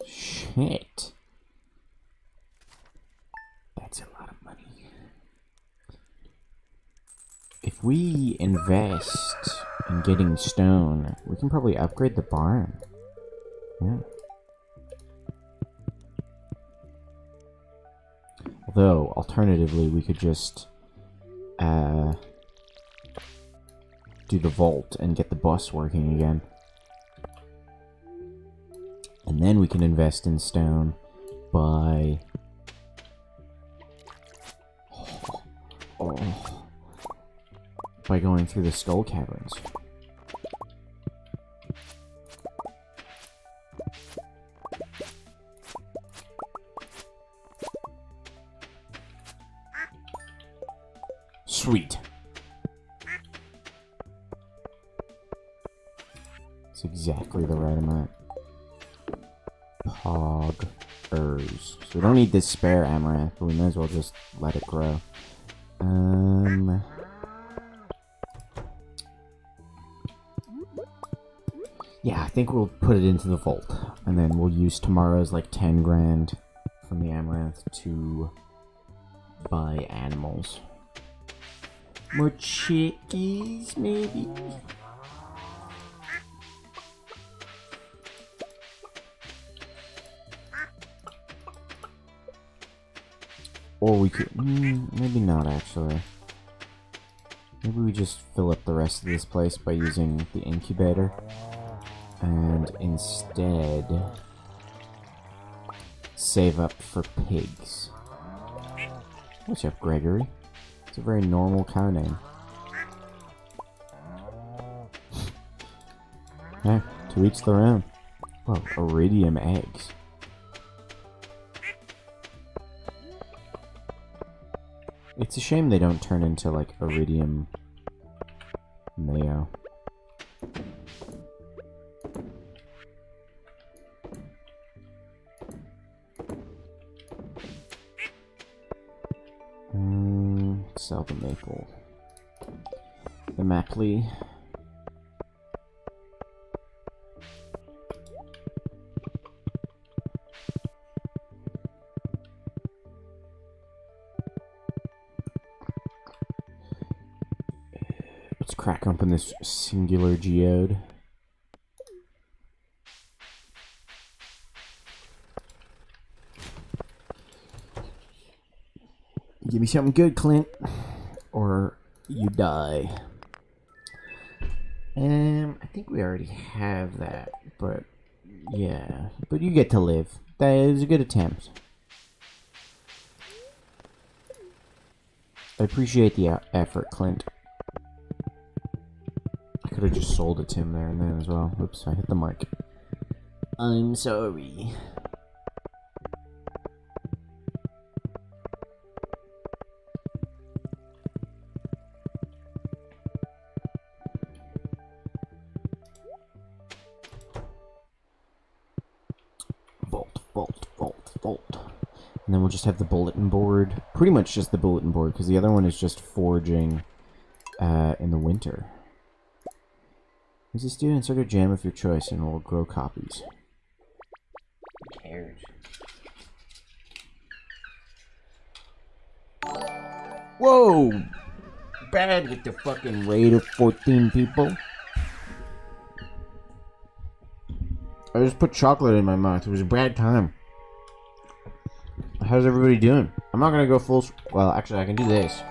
Shit. That's a lot of money. If we invest in getting stone, we can probably upgrade the barn. Yeah. Although, alternatively, we could just do the vault and get the bus working again. And then we can invest in stone by... by going through the skull caverns. Sweet. exactly the right amount. Poggers. So we don't need this spare amaranth, but we may as well just let it grow. Yeah, I think we'll put it into the vault, and then we'll use tomorrow's like 10 grand from the amaranth to buy animals. More chickies, maybe? Or we could... maybe not, actually. Maybe we just fill up the rest of this place by using the incubator. And instead... save up for pigs. What's up, Gregory? It's a very normal cow name. Yeah, to each their own. Oh, iridium eggs. It's a shame they don't turn into, like, iridium mayo. Sell the maple. The mapley. Let's crack open this singular geode. Give me something good, Clint, or you die. I think we already have that, but yeah. But you get to live. That is a good attempt. I appreciate the effort, Clint. I could have just sold it to him there and then as well. Oops, I hit the mic. I'm sorry. Vault. And then we'll just have the bulletin board. Pretty much just the bulletin board, because the other one is just foraging in the winter. What's this do? Insert a gem of your choice and we'll grow copies. Who cares? Whoa! Bad with the fucking raid of 14 people. I just put chocolate in my mouth. It was a bad time. How's everybody doing? I'm not gonna go full... Well, actually, I can do this.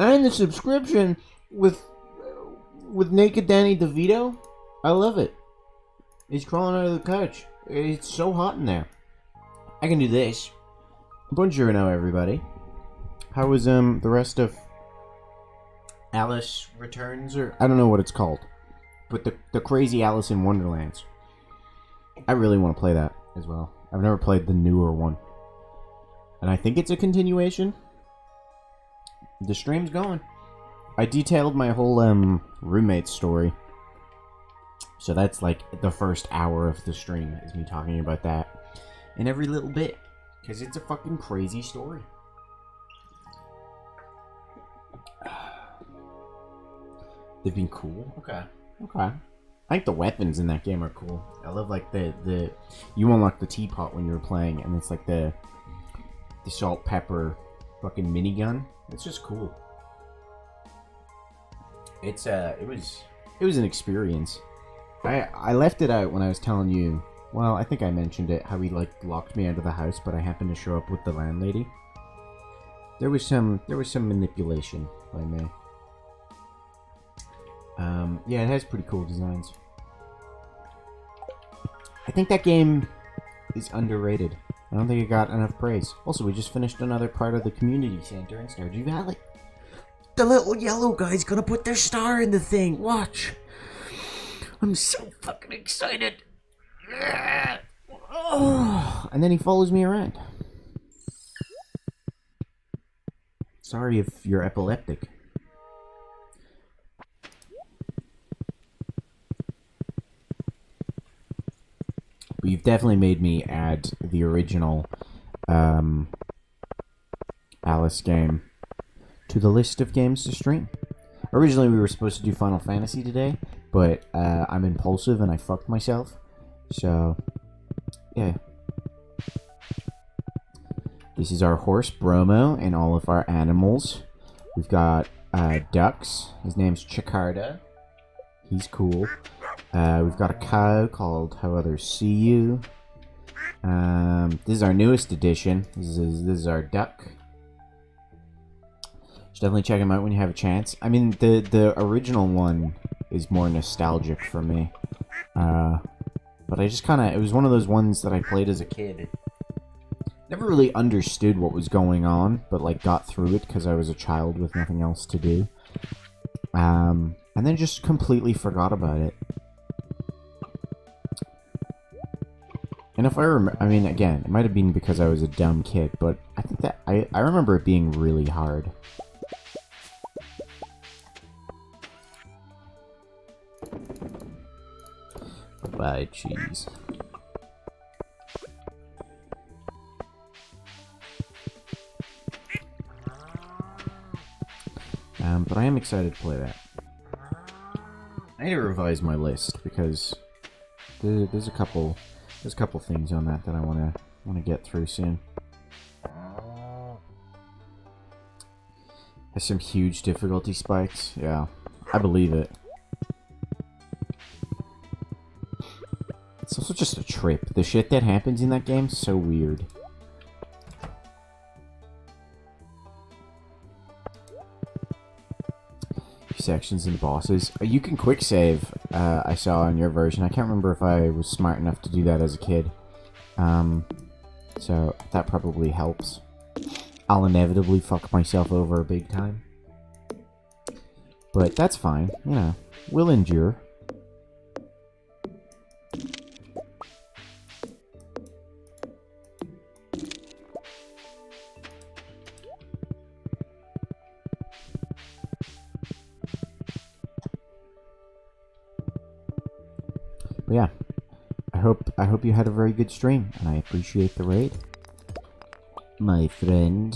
And the subscription with Naked Danny DeVito. I love it. He's crawling out of the couch. It's so hot in there. I can do this. Buongiorno, everybody. How was the rest of Alice Returns, or I don't know what it's called, but the Crazy Alice in Wonderlands. I really want to play that as well. I've never played the newer one. And I think it's a continuation. The stream's going. I detailed my whole roommate story. So that's like the first hour of the stream is me talking about that. And every little bit. Because it's a fucking crazy story. They've been cool. Okay. I think the weapons in that game are cool. I love like the you unlock the teapot when you're playing, and it's like the salt pepper fucking minigun. It's just cool. It was an experience. I left it out when I was telling you. Well, I think I mentioned it, how he like locked me out of the house, but I happened to show up with the landlady. There was some manipulation by me. Yeah, it has pretty cool designs. I think that game is underrated. I don't think it got enough praise. Also, we just finished another part of the community center in Stardew Valley. The little yellow guy's gonna put their star in the thing. Watch. I'm so fucking excited. Oh, and then he follows me around. Sorry if you're epileptic. But you've definitely made me add the original Alice game to the list of games to stream. Originally, we were supposed to do Final Fantasy today, but I'm impulsive and I fucked myself. So, yeah. This is our horse, Bromo, and all of our animals. We've got ducks. His name's Chicarda. He's cool. We've got a cow called How Others See You. This is our newest edition. This is our duck. Should definitely check him out when you have a chance. I mean, the original one is more nostalgic for me. But I just kind of... It was one of those ones that I played as a kid. Never really understood what was going on, but like got through it because I was a child with nothing else to do. And then just completely forgot about it. And if I remember... I mean, again, it might have been because I was a dumb kid, but I think that... I remember it being really hard. Bye, cheese. But I am excited to play that. I need to revise my list because there's a couple things on that I want to get through soon. Has some huge difficulty spikes. Yeah, I believe it. It's also just a trip. The shit that happens in that game is so weird. Sections and bosses. You can quick save, I saw on your version. I can't remember if I was smart enough to do that as a kid. So that probably helps. I'll inevitably fuck myself over big time. But that's fine, you know. We'll endure. But yeah, I hope you had a very good stream, and I appreciate the raid, my friend.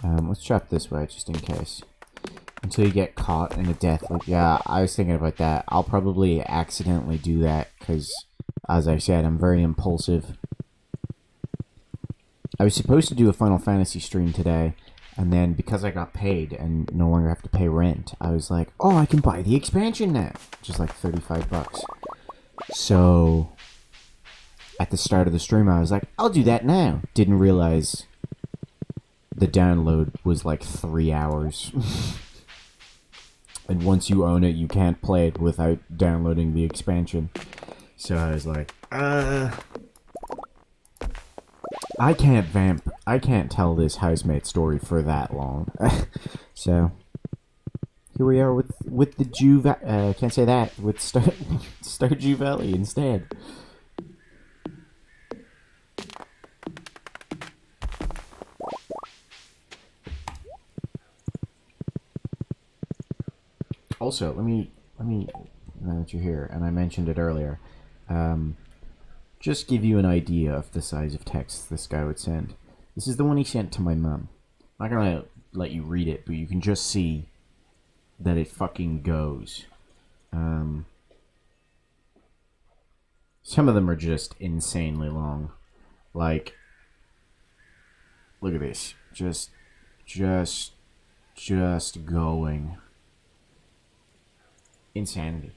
Let's chop this way just in case, until you get caught in a death loop. Yeah, I was thinking about that. I'll probably accidentally do that because, as I said, I'm very impulsive. I was supposed to do a Final Fantasy stream today, and then because I got paid and no longer have to pay rent, I was like, oh, I can buy the expansion now. Which is like 35 bucks. So, at the start of the stream, I was like, I'll do that now. Didn't realize the download was like 3 hours. And once you own it, you can't play it without downloading the expansion. So I was like, I can't tell this housemate story for that long. So here we are with the can't say that, with Stardew Valley instead. Also, let me now that you're here, and I mentioned it earlier, just give you an idea of the size of text this guy would send. This is the one he sent to my mum. I'm not gonna let you read it, but you can just see that it fucking goes. Some of them are just insanely long. Like, look at this. Just going. Insanity.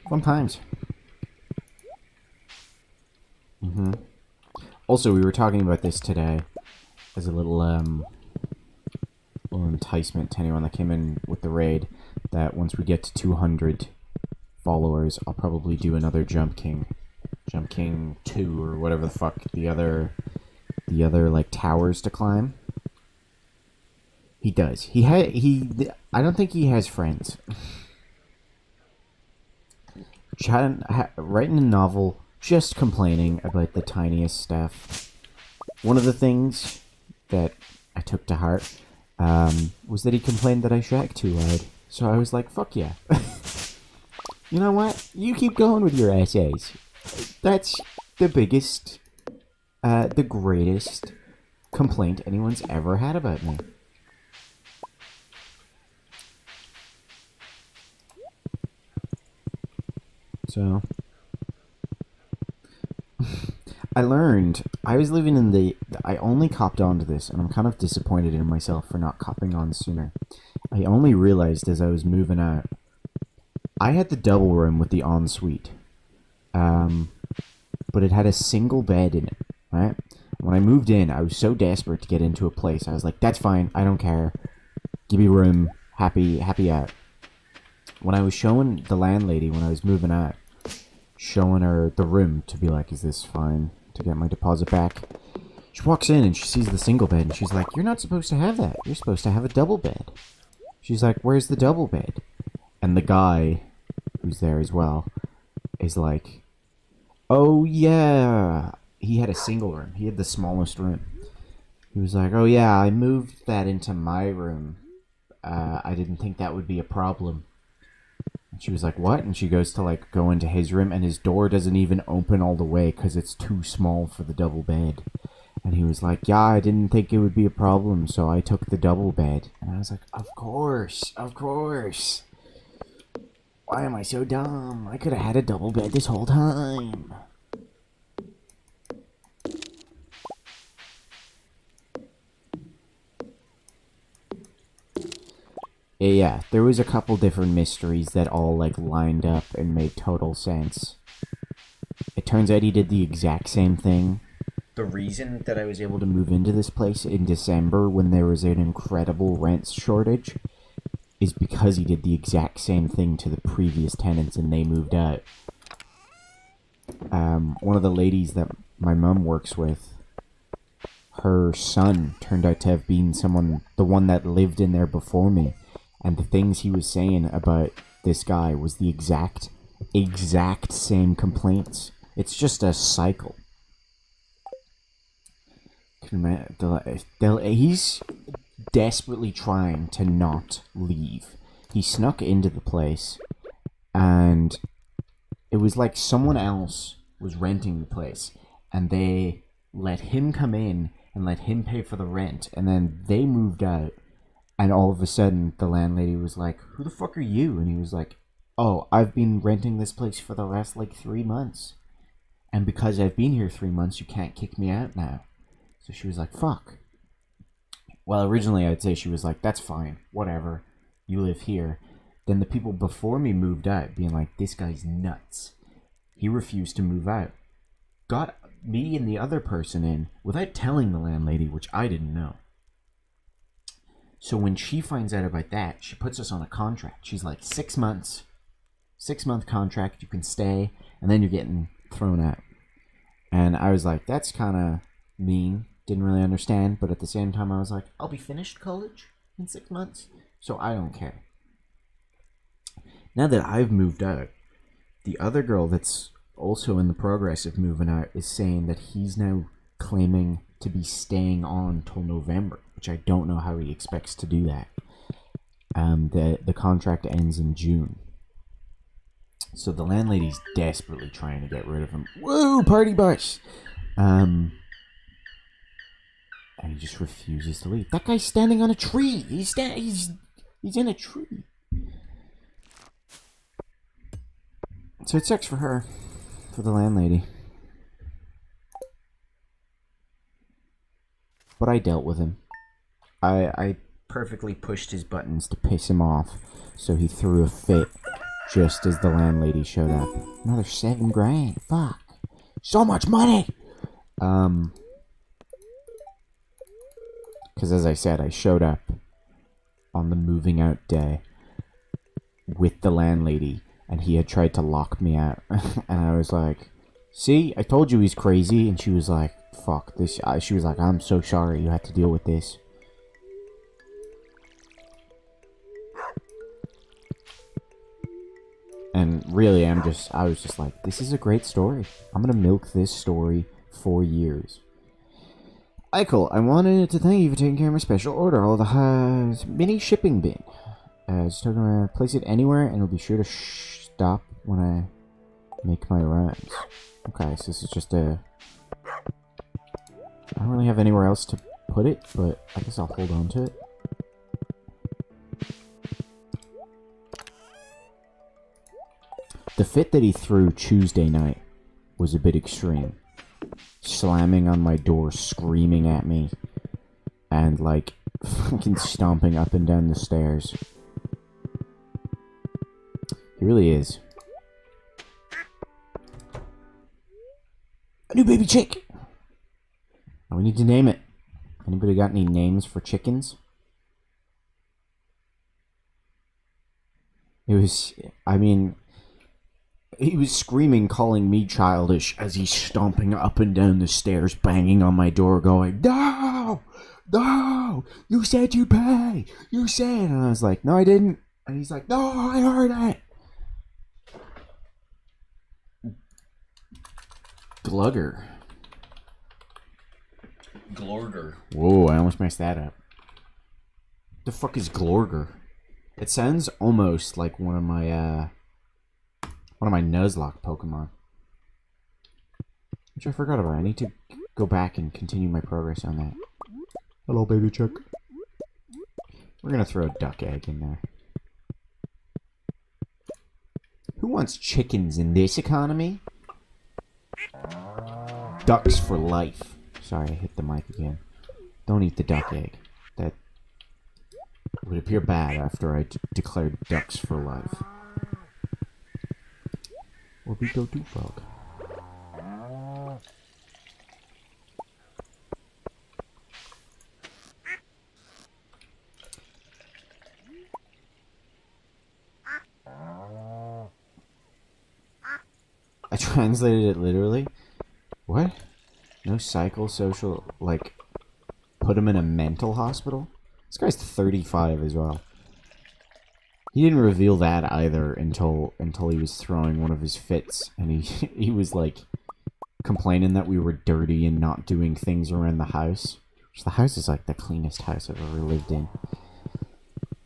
Fun times. Also, we were talking about this today as a little enticement to anyone that came in with the raid, that once we get to 200 followers, I'll probably do another Jump King 2, or whatever the fuck the other like towers to climb. He does. I don't think he has friends. Writing a novel, just complaining about the tiniest stuff. One of the things that I took to heart was that he complained that I shagged too hard. So I was like, fuck yeah. You know what? You keep going with your essays. That's the biggest, the greatest complaint anyone's ever had about me. So, I learned, I was living in I only copped onto this, and I'm kind of disappointed in myself for not copping on sooner. I only realized as I was moving out, I had the double room with the ensuite, but it had a single bed in it, right? When I moved in, I was so desperate to get into a place. I was like, that's fine, I don't care. Give me room, happy out. When I was showing the landlady when I was moving out, showing her the room to be like, is this fine to get my deposit back? She walks in and she sees the single bed and she's like, you're not supposed to have that. You're supposed to have a double bed. She's like, where's the double bed? And the guy, who's there as well, is like, oh yeah. He had a single room. He had the smallest room. He was like, oh yeah, I moved that into my room. I didn't think that would be a problem. And she was like, what? And she goes to like go into his room and his door doesn't even open all the way because it's too small for the double bed. And he was like, yeah, I didn't think it would be a problem, so I took the double bed. And I was like, of course. Why am I so dumb? I could have had a double bed this whole time. Yeah, there was a couple different mysteries that all like lined up and made total sense. It turns out he did the exact same thing. The reason that I was able to move into this place in December when there was an incredible rent shortage is because he did the exact same thing to the previous tenants and they moved out. One of the ladies that my mum works with, her son turned out to have been the one that lived in there before me. And the things he was saying about this guy was the exact same complaints. It's just a cycle. He's desperately trying to not leave. He snuck into the place, and it was like someone else was renting the place, and they let him come in and let him pay for the rent, and then they moved out. And all of a sudden, the landlady was like, who the fuck are you? And he was like, oh, I've been renting this place for the last, 3 months. And because I've been here 3 months, you can't kick me out now. So she was like, fuck. Well, originally I'd say she was like, that's fine, whatever. You live here. Then the people before me moved out, being like, this guy's nuts. He refused to move out. Got me and the other person in without telling the landlady, which I didn't know. So when she finds out about that, she puts us on a contract. She's like, 6 months, 6-month contract, you can stay, and then you're getting thrown out. And I was like, that's kind of mean. Didn't really understand, but at the same time, I was like, I'll be finished college in 6 months, so I don't care. Now that I've moved out, the other girl that's also in the progress of moving out is saying that he's now claiming to be staying on till November, which I don't know how he expects to do that. The contract ends in June. So the landlady's desperately trying to get rid of him. Woo, party bus! And he just refuses to leave. That guy's standing on a tree. He's in a tree. So it sucks for her, for the landlady. But I dealt with him. I perfectly pushed his buttons to piss him off, so he threw a fit just as the landlady showed up. Another $7,000. Fuck. So much money! Because as I said, I showed up on the moving out day with the landlady, and he had tried to lock me out. And I was like, see, I told you he's crazy. And she was like, fuck this. She was like, I'm so sorry you had to deal with this. And really, I was just like, this is a great story. I'm going to milk this story for years. Michael, I wanted to thank you for taking care of my special order. All the mini shipping bin. Just gonna place it anywhere, and it'll be sure to stop when I make my runs. Okay, so this is just a... I don't really have anywhere else to put it, but I guess I'll hold on to it. The fit that he threw Tuesday night was a bit extreme. Slamming on my door, screaming at me, and like fucking stomping up and down the stairs. He really is. A new baby chick! Now we need to name it. Anybody got any names for chickens? It was, I mean, he was screaming, calling me childish as he's stomping up and down the stairs, banging on my door, going, "No! No! You said you'd pay! You said!" And I was like, "No, I didn't." And he's like, "No, I heard it!" Glugger. Glorger. Whoa, I almost messed that up. The fuck is Glorger? It sounds almost like one of my Nuzlocke Pokemon. Which I forgot about. I need to go back and continue my progress on that. Hello, baby chick. We're gonna throw a duck egg in there. Who wants chickens in this economy? Ducks for life. Sorry, I hit the mic again. Don't eat the duck egg. That would appear bad after I declared ducks for life. Or we go do frog. I translated it literally. What? No psychosocial, like, put him in a mental hospital? This guy's 35 as well. He didn't reveal that either until he was throwing one of his fits, and he was like complaining that we were dirty and not doing things around the house. Which the house is like the cleanest house I've ever lived in.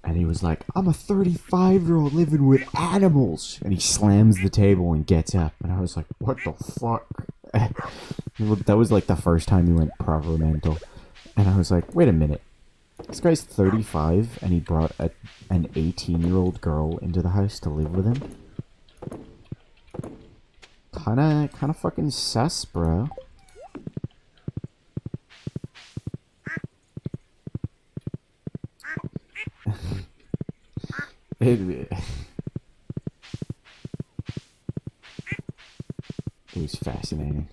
And he was like, "I'm a 35-year-old living with animals," and he slams the table and gets up. And I was like, "What the fuck?" That was like the first time he went proper mental. And I was like, wait a minute. This guy's 35 and he brought an 18-year-old girl into the house to live with him? Kinda fucking sus, bro. It was fascinating.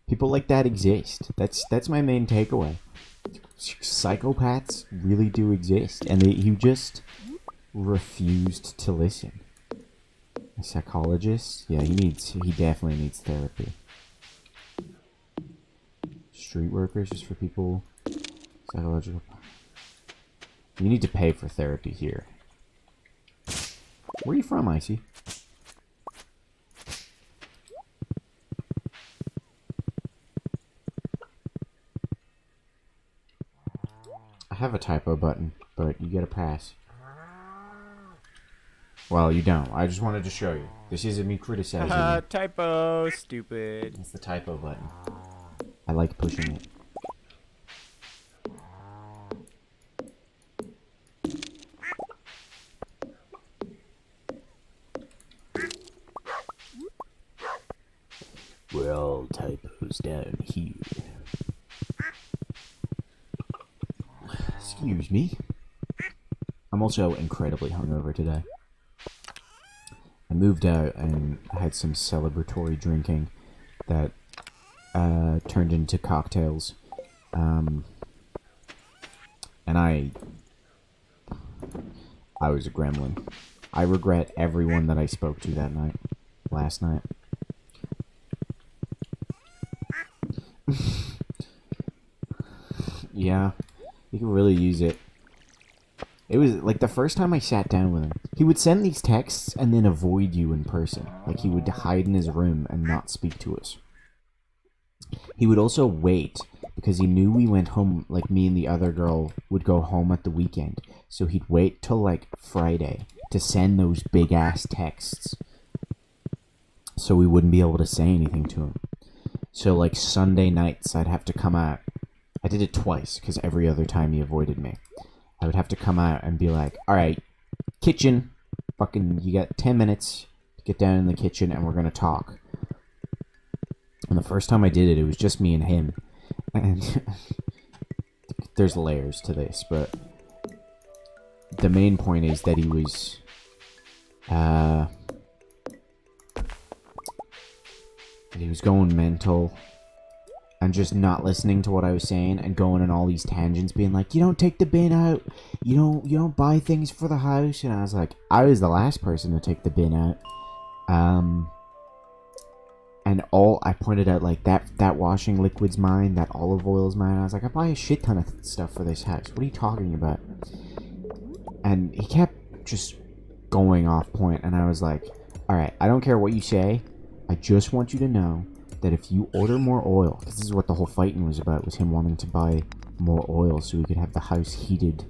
People like that exist. That's my main takeaway. Psychopaths really do exist, and you just refused to listen. A psychologist? Yeah, he definitely needs therapy. Street workers, just for people. Psychological. You need to pay for therapy here. Where are you from, Icy? I have a typo button, but you get a pass. Well, you don't. I just wanted to show you. This isn't me criticizing you. Typo, stupid. It's the typo button. I like pushing it. We're all typos down here. Excuse me. I'm also incredibly hungover today. I moved out and had some celebratory drinking that turned into cocktails. And I was a gremlin. I regret everyone that I spoke to that night. Last night. Yeah. You could really use it. It was like the first time I sat down with him. He would send these texts and then avoid you in person. Like he would hide in his room and not speak to us. He would also wait because he knew we went home, like me and the other girl would go home at the weekend. So he'd wait till like Friday to send those big ass texts so we wouldn't be able to say anything to him. So like Sunday nights I'd have to come out. I did it twice because every other time he avoided me. I would have to come out and be like, alright, kitchen, fucking, you got 10 minutes to get down in the kitchen and we're gonna talk. And the first time I did it, it was just me and him. And there's layers to this, but the main point is that he was going mental and just not listening to what I was saying and going on all these tangents, being like, you don't take the bin out, you don't buy things for the house. And I was like, I was the last person to take the bin out. And I pointed out, like, that washing liquid's mine, that olive oil's mine. I was like, I buy a shit ton of stuff for this house. What are you talking about? And he kept just going off point, and I was like, alright, I don't care what you say. I just want you to know that if you order more oil, because this is what the whole fighting was about, was him wanting to buy more oil so we could have the house heated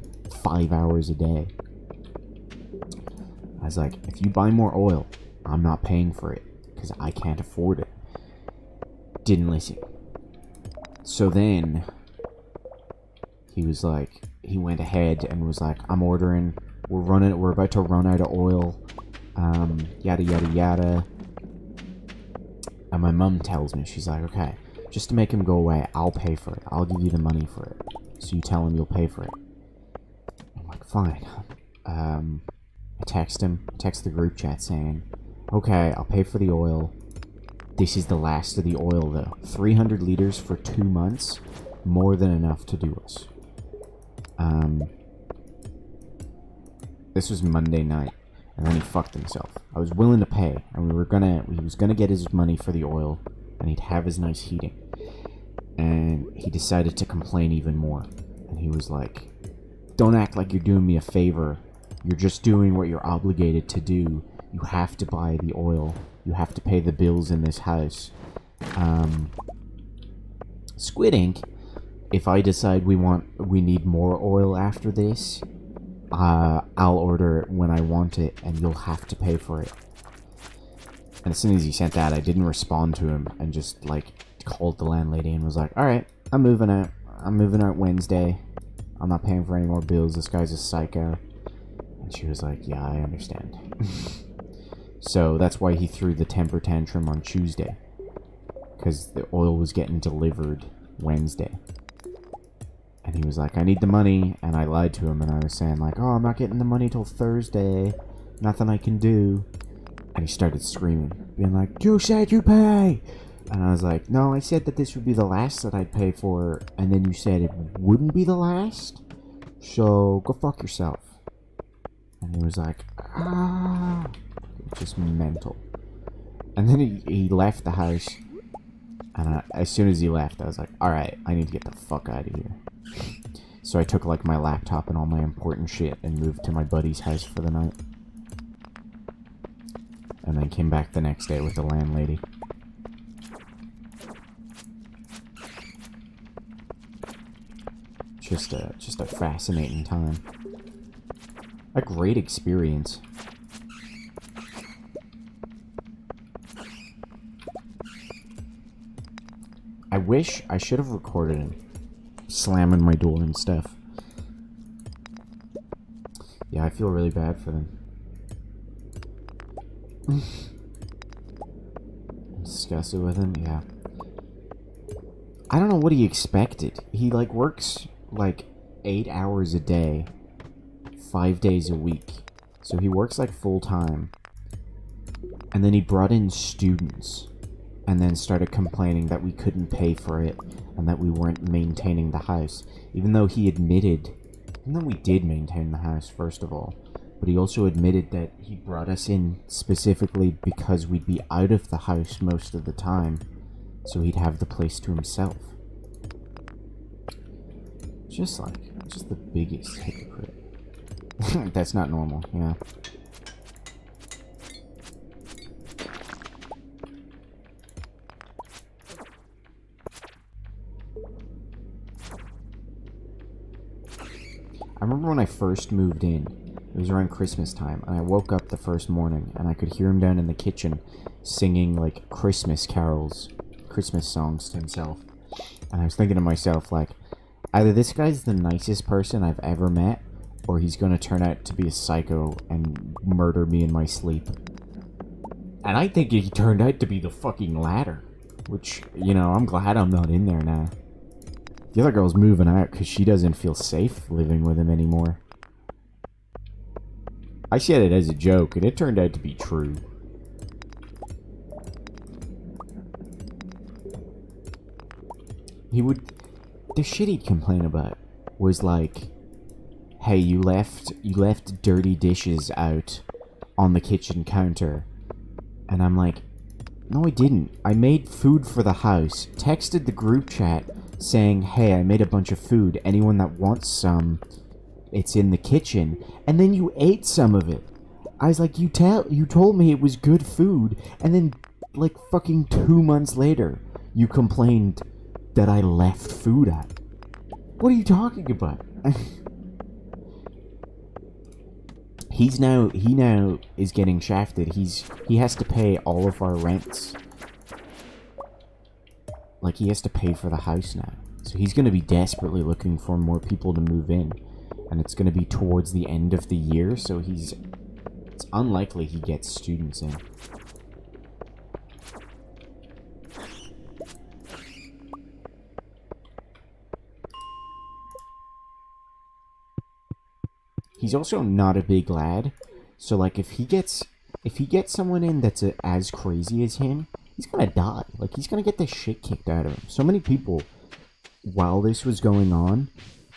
5 hours a day. I was like, if you buy more oil, I'm not paying for it, because I can't afford it. Didn't listen. So then, he was like, he went ahead and was like, I'm ordering, we're about to run out of oil, yada yada yada. And my mum tells me, she's like, okay, just to make him go away, I'll pay for it. I'll give you the money for it. So you tell him you'll pay for it. I'm like, fine. I text the group chat saying, okay, I'll pay for the oil. This is the last of the oil, though. 300 liters for 2 months. More than enough to do us. This was Monday night. And then he fucked himself. I was willing to pay, and he was gonna get his money for the oil, and he'd have his nice heating. And he decided to complain even more. And he was like, don't act like you're doing me a favor. You're just doing what you're obligated to do. You have to buy the oil. You have to pay the bills in this house. Squid Ink, if I decide we need more oil after this, I'll order it when I want it, and you'll have to pay for it. And as soon as he sent that, I didn't respond to him, and just, like, called the landlady and was like, alright, I'm moving out. I'm moving out Wednesday. I'm not paying for any more bills. This guy's a psycho. And she was like, yeah, I understand. So that's why he threw the temper tantrum on Tuesday. Because the oil was getting delivered Wednesday. And he was like, I need the money. And I lied to him, and I was saying like, oh, I'm not getting the money till Thursday. Nothing I can do. And he started screaming, being like, you said you pay! And I was like, no, I said that this would be the last that I'd pay for, and then you said it wouldn't be the last? So, go fuck yourself. And he was like, ah, just mental. And then he left the house, and as soon as he left, I was like, alright, I need to get the fuck out of here. So I took like my laptop and all my important shit and moved to my buddy's house for the night. And then came back the next day with the landlady. Just a fascinating time. A great experience. I wish I should have recorded him slamming my door and stuff. Yeah, I feel really bad for them. I'm disgusted with him, yeah. I don't know what he expected. He like works like 8 hours a day, 5 days a week. So he works like full time. And then he brought in students and then started complaining that we couldn't pay for it and that we weren't maintaining the house. Even though we did maintain the house, first of all. But he also admitted that he brought us in specifically because we'd be out of the house most of the time. So he'd have the place to himself. Just the biggest hypocrite. That's not normal, yeah. remember when I first moved in. It was around Christmas time, and I woke up the first morning, and I could hear him down in the kitchen singing, like, Christmas carols, Christmas songs to himself. And I was thinking to myself, like, either this guy's the nicest person I've ever met, or he's gonna turn out to be a psycho and murder me in my sleep. And I think he turned out to be the fucking latter. Which, you know, I'm glad I'm not in there now. The other girl's moving out because she doesn't feel safe living with him anymore. I said it as a joke, and it turned out to be true. He would... The shit he'd complain about was like, hey, you left dirty dishes out on the kitchen counter. And I'm like, no, I didn't. I made food for the house, texted the group chat saying, hey, I made a bunch of food. Anyone that wants some, it's in the kitchen. And then you ate some of it. I was like, you told me it was good food. And then, like, fucking 2 months later, you complained that I left food out. What are you talking about? He now is getting shafted. He has to pay all of our rents. Like, he has to pay for the house now. So he's going to be desperately looking for more people to move in. And it's going to be towards the end of the year, so it's unlikely he gets students in. He's also not a big lad, so like if he gets someone in that's as crazy as him, he's gonna die. Like, he's gonna get the shit kicked out of him. So many people, while this was going on,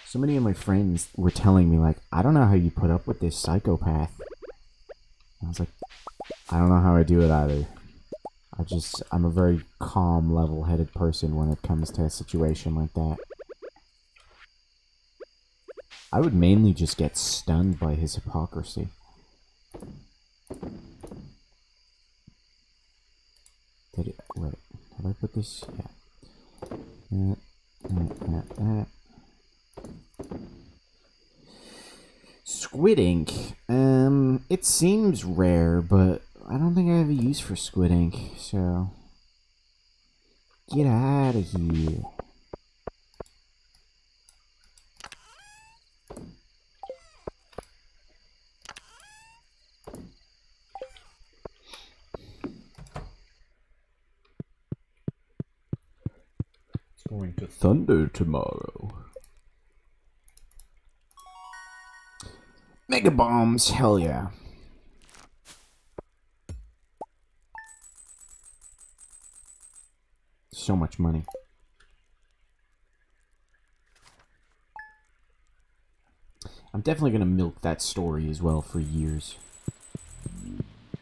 so many of my friends were telling me, like, I don't know how you put up with this psychopath. And I was like, I don't know how I do it either. I'm a very calm, level-headed person when it comes to a situation like that. I would mainly just get stunned by his hypocrisy. Wait, have I put this? Yeah. Squid ink. It seems rare, but I don't think I have a use for squid ink, so... Get out of here. Going to thunder tomorrow. Mega bombs, hell yeah. So much money. I'm definitely gonna milk that story as well for years.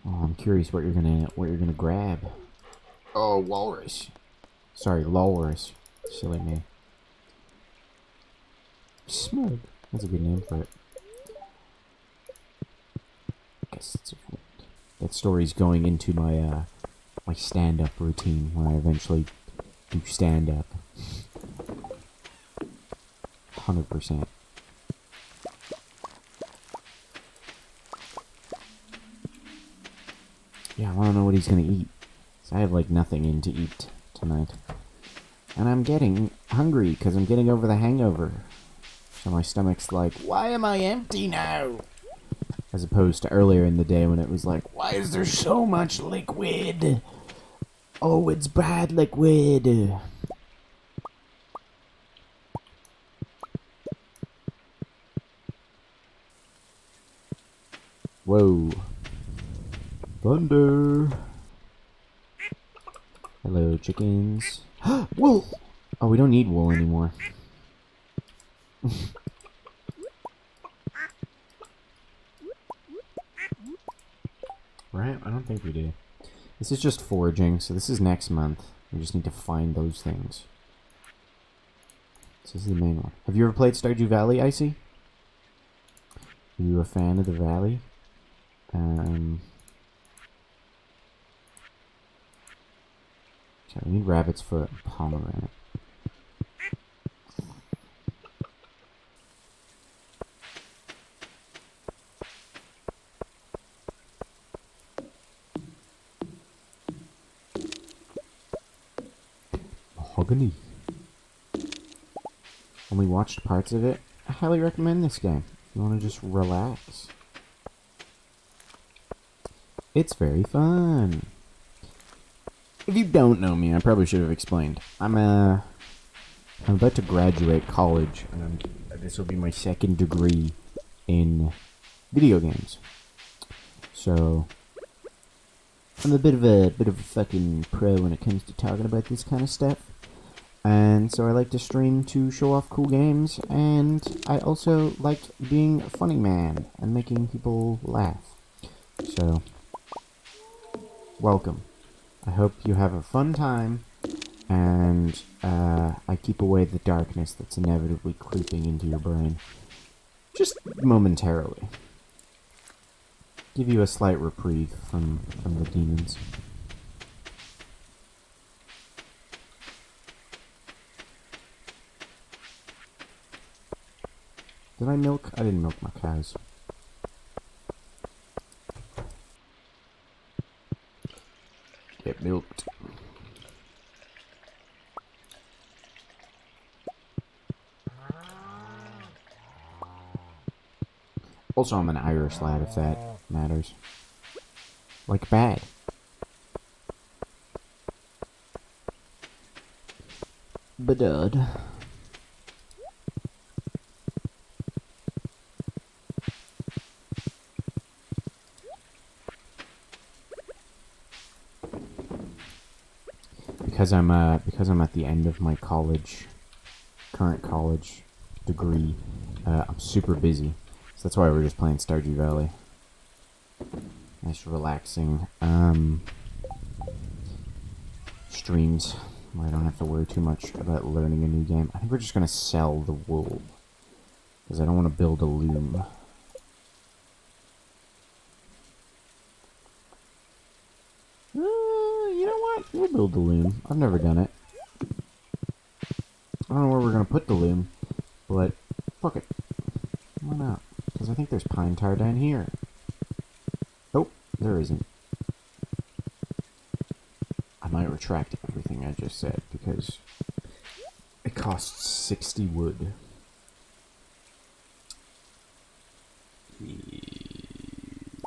Oh, I'm curious what you're gonna grab. Oh, walrus. Sorry, walrus. Silly me. Smug. That's a good name for it. That story's going into my my stand-up routine when I eventually do stand-up. 100%. Yeah, I want to know what he's gonna eat. So I have like nothing in to eat tonight. And I'm getting hungry because I'm getting over the hangover. So my stomach's like, why am I empty now? As opposed to earlier in the day when it was like, why is there so much liquid? Oh, it's bad liquid. Whoa. Thunder. Hello, chickens. Wool! Oh, we don't need wool anymore. Right? I don't think we do. This is just foraging, so this is next month. We just need to find those things. This is the main one. Have you ever played Stardew Valley, Icy? Are you a fan of the valley? Okay, we need rabbit's foot and pomegranate. mahogany. Only watched parts of it. I highly recommend this game. If you want to just relax. It's very fun. If you don't know me, I probably should have explained. I'm about to graduate college, and this will be my second degree in video games. So I'm a bit of a fucking pro when it comes to talking about this kind of stuff. And so I like to stream to show off cool games, and I also like being a funny man and making people laugh. So, welcome. I hope you have a fun time, and I keep away the darkness that's inevitably creeping into your brain. Just momentarily. Give you a slight reprieve from the demons. Did I milk? I didn't milk my cows. Get milked. Also, I'm an Irish lad, if that matters. Like bad. Bedud. Because I'm at the end of my current college degree, I'm super busy. So that's why we're just playing Stardew Valley. Nice relaxing streams where I don't have to worry too much about learning a new game. I think we're just gonna sell the wool because I don't want to build a loom. You know what? We'll build the loom. I've never done it. I don't know where we're gonna put the loom, but fuck it. Why not? Because I think there's pine tar down here. Nope, there isn't. I might retract everything I just said because it costs 60 wood.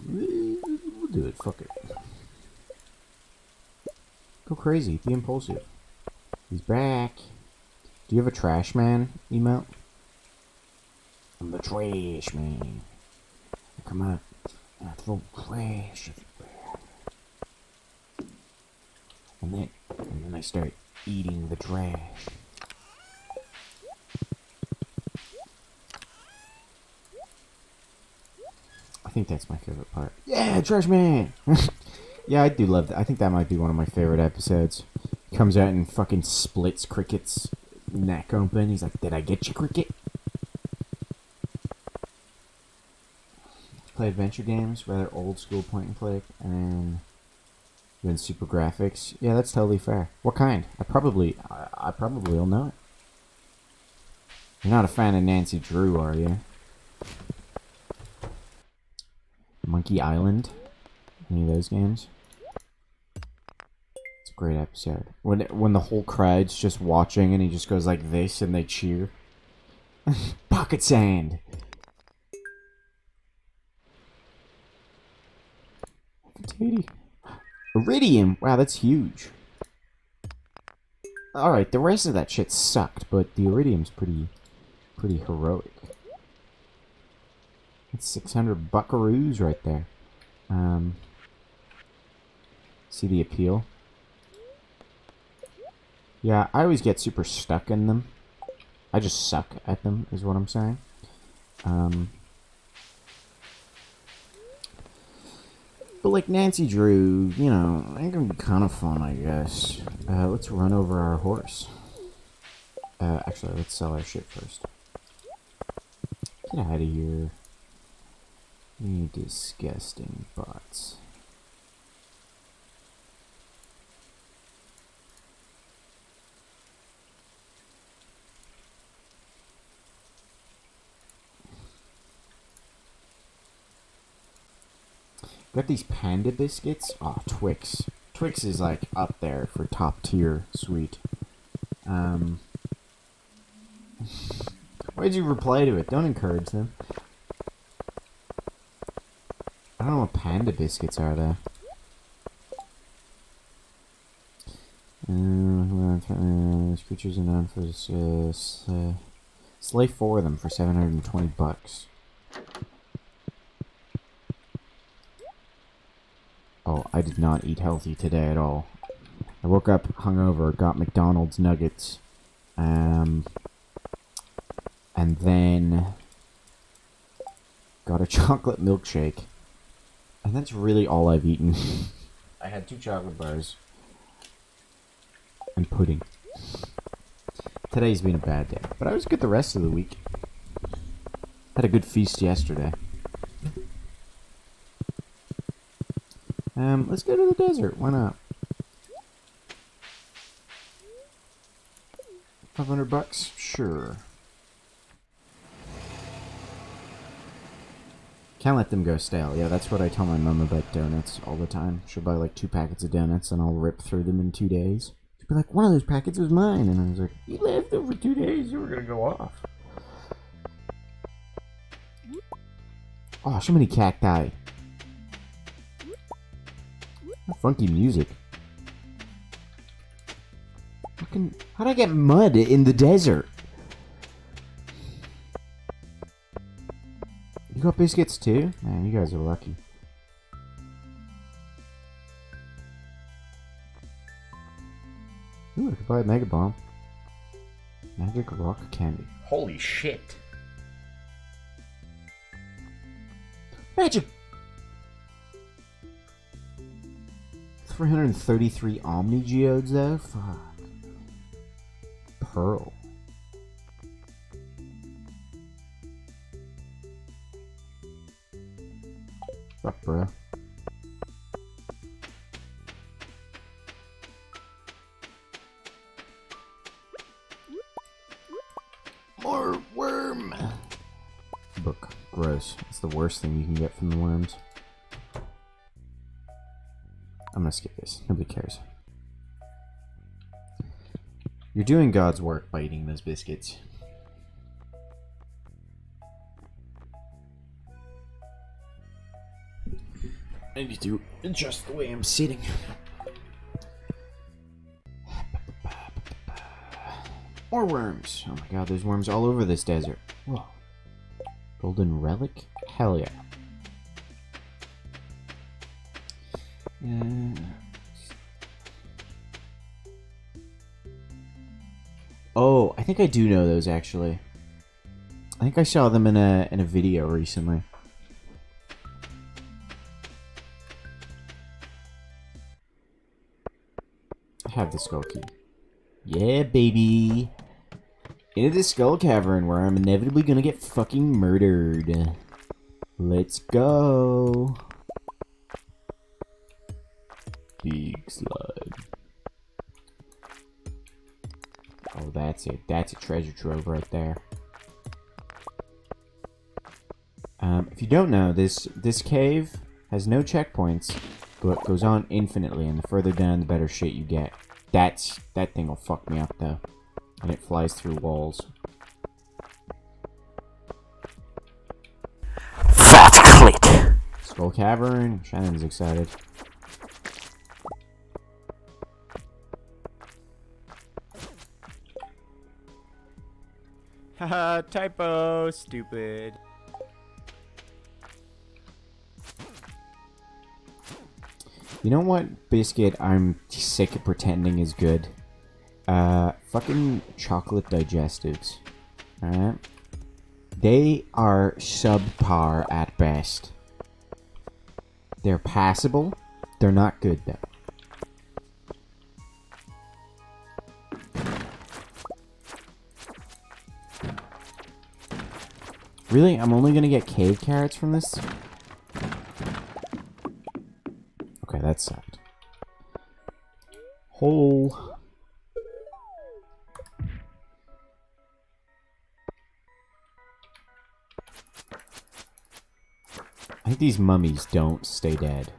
We'll do it. Fuck it. Go crazy. Be impulsive. He's back. Do you have a trash man emote? I'm the trash man. Come on. I throw trash everywhere. And then I start eating the trash. I think that's my favorite part. Yeah, trash man! Yeah, I do love that. I think that might be one of my favorite episodes. He comes out and fucking splits Cricket's neck open. He's like, "Did I get you, Cricket?" Play adventure games, rather old school point and click, and then super graphics. Yeah, that's totally fair. What kind? I probably will know it. You're not a fan of Nancy Drew, are you? Monkey Island? Any of those games? It's a great episode. When the whole crowd's just watching and he just goes like this and they cheer. Pocket sand! Iridium! Wow, that's huge. Alright, the rest of that shit sucked, but the iridium's pretty heroic. That's 600 buckaroos right there. See the appeal? Yeah, I always get super stuck in them. I just suck at them, is what I'm saying. But like Nancy Drew, you know, it can be kind of fun, I guess. Let's run over our horse. Actually, let's sell our shit first. Get out of here. You disgusting bots. Got these panda biscuits. Oh, Twix. Twix is like up there for top tier sweet. Why'd you reply to it? Don't encourage them. I don't know what panda biscuits are, though. These creatures are known for slay 4 of them for $720. Oh, I did not eat healthy today at all. I woke up hungover, got McDonald's nuggets, and then got a chocolate milkshake. And that's really all I've eaten. I had 2 chocolate bars and pudding. Today's been a bad day, but I was good the rest of the week. Had a good feast yesterday. Let's go to the desert. Why not? $500? Sure. Can't let them go stale. Yeah, that's what I tell my mom about donuts all the time. She'll buy like 2 packets of donuts and I'll rip through them in 2 days. She'll be like, one of those packets was mine. And I was like, you left over 2 days, you were gonna go off. Oh, so many cacti. Funky music. How'd I get mud in the desert? You got biscuits too? Man, you guys are lucky. Ooh, I could buy a Mega Bomb. Magic rock candy. Holy shit. Magic! 333 Omni Geodes though? Fuck. Pearl. Fuck, bro. More worm! Book. Gross. It's the worst thing you can get from the worms. I'm gonna skip this. Nobody cares. You're doing God's work by eating those biscuits. I need to adjust the way I'm sitting. More worms. Oh my god, there's worms all over this desert. Whoa. Golden relic? Hell yeah. Oh, I think I do know those actually. I think I saw them in a video recently. I have the skull key. Yeah, baby. Into the skull cavern where I'm inevitably gonna get fucking murdered. Let's go. Big slide. Oh, that's it. That's a treasure trove right there. If you don't know, this cave has no checkpoints, but goes on infinitely, and the further down, the better shit you get. That thing will fuck me up, though. And it flies through walls. Fat clit. Skull Cavern. Shannon's excited. Haha, typo, stupid. You know what biscuit I'm sick of pretending is good? Fucking chocolate digestives. Alright? They are subpar at best. They're passable. They're not good though. Really? I'm only gonna get cave carrots from this? Okay, that sucked. Hole. I think these mummies don't stay dead.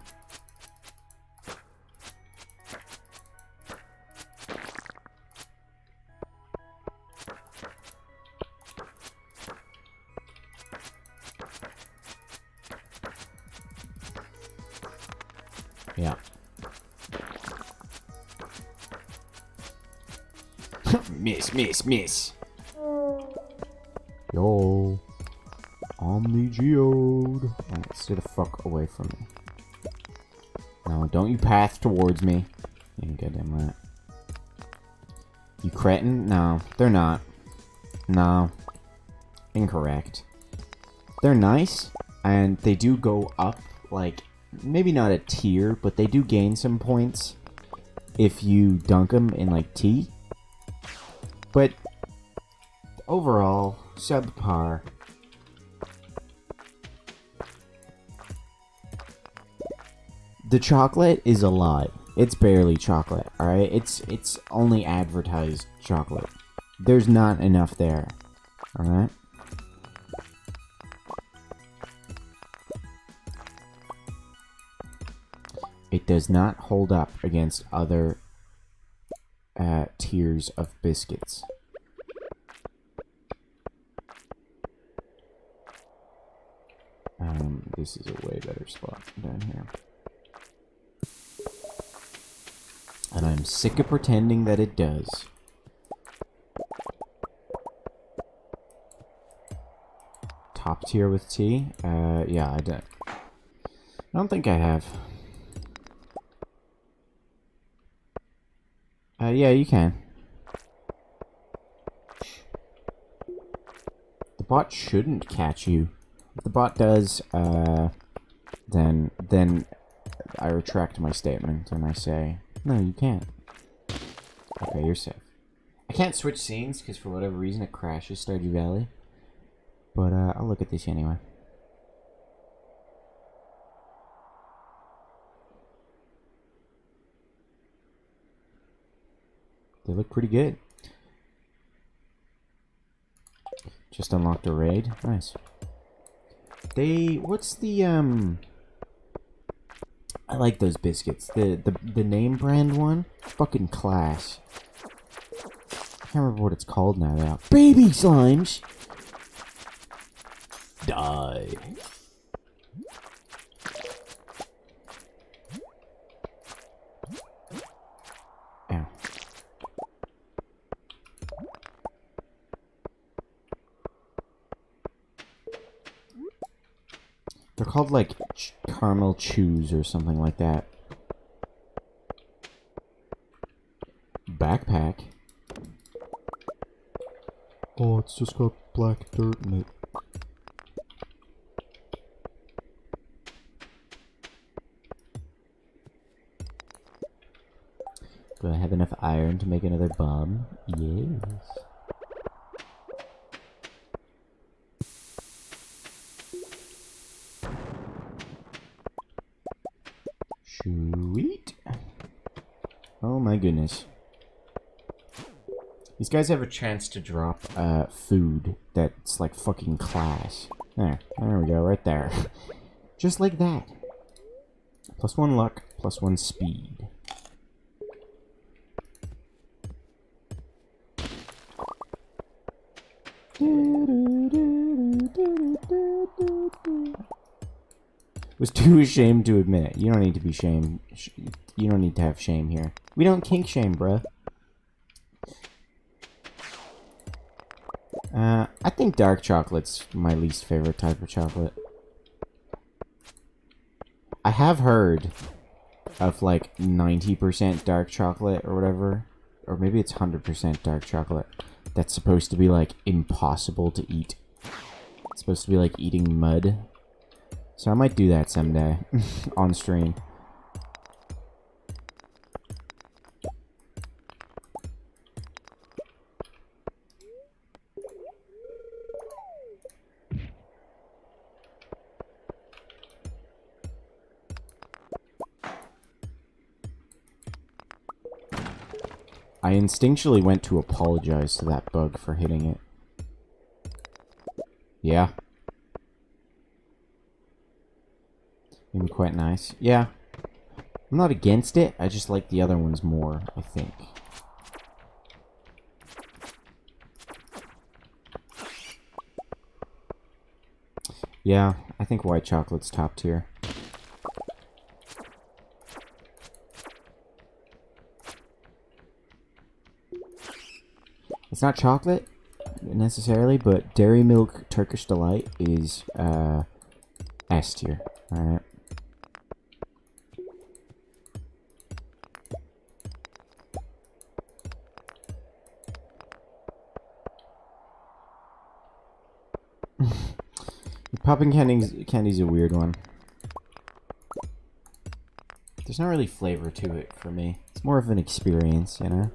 Yeah. Miss. Yo. Omni-geode. Alright, stay the fuck away from me. No, don't you path towards me. You goddamn right. You cretin? No, they're not. No. Incorrect. They're nice, and they do go up, like, maybe not a tier, but they do gain some points if you dunk them in, like, tea. But overall, subpar. The chocolate is a lie. It's barely chocolate, alright? It's only advertised chocolate. There's not enough there, alright? It does not hold up against other tiers of biscuits. This is a way better spot down here. And I'm sick of pretending that it does. Top tier with tea? Yeah, I don't think I have. Yeah, you can. The bot shouldn't catch you. If the bot does, then I retract my statement and I say, no, you can't. Okay, you're safe. I can't switch scenes because for whatever reason it crashes Stardew Valley. But I'll look at this anyway. They look pretty good. Just unlocked a raid. Nice. What's the I like those biscuits. The name brand one, fucking class. I can't remember what it's called now though. Baby slimes. Die. Ow. They're called like caramel chews or something like that. Backpack. Oh, it's just got black dirt in it. Do I have enough iron to make another bomb? Yes. Sweet. Oh my goodness. These guys have a chance to drop food that's like fucking class. There we go, right there. Just like that. +1 luck, +1 speed. Was too ashamed to admit it. You don't need to be shamed. You don't need to have shame here. We don't kink shame, bruh. I think dark chocolate's my least favorite type of chocolate. I have heard of like 90% dark chocolate or whatever. Or maybe it's 100% dark chocolate. That's supposed to be like impossible to eat. It's supposed to be like eating mud. So I might do that someday on stream. I instinctually went to apologize to that bug for hitting it. Yeah. Maybe quite nice. Yeah. I'm not against it. I just like the other ones more, I think. Yeah, I think white chocolate's top tier. It's not chocolate necessarily, but Dairy Milk Turkish Delight is S tier. Alright. Popping candy's a weird one. There's not really flavor to it for me. It's more of an experience, you know?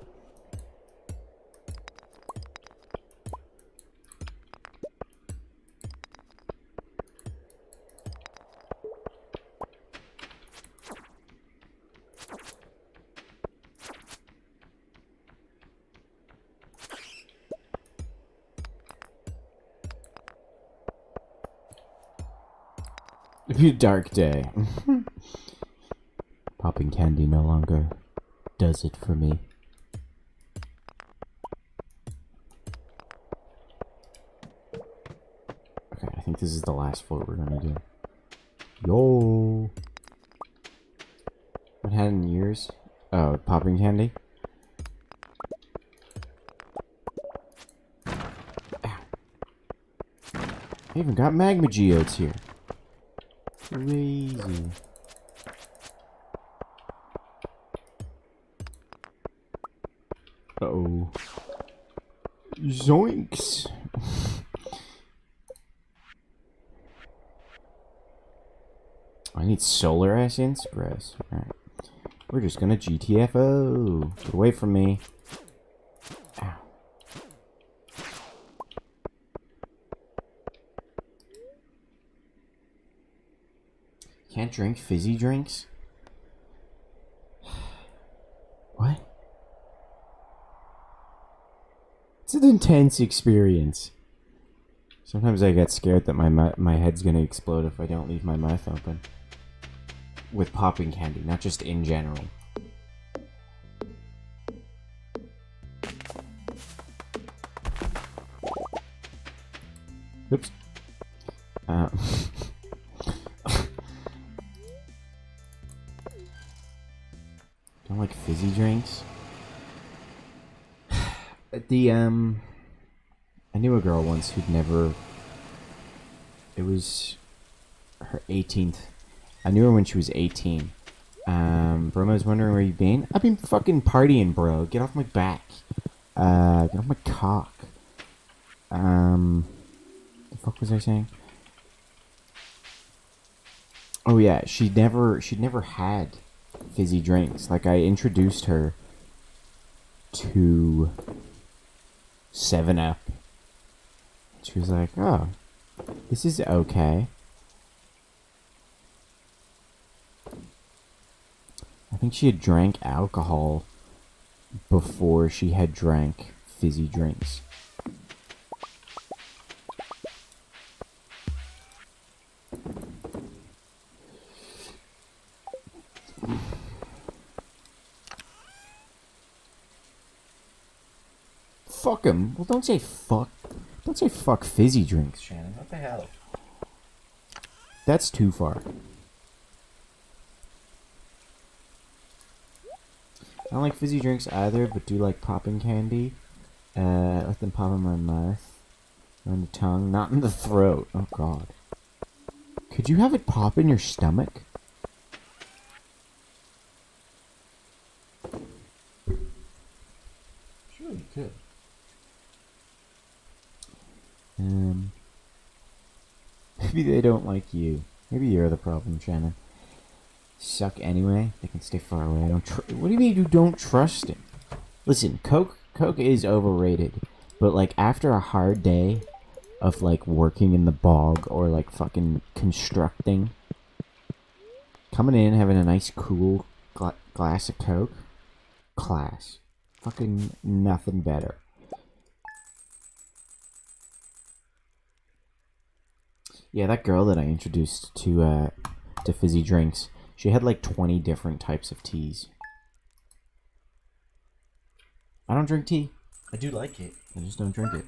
It'd be a dark day. Popping candy no longer does it for me. Okay, I think this is the last floor we're gonna do. Yo! What had in years? Oh, popping candy? Ow. I even got magma geodes here. Crazy. Uh-oh. Zoinks! I need solar essence? Gross. Alright. We're just gonna GTFO. Get away from me. Ow. Can't drink fizzy drinks? What? It's an intense experience. Sometimes I get scared that my head's gonna explode if I don't leave my mouth open. With popping candy, not just in general. Oops. Don't like fizzy drinks. I knew a girl once who'd never. It was her 18th. I knew her when she was 18. Broma was wondering where you've been. I've been fucking partying, bro. Get off my back. Get off my cock. The fuck was I saying? Oh yeah, she'd never had fizzy drinks. Like, I introduced her to 7-Up. She was like, oh, this is okay. I think she had drank alcohol before she had drank fizzy drinks. Fuck him. Well, don't say fuck. Don't say fuck fizzy drinks, Shannon. What the hell? That's too far. I don't like fizzy drinks either, but do like popping candy. Let them pop in my mouth. Or in the tongue. Not in the throat. Oh, God. Could you have it pop in your stomach? Sure you could. Maybe they don't like you. Maybe you're the problem, Shannon. Suck anyway. They can stay far away. What do you mean you don't trust him? Listen, Coke is overrated. But, like, after a hard day of, like, working in the bog or, like, fucking constructing, coming in, having a nice, cool glass of Coke, class. Fucking nothing better. Yeah, that girl that I introduced to fizzy drinks, she had like 20 different types of teas. I don't drink tea. I do like it. I just don't drink it.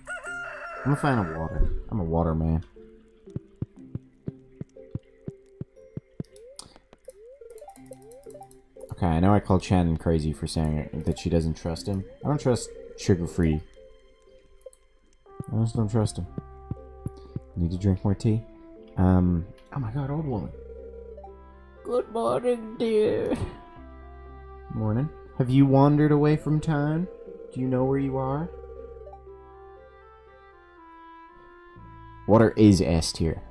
I'm a fan of water. I'm a water man. Okay, I know I called Shannon crazy for saying that she doesn't trust him. I don't trust sugar-free I just don't trust him. Need to drink more tea. Oh my god, old woman. Good morning, dear. Morning. Have you wandered away from town? Do you know where you are? Water is S tier.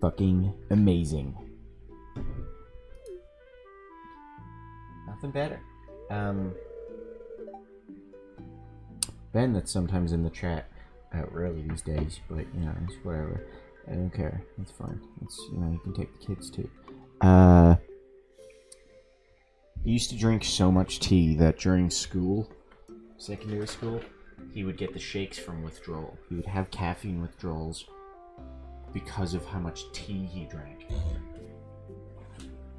Fucking amazing. Nothing better. Ben, that's sometimes in the chat, rarely these days, but you know, it's whatever. I don't care. It's fine. It's, you know, you can take the kids too. He used to drink so much tea that during school, secondary school, he would get the shakes from withdrawal. He would have caffeine withdrawals because of how much tea he drank.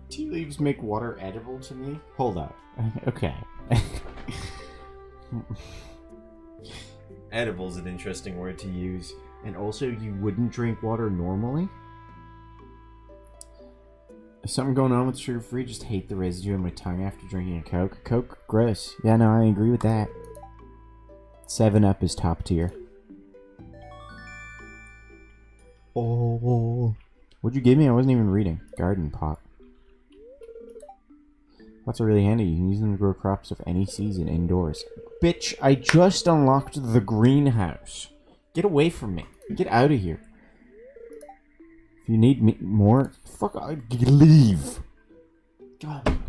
Tea leaves make water edible to me? Hold up. Okay. Edible's an interesting word to use. And also, you wouldn't drink water normally? Is something going on with sugar-free? Just hate the residue on my tongue after drinking a Coke. Coke? Gross. Yeah, no, I agree with that. 7-Up is top tier. Oh. What'd you give me? I wasn't even reading. Garden pot. Pots are really handy. You can use them to grow crops of any season indoors. Bitch, I just unlocked the greenhouse. Get away from me. Get out of here. If you need me more, fuck, leave. God.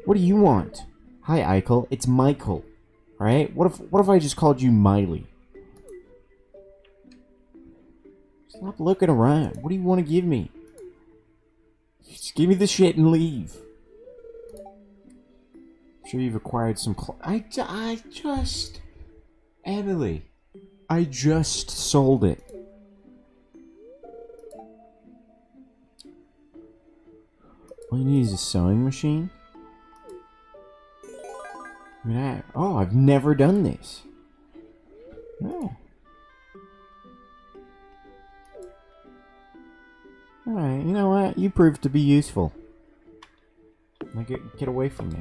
What do you want? Hi, Eichel. It's Michael. Alright? What if I just called you Miley? Stop looking around. What do you want to give me? Just give me the shit and leave. I'm sure you've acquired some I just... Emily. I just sold it. All you need is a sewing machine? I mean, I've never done this. Oh. Alright, you know what? You proved to be useful. Now get away from me.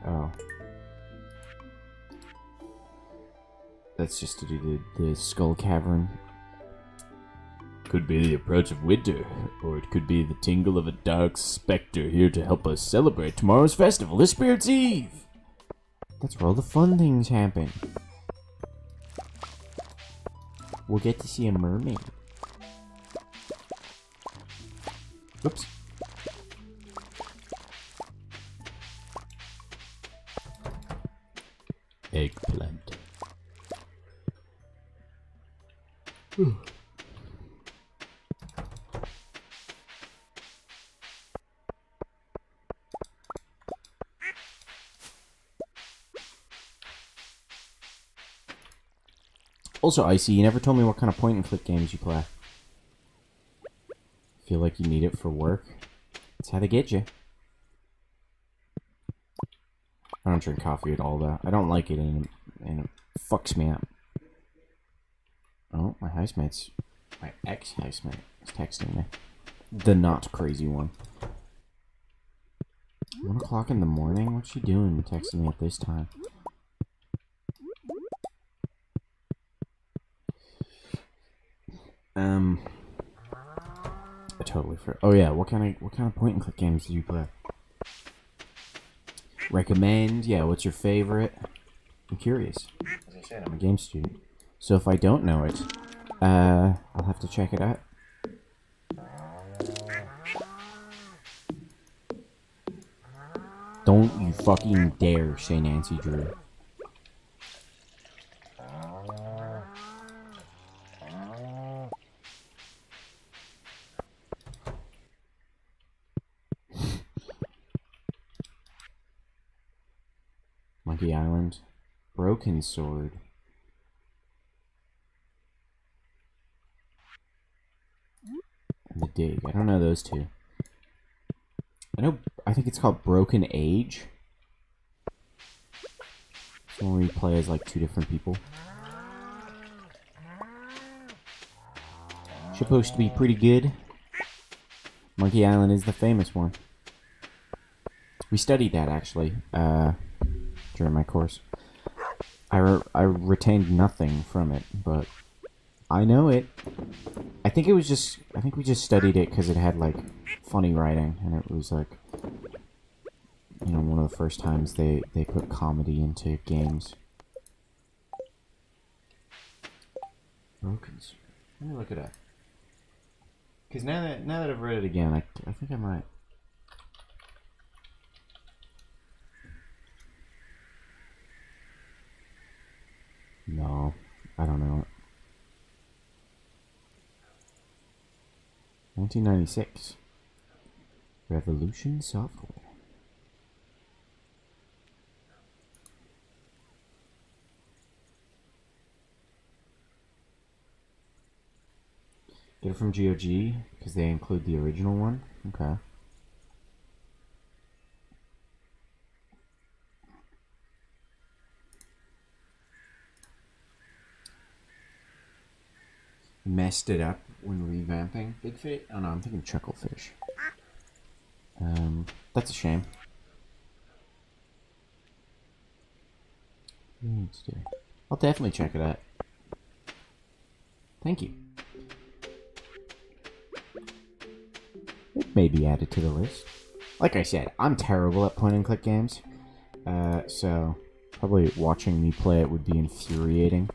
Oh. That's just to do the skull cavern. Could be the approach of winter, or it could be the tingle of a dark specter here to help us celebrate tomorrow's festival, the Spirit's Eve! That's where all the fun things happen. We'll get to see a mermaid. Oops. Eggplant. Also, Icy, you never told me what kind of point-and-click games you play. Feel like you need it for work? That's how they get you. I don't drink coffee at all, though. I don't like it, and it fucks me up. Oh, my housemate's... My ex-housemate is texting me. The not crazy one. 1 o'clock in the morning? What's she doing texting me at this time? I totally forgot. Oh yeah, what kind of point and click games do you play? Recommend? Yeah, what's your favorite? I'm curious. As I said, I'm a game student. So if I don't know it, I'll have to check it out. Don't you fucking dare say Nancy Drew. Monkey Island. Broken Sword. And The Dig. I don't know those two. I think it's called Broken Age. It's when we play as like 2 different people. Supposed to be pretty good. Monkey Island is the famous one. We studied that actually, during my course. I retained nothing from it, but I know it. I think we just studied it because it had like funny writing, and it was like, you know, one of the first times they put comedy into games. Brokens. Let me look it up. Because now that I've read it again, I think I might. No, I don't know it. 1996. Revolution Software. Get it from GOG because they include the original one. Okay. Messed it up when revamping Big Fit. Oh no, I'm thinking Chucklefish. That's a shame. I'll definitely check it out. Thank you. It may be added to the list. Like I said, I'm terrible at point and click games. So probably watching me play it would be infuriating.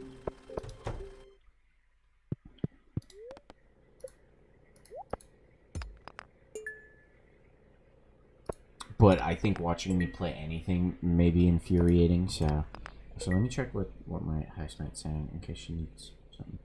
But I think watching me play anything may be infuriating, so let me check what my housemate's saying in case she needs something.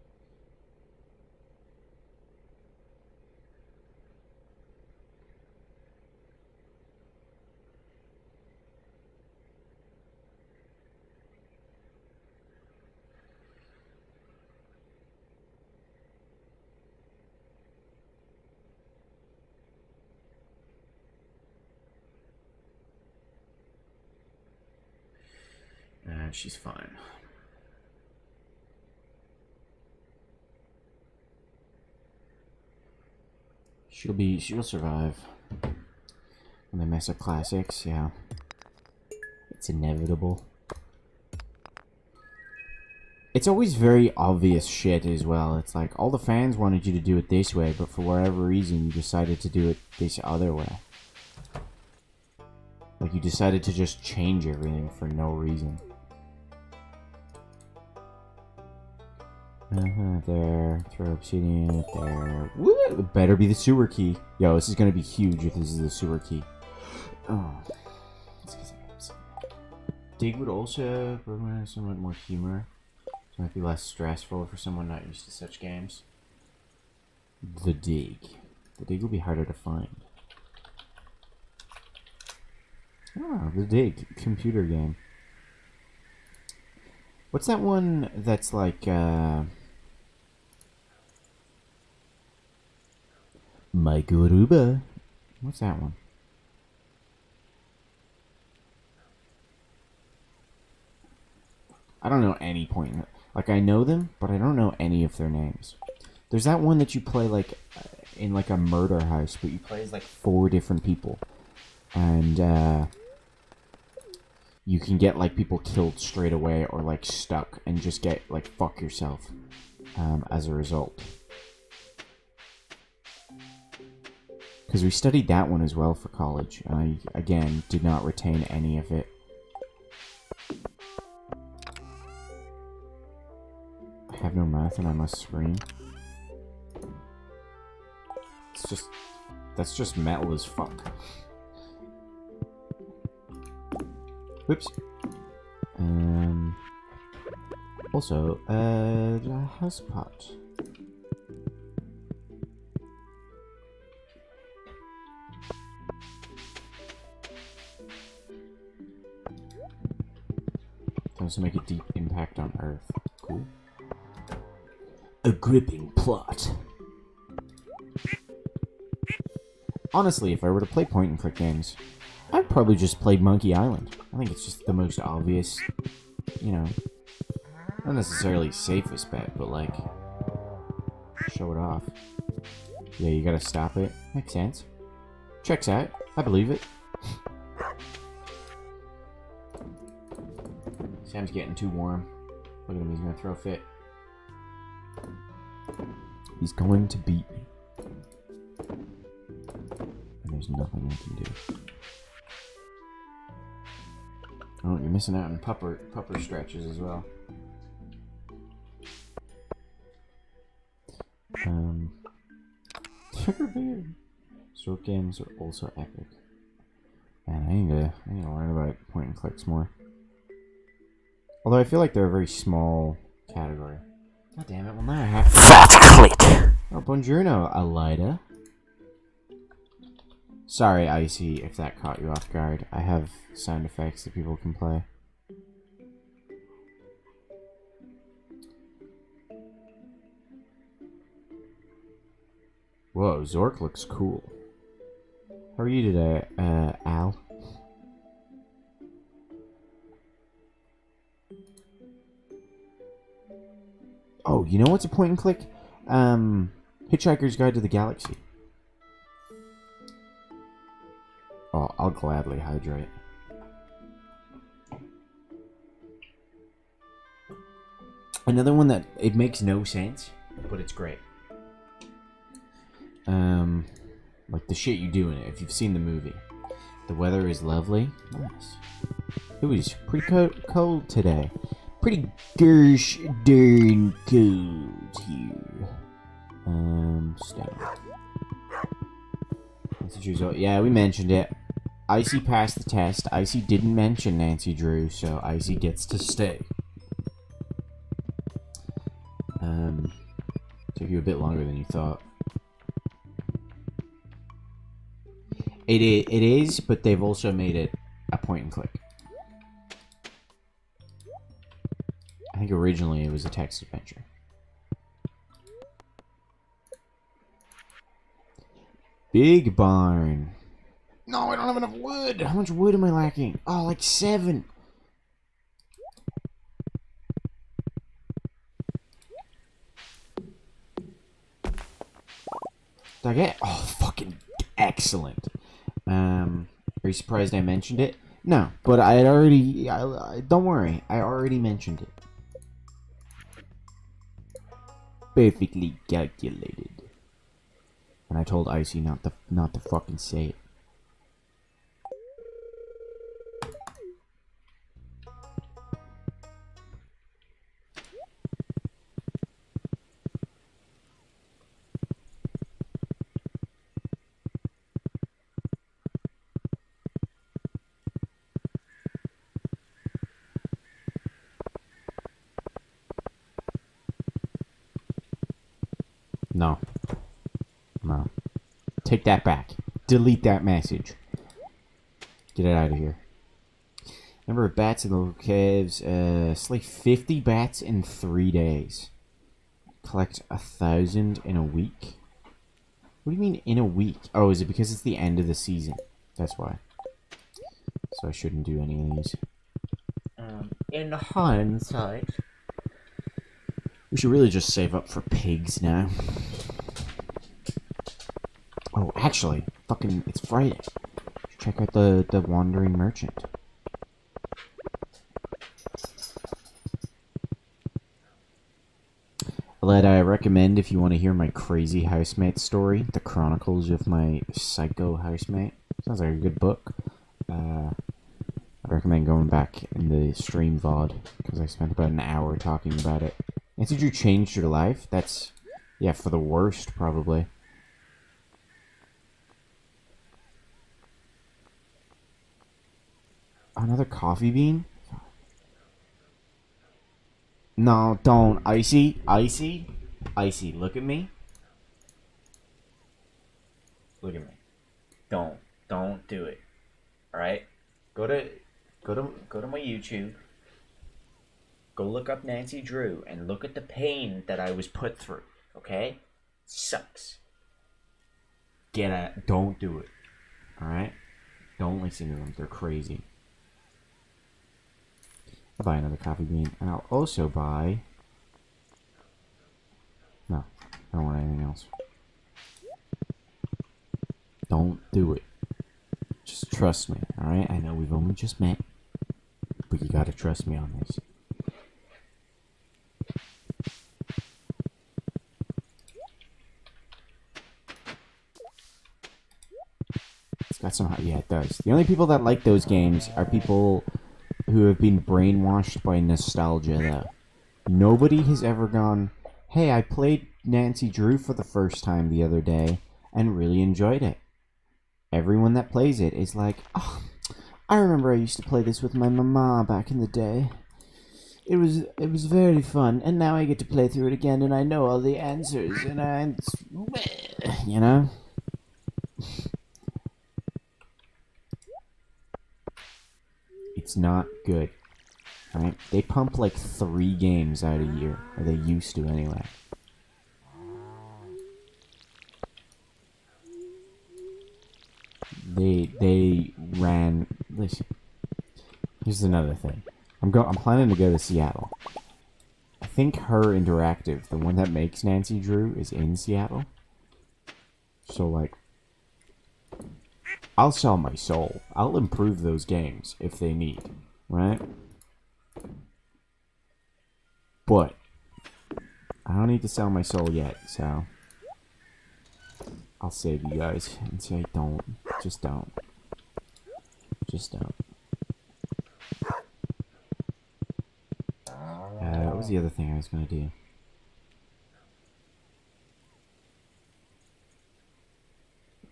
She's fine. She'll survive. When they mess up classics, yeah. It's inevitable. It's always very obvious shit as well. It's like, all the fans wanted you to do it this way, but for whatever reason, you decided to do it this other way. Like, you decided to just change everything for no reason. There. Throw obsidian there. Woo! It better be the sewer key. Yo, this is gonna be huge if this is the sewer key. Oh. Dig would also provide somewhat more humor. So it might be less stressful for someone not used to such games. The Dig. The Dig will be harder to find. Ah, The Dig. Computer game. What's that one that's like, My Guruba. What's that one? I don't know any point. Like, I know them, but I don't know any of their names. There's that one that you play, like, in, like, a murder house, but you play as, like, 4 different people. And, you can get, like, people killed straight away or, like, stuck and just get, like, fuck yourself, as a result. Because we studied that one as well for college. And I, again, did not retain any of it. I have no mouth and I must scream. It's just... That's just metal as fuck. Whoops. Also, the house pot. To make a deep impact on Earth. Cool. A gripping plot. Honestly, if I were to play point and click games, I'd probably just play Monkey Island. I think it's just the most obvious, you know, not necessarily safest bet, but like, show it off. Yeah, you gotta stop it. Makes sense. Checks out. I believe it. Sam's getting too warm. Look at him, he's gonna throw a fit. He's going to beat me. And there's nothing I can do. Oh, you're missing out on pupper stretches as well. Sugar beer. Short games are also epic. And I need to learn about point and clicks more. Although I feel like they're a very small category. God damn it, well now I have to... That's clit. Oh, buongiorno, Alida. Sorry, Icy, if that caught you off guard. I have sound effects that people can play. Whoa, Zork looks cool. How are you today, Al? Oh, you know what's a point and click? Hitchhiker's Guide to the Galaxy. Oh, I'll gladly hydrate. Another one that it makes no sense, but it's great. Like the shit you do in it, if you've seen the movie. The weather is lovely. Nice. It was pretty cold today. Pretty gosh darn cold here. Stone. Nancy Drew's, yeah, we mentioned it. Icy passed the test. Icy didn't mention Nancy Drew, so Icy gets to stay. Took you a bit longer than you thought. It is, but they've also made it a point and click. I think originally it was a text adventure. Big barn. No, I don't have enough wood. How much wood am I lacking? Oh, like 7. Did I get? Oh, fucking excellent. Are you surprised I mentioned it? No, but I had already... don't worry, I already mentioned it. Perfectly calculated. And I told Icy not to fucking say it. No. No. Take that back. Delete that message. Get it out of here. Number of bats in the local caves. Slay 50 bats in 3 days. Collect 1,000 in a week. What do you mean in a week? Oh, is it because it's the end of the season? That's why. So I shouldn't do any of these. In hindsight. We should really just save up for pigs now. Oh, actually, fucking, it's Friday. Check out the Wandering Merchant. Led, I recommend if you want to hear my crazy housemate story, the Chronicles of my psycho housemate. Sounds like a good book. I'd recommend going back in the stream VOD, because I spent about an hour talking about it. Nancy Drew changed your life? That's, yeah, for the worst, probably. Another coffee bean? No, don't. Icy, Icy, Icy, look at me. Look at me. Don't do it. Alright? Go to my YouTube. Go look up Nancy Drew and look at the pain that I was put through. Okay? Sucks. Get at. Don't do it. Alright? Don't listen to them. They're crazy. I'll buy another coffee bean. And I'll also buy... No. I don't want anything else. Don't do it. Just trust me. Alright? I know we've only just met. but you gotta trust me on this. It's got some... Yeah, it does. The only people that like those games are people who have been brainwashed by nostalgia, though. Nobody has ever gone, hey, I played Nancy Drew for the first time the other day and really enjoyed it. Everyone that plays it is like, oh, I remember I used to play this with my mama back in the day. It was very fun, and now I get to play through it again, and I know all the answers, and I... You know? It's not good. Right? They pump like 3 games out a year, or they used to anyway. They ran... Listen, here's another thing. I'm planning to go to Seattle. I think Her Interactive, the one that makes Nancy Drew, is in Seattle. So, like, I'll sell my soul. I'll improve those games if they need, right? But I don't need to sell my soul yet, so I'll save you guys and say don't. Just don't. Just don't. What was the other thing I was going to do?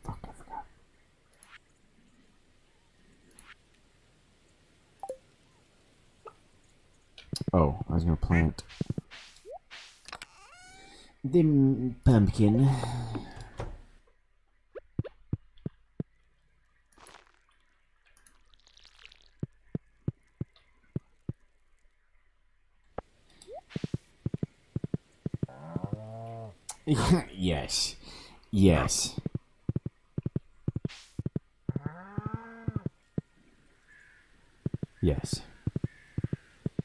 Fuck, I forgot. Oh, I was going to plant the pumpkin. Yes. Yes. Yes.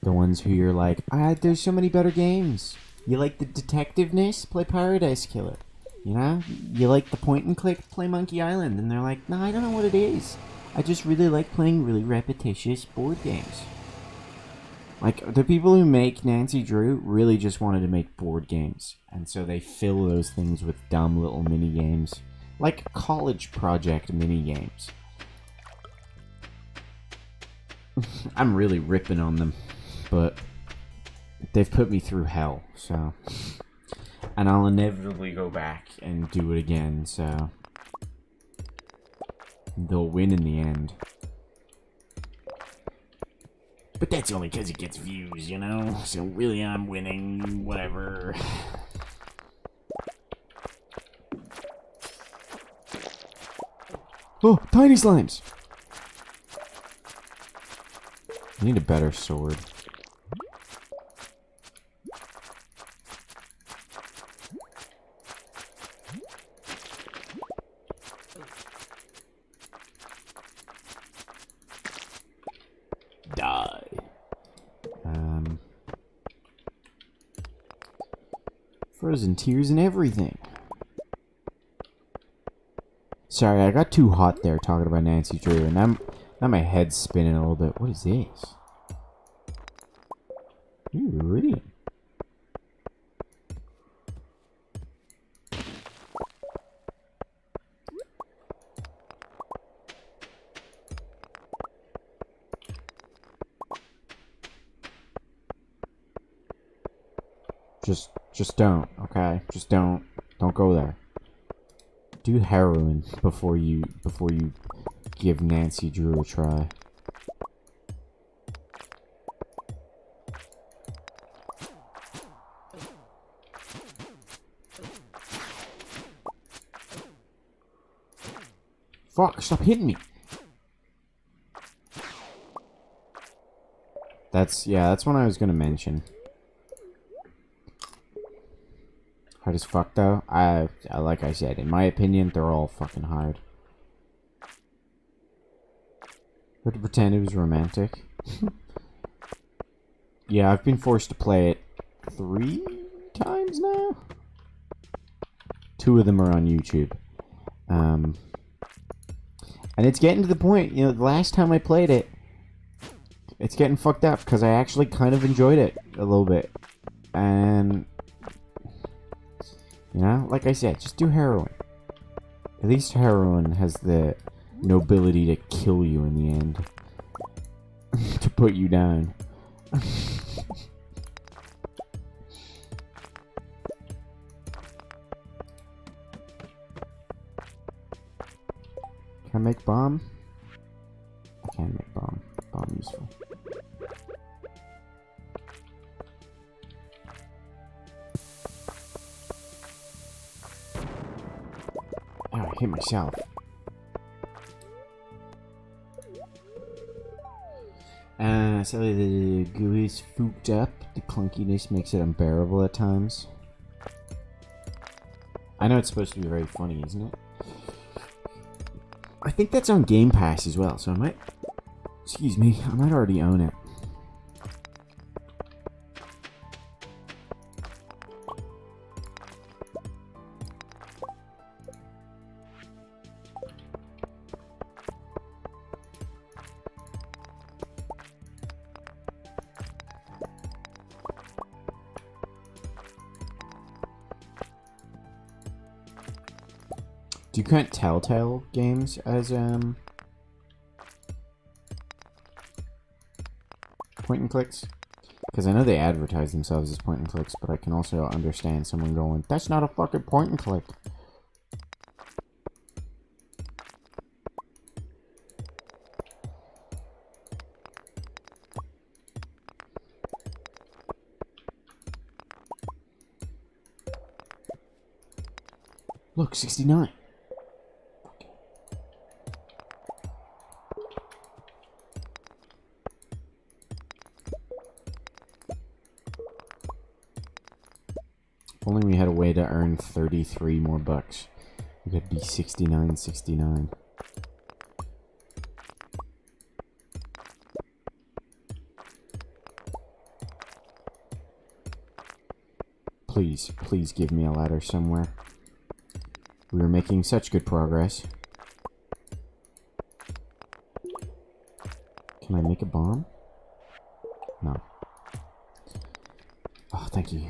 The ones who you're like, there's so many better games. You like the detectiveness? Play Paradise Killer. You know? You like the point and click? Play Monkey Island. And they're like, no, I don't know what it is. I just really like playing really repetitious board games. Like, the people who make Nancy Drew really just wanted to make board games. And so they fill those things with dumb little mini games. Like college project mini games. I'm really ripping on them. But they've put me through hell, so... And I'll inevitably go back and do it again, so... They'll win in the end. But that's only because it gets views, you know? So really I'm winning, whatever. Oh, tiny slimes! I need a better sword. Die. Frozen tears and everything. Sorry, I got too hot there talking about Nancy Drew, and now my head's spinning a little bit. What is this? Ooh, iridium. Just don't, okay? Just don't go there. Do heroin before you give Nancy Drew a try. Fuck, stop hitting me. That's what I was gonna mention. Hard as fuck, though. I like I said, in my opinion, they're all fucking hard. But to pretend it was romantic. Yeah, I've been forced to play it 3 times now. 2 of them are on YouTube. And it's getting to the point, you know, the last time I played it, It's getting fucked up because I actually kind of enjoyed it a little bit. And, you know, like I said, just do heroin. At least heroin has the nobility to kill you in the end. To put you down. Can I make bomb? I can make bomb. Bomb useful. Oh, I hit myself. So the goo is fooked up. The clunkiness makes it unbearable at times. I know it's supposed to be very funny, isn't it? I think that's on Game Pass as well, so I might... Excuse me, I might already own it. Do you count Telltale games as, point and clicks? Because I know they advertise themselves as point and clicks, but I can also understand someone going, that's not a fucking point and click. Look, 69. If only we had a way to earn 33 more bucks. We could be 69.69. Please, please give me a ladder somewhere. We were making such good progress. Can I make a bomb? No. Oh, thank you.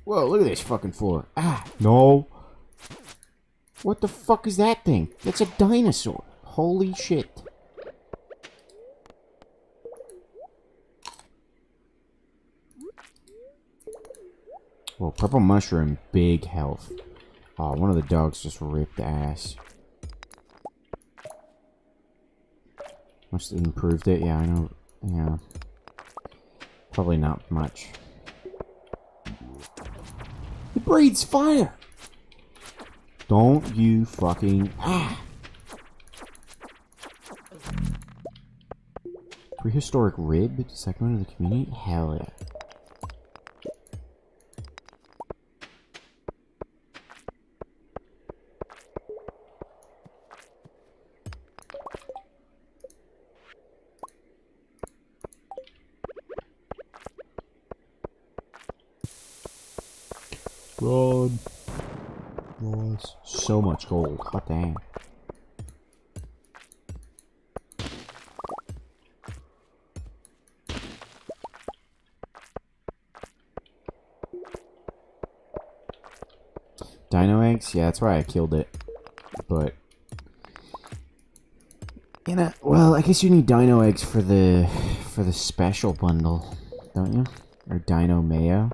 Whoa, look at this fucking floor. Ah, no. What the fuck is that thing? That's a dinosaur. Holy shit. Whoa, purple mushroom, big health. Oh, one of the dogs just ripped ass. Must have improved it. Yeah, I know. Yeah. Probably not much. It breathes fire! Don't you fucking... Ah! Prehistoric rib? Does that go into the community? Hell yeah. Run. Oh, it's so much gold. Hot dang. Dino eggs? Yeah, that's why I killed it. But... you know, well, I guess you need dino eggs for the special bundle, don't you? Or dino mayo?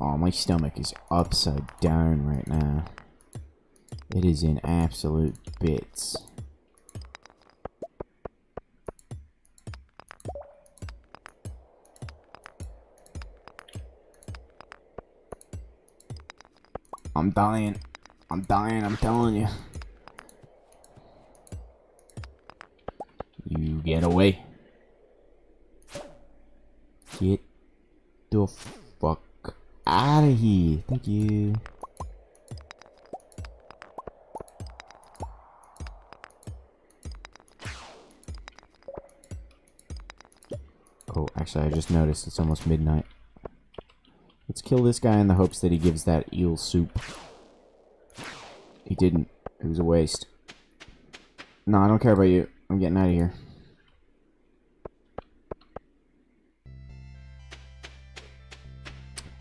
Oh, my stomach is upside down right now. It is in absolute bits. I'm dying. I'm dying, I'm telling you. You get away. Get the fuck out of here. Thank you. Oh, actually, I just noticed it's almost midnight. Let's kill this guy in the hopes that he gives that eel soup. He didn't. It was a waste. No, I don't care about you. I'm getting out of here.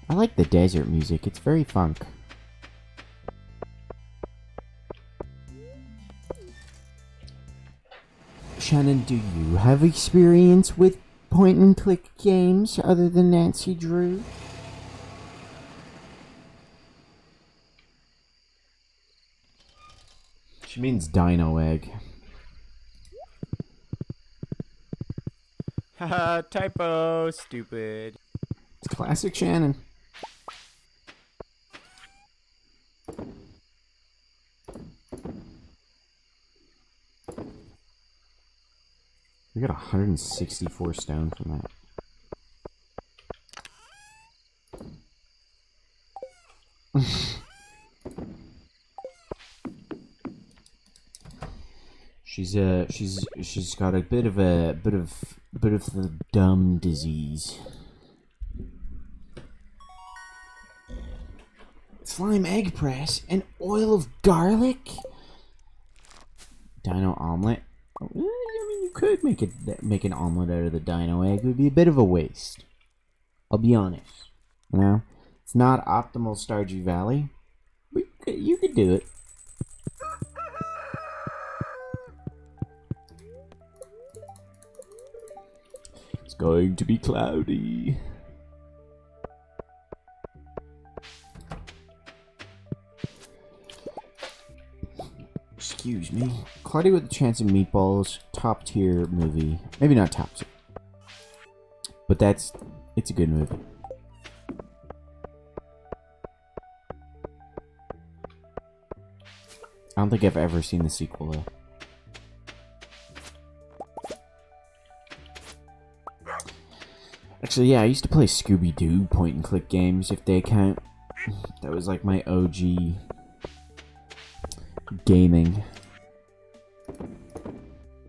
I like the desert music. It's very funk. Shannon, do you have experience with point-and-click games other than Nancy Drew? She means dino egg. Haha, typo, stupid. It's classic Shannon. We got 164 stone from that. She's got a bit of the dumb disease. Slime egg press and oil of garlic. Dino omelet. I mean, you could make an omelet out of the dino egg. It would be a bit of a waste. I'll be honest. You know, it's not optimal Stardew Valley, but you could do it. It's going to be cloudy. Excuse me. Cloudy with a Chance of Meatballs, top tier movie. Maybe not top tier, but it's a good movie. I don't think I've ever seen the sequel though. Actually, yeah, I used to play Scooby-Doo point-and-click games, if they count. That was like my OG gaming.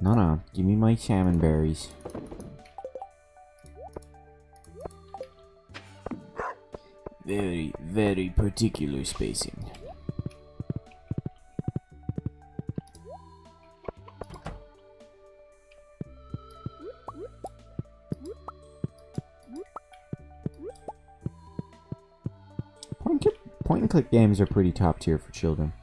No, give me my salmon berries. Very, very particular spacing. Point-and-click games are pretty top tier for children.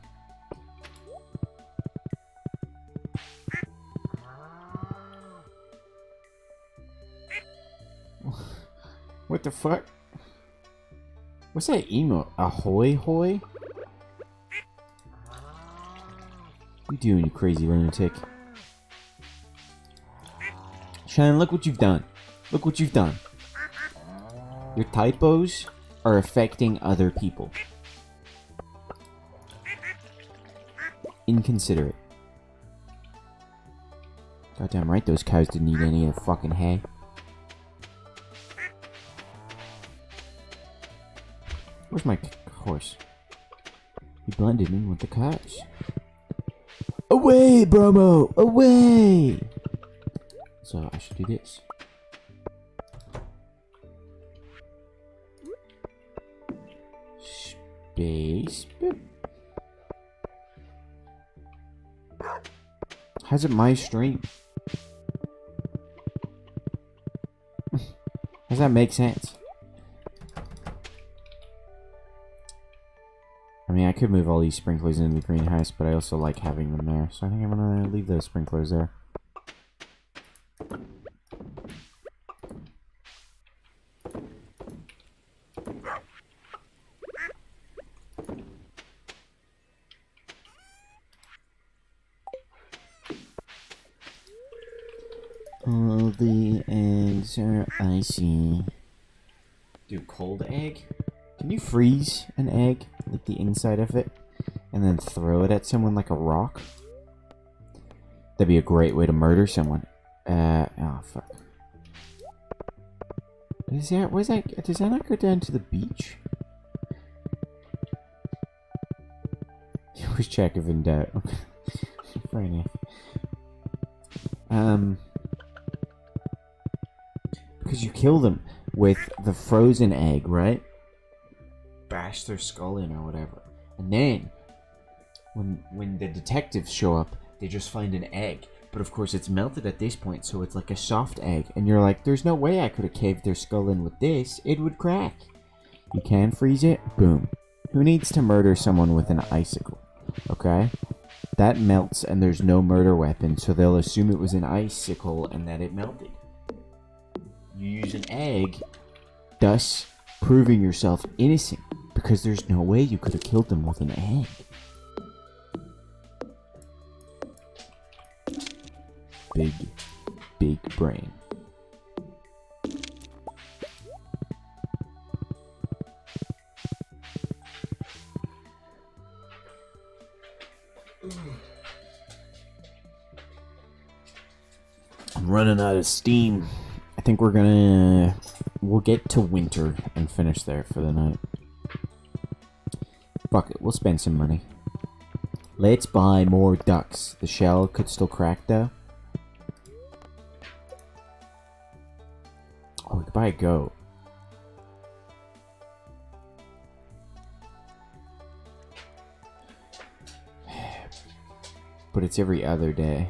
What the fuck? What's that emote? Ahoy hoy? What you doing, you crazy lunatic? Shannon, look what you've done. Look what you've done. Your typos are affecting other people. Inconsiderate. Goddamn right those cows didn't eat any of the fucking hay. Where's my horse? He blended in with the cows. Away, Bromo! Away! So I should do this. Space. How's it my stream? Does that make sense? I mean, I could move all these sprinklers into the greenhouse, but I also like having them there. So I think I'm gonna leave those sprinklers there. All the eggs are icy. Do cold egg? Can you freeze an egg, like the inside of it, and then throw it at someone like a rock? That'd be a great way to murder someone. Oh fuck. Does that not go down to the beach? You always check if in doubt. Fair enough. Because you kill them with the frozen egg, right? Bash their skull in or whatever. And then when the detectives show up, they just find an egg. But of course, it's melted at this point, so it's like a soft egg. And you're like, there's no way I could have caved their skull in with this. It would crack. You can freeze it. Boom. Who needs to murder someone with an icicle? Okay? That melts, and there's no murder weapon, so they'll assume it was an icicle and that it melted. You use an egg, thus proving yourself innocent, because there's no way you could have killed them with an egg. Big brain. I'm running out of steam. I think we'll get to winter and finish there for the night. Fuck it, we'll spend some money. Let's buy more ducks. The shell could still crack though. Oh, we could buy a goat. But it's every other day.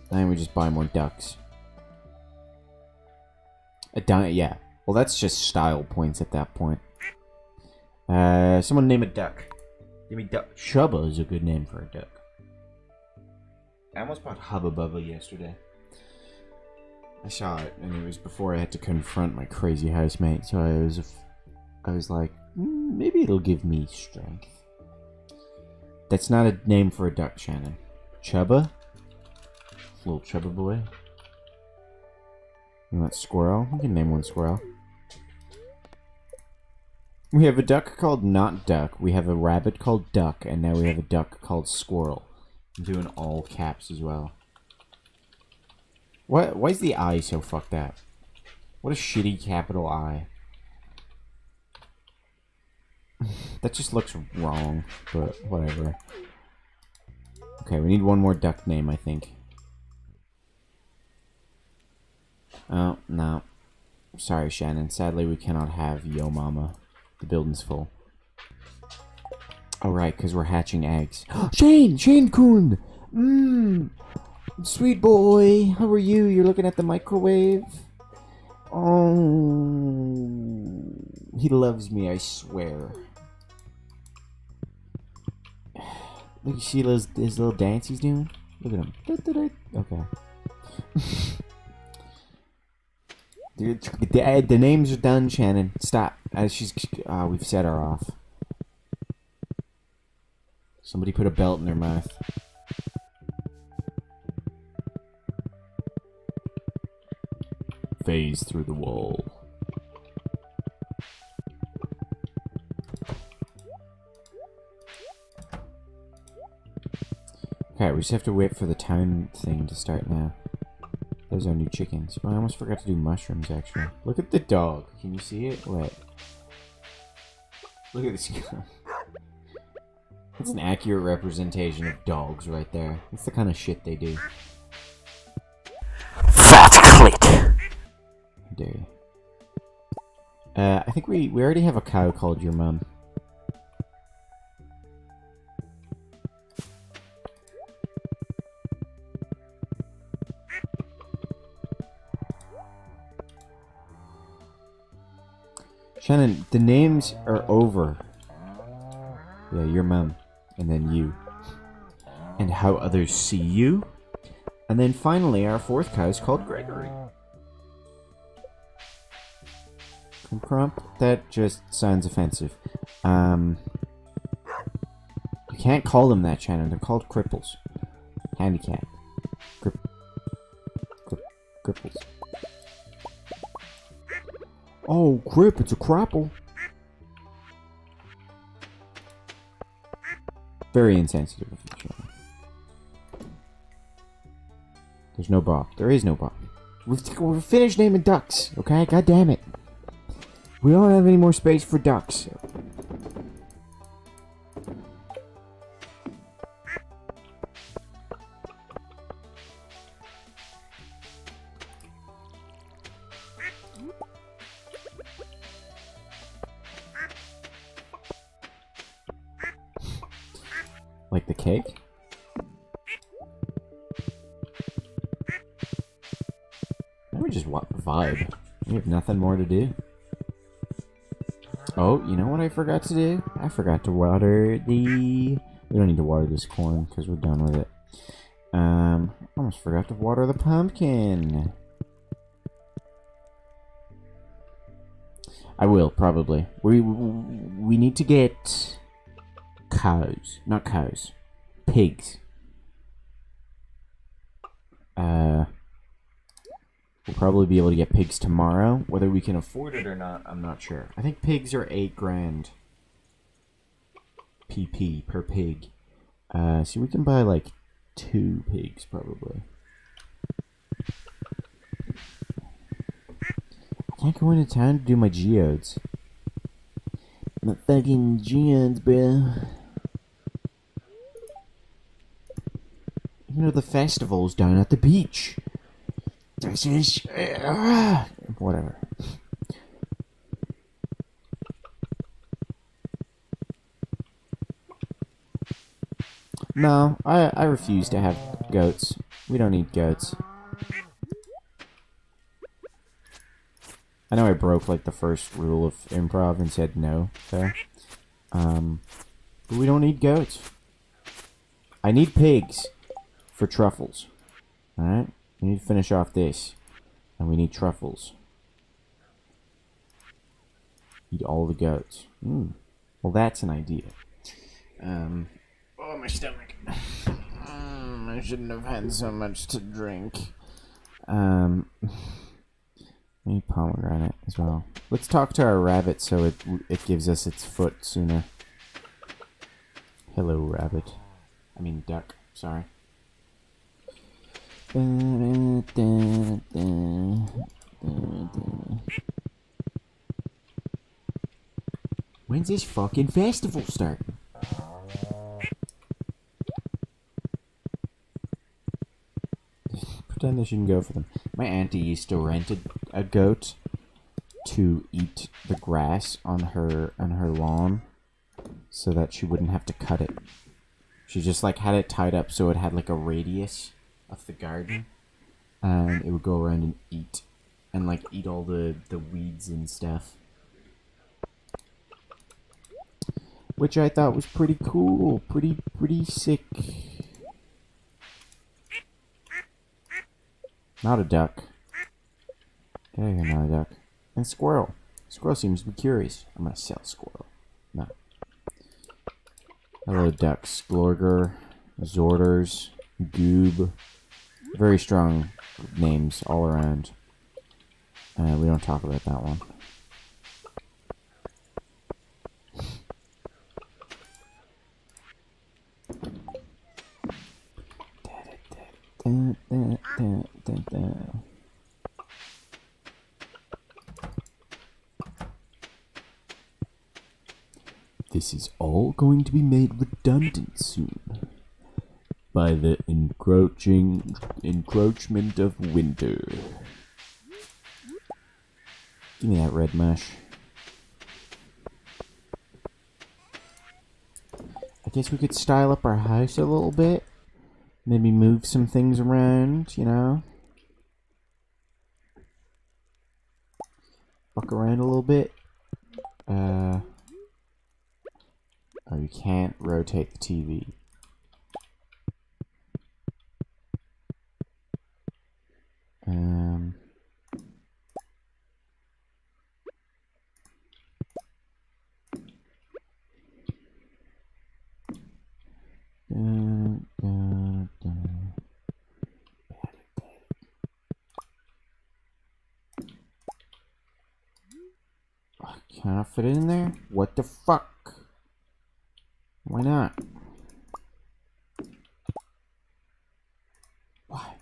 And we just buy more ducks. Yeah. Well, that's just style points at that point. Someone name a duck. Give me duck. Chubba is a good name for a duck. I almost bought Hubba Bubba yesterday. I saw it, and it was before I had to confront my crazy housemate, so I was like, maybe it'll give me strength. That's not a name for a duck, Shannon. Chubba? Little Chubba boy. You want squirrel? We can name one squirrel. We have a duck called Not Duck. We have a rabbit called Duck, and now we have a duck called Squirrel. I'm doing all caps as well. Why is the I so fucked up? What a shitty capital I. That just looks wrong, but whatever. Okay, we need one more duck name, I think. Oh, no. Sorry, Shannon. Sadly, we cannot have Yo Mama. The building's full. Oh, right, because we're hatching eggs. Shane Kun! Sweet boy, how are you? You're looking at the microwave? Oh, he loves me, I swear. Look, you see his little dance he's doing? Look at him. Okay. Dude, the names are done, Shannon. Stop. We've set her off. Somebody put a belt in their mouth. Phase through the wall. Okay, we just have to wait for the town thing to start now. There's our new chickens. Oh, I almost forgot to do mushrooms, actually. Look at the dog. Can you see it? Wait. Look at this guy. That's an accurate representation of dogs right there. That's the kind of shit they do. Fat clit. Dare you. I think we already have a cow called your mum. Shannon, the names are over. Yeah, your mum. And then you. And how others see you. And then finally, our fourth cow is called Gregory. Crump? That just sounds offensive. You can't call them that, Shannon. They're called cripples. Handicap. Cripples. Oh, crip, it's a crapple. Very insensitive of you, Shannon. There's no Bob. There is no Bob. We've finished naming ducks, okay? God damn it. We don't have any more space for ducks. Like the cake? Maybe we just vibe. We have nothing more to do. Oh, you know what I forgot to do? I forgot to water the... We don't need to water this corn because we're done with it. Almost forgot to water the pumpkin. I will, probably. We need to get cows. Not cows. Pigs. We'll probably be able to get pigs tomorrow. Whether we can afford it or not, I'm not sure. I think pigs are 8 grand. PP per pig. So we can buy like 2 pigs probably. I can't go into town to do my geodes. My fucking geodes, bro. Even though the festival's down at the beach. This is... whatever. No, I refuse to have goats. We don't need goats. I know I broke like the first rule of improv and said no there. But we don't need goats. I need pigs for truffles. Alright? We need to finish off this. And we need truffles. Eat all the goats. Well, that's an idea. Oh, my stomach. I shouldn't have had so much to drink. I need pomegranate as well. Let's talk to our rabbit so it gives us its foot sooner. Hello, rabbit. I mean duck. Sorry. When's this fucking festival start? Pretend I shouldn't go for them. My auntie used to rent a goat to eat the grass on her lawn so that she wouldn't have to cut it. She just like had it tied up so it had like a radius of the garden, and it would go around and eat all the weeds and stuff, which I thought was pretty cool, pretty sick. Not a duck. Get out of here, not a duck. And squirrel. Squirrel seems to be curious. I'm gonna sell squirrel. No. Hello, ducks. Glorger, Zorders, Goob. Very strong names all around. We don't talk about that one. This is all going to be made redundant soon by the encroachment of winter. Give me that red mush. I guess we could style up our house a little bit. Maybe move some things around, you know? Fuck around a little bit. Oh, you can't rotate the TV. Can I fit it in there? What the fuck? Why not? Why?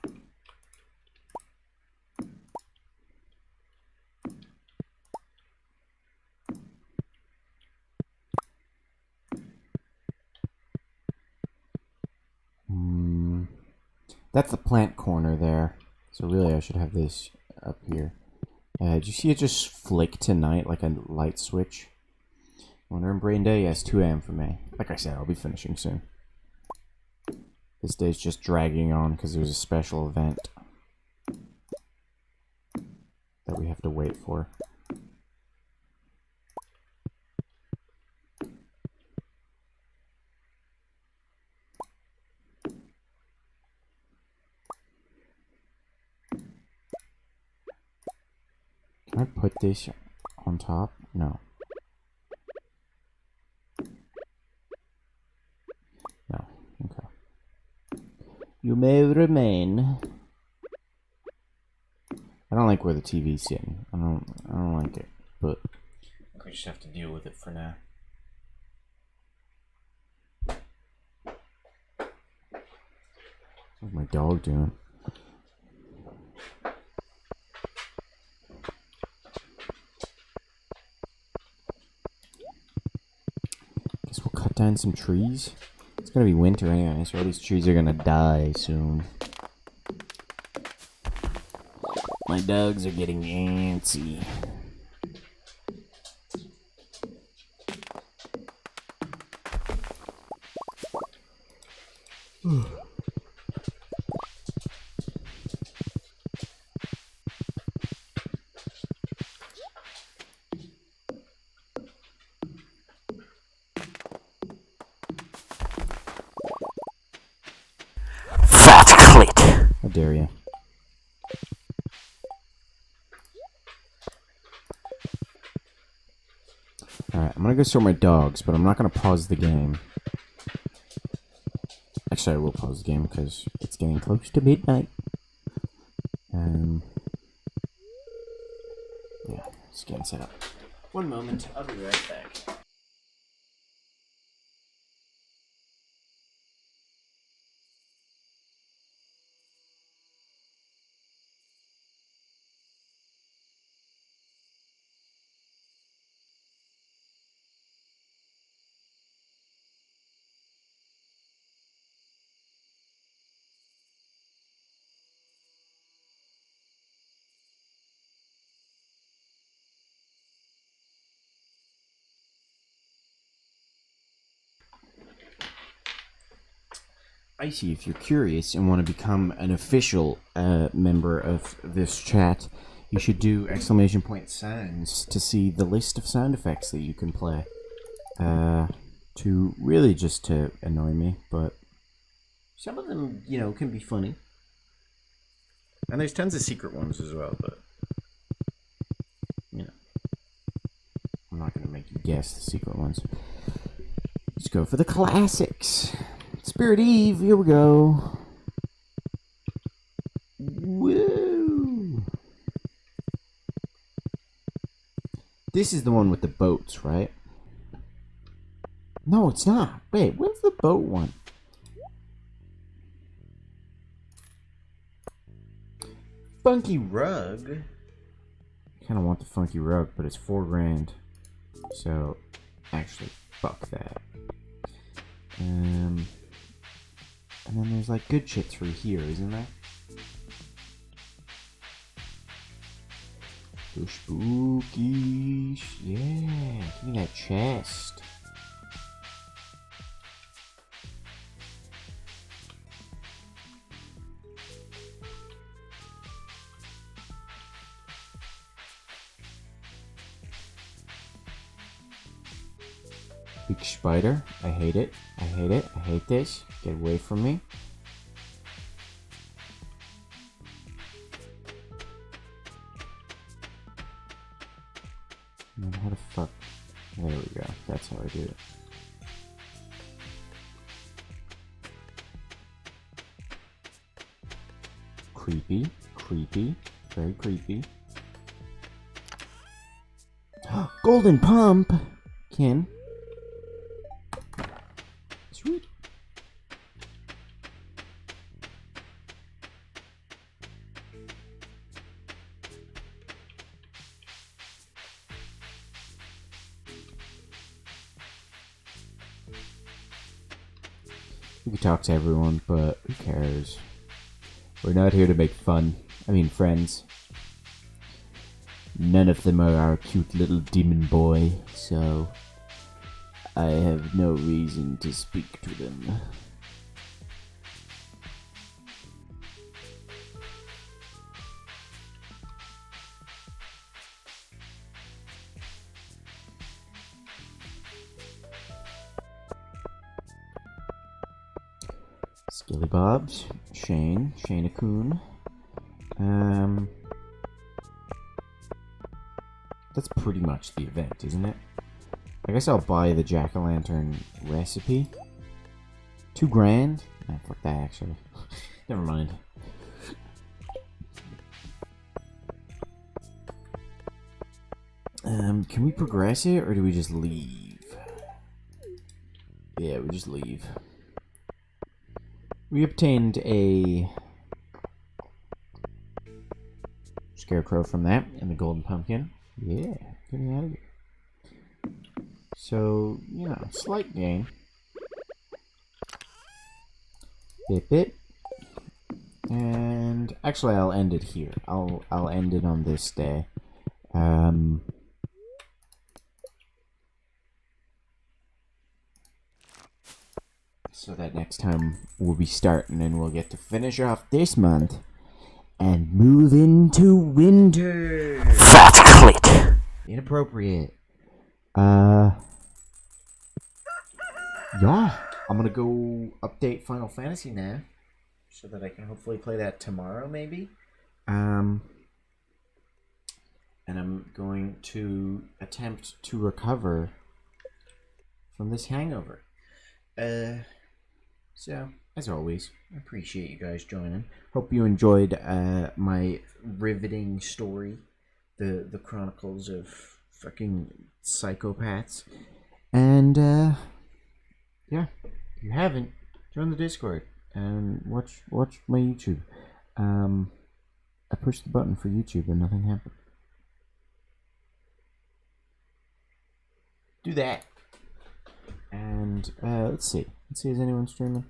That's the plant corner there. So really I should have this up here. Did you see it just flick tonight like a light switch? Wonder in Brain Day? Yes, 2 AM for me. Like I said, I'll be finishing soon. This day's just dragging on because there's a special event that we have to wait for. Can I put this on top? No. No. Okay. You may remain. I don't like where the TV's sitting. I don't like it, but I think we just have to deal with it for now. What's my dog doing? Guess we'll cut down some trees. It's gonna be winter anyway, so all these trees are gonna die soon. My dogs are getting antsy. Fat clit. How dare you? Alright, I'm gonna go sort my dogs, but I'm not gonna pause the game. Actually, I will pause the game because it's getting close to midnight. Yeah, it's getting set up. One moment, I'll be right back. I see, if you're curious and want to become an official member of this chat, you should do !sounds to see the list of sound effects that you can play. To really just to annoy me, but some of them, you know, can be funny. And there's tons of secret ones as well, but, you know, I'm not going to make you guess the secret ones. Let's go for the classics. Spirit Eve, here we go. Woo! This is the one with the boats, right? No, it's not. Wait, when's the boat one? Funky rug? I kind of want the funky rug, but it's $4 grand. So, actually, fuck that. And then there's like good shit through here, isn't there? The spooky. Yeah, give me that chest. Big spider. I hate it. I hate it. I hate this. Get away from me. And then how the fuck? There we go. That's how I do it. Creepy. Creepy. Very creepy. Golden pump! Ken. Sweet. We could talk to everyone, but who cares? We're not here to make fun. I mean, friends. None of them are our cute little demon boy, so I have no reason to speak to them. Skilly Bobs, Shane Coon. That's pretty much the event, isn't it? I guess I'll buy the jack-o'-lantern recipe. $2,000? Nah, fuck that, actually. Never mind. Can we progress it, or do we just leave? Yeah, we just leave. We obtained a scarecrow from that, and the golden pumpkin. Yeah, getting out of here. So, you know, slight gain. Bip bip. And actually, I'll end it here. I'll end it on this day. So that next time we'll be starting and we'll get to finish off this month and move into winter. That's clit. Inappropriate. Yeah, I'm gonna go update Final Fantasy now, so that I can hopefully play that tomorrow, maybe. And I'm going to attempt to recover from this hangover. So, as always, I appreciate you guys joining. Hope you enjoyed my riveting story, the Chronicles of fucking psychopaths. And, yeah, if you haven't, join the Discord and watch my YouTube. I pushed the button for YouTube and nothing happened. Do that. And let's see, is anyone streaming?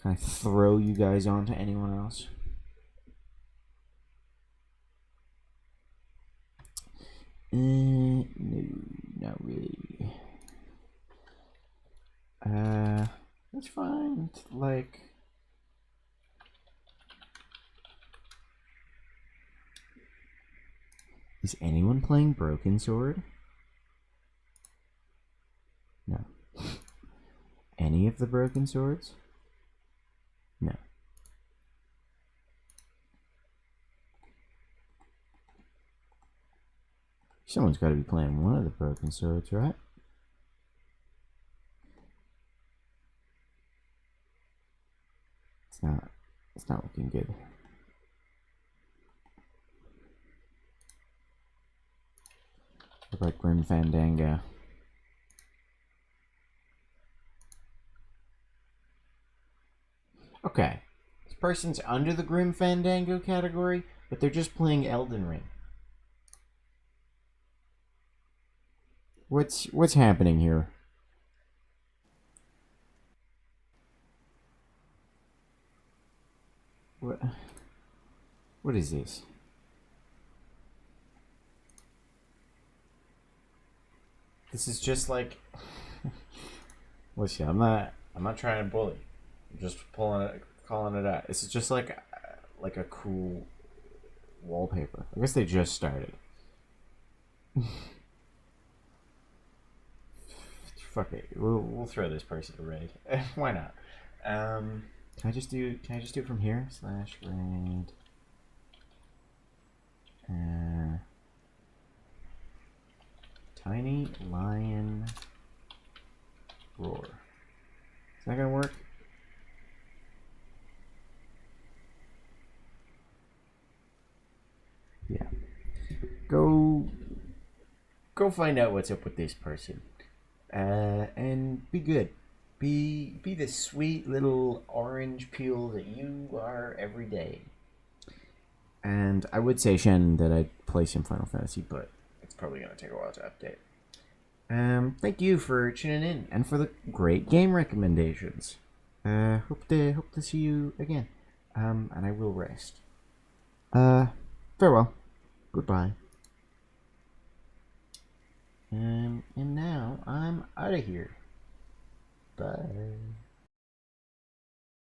Can I throw you guys on to anyone else? No, not really. That's fine. Like, is anyone playing Broken Sword? No. Any of the Broken Swords? No. Someone's got to be playing one of the Broken Swords, right? It's not looking good. Look like Grim Fandango. Okay. This person's under the Grim Fandango category, but they're just playing Elden Ring. What's happening here? What is this? This is just like listen, I'm not trying to bully. I'm just calling it out. This is just like a cool wallpaper. I guess they just started. Fuck it. We'll throw this person a raid. Why not? Can I just do it from here? /raid. Tiny lion roar. Is that gonna work? Yeah. Go find out what's up with this person. And be good. Be the sweet little orange peel that you are every day. And I would say, Shannon, that I'd play some Final Fantasy, but it's probably going to take a while to update. Thank you for tuning in and for the great game recommendations. Hope to see you again. And I will rest. Farewell. Goodbye. And now I'm out of here. Bye.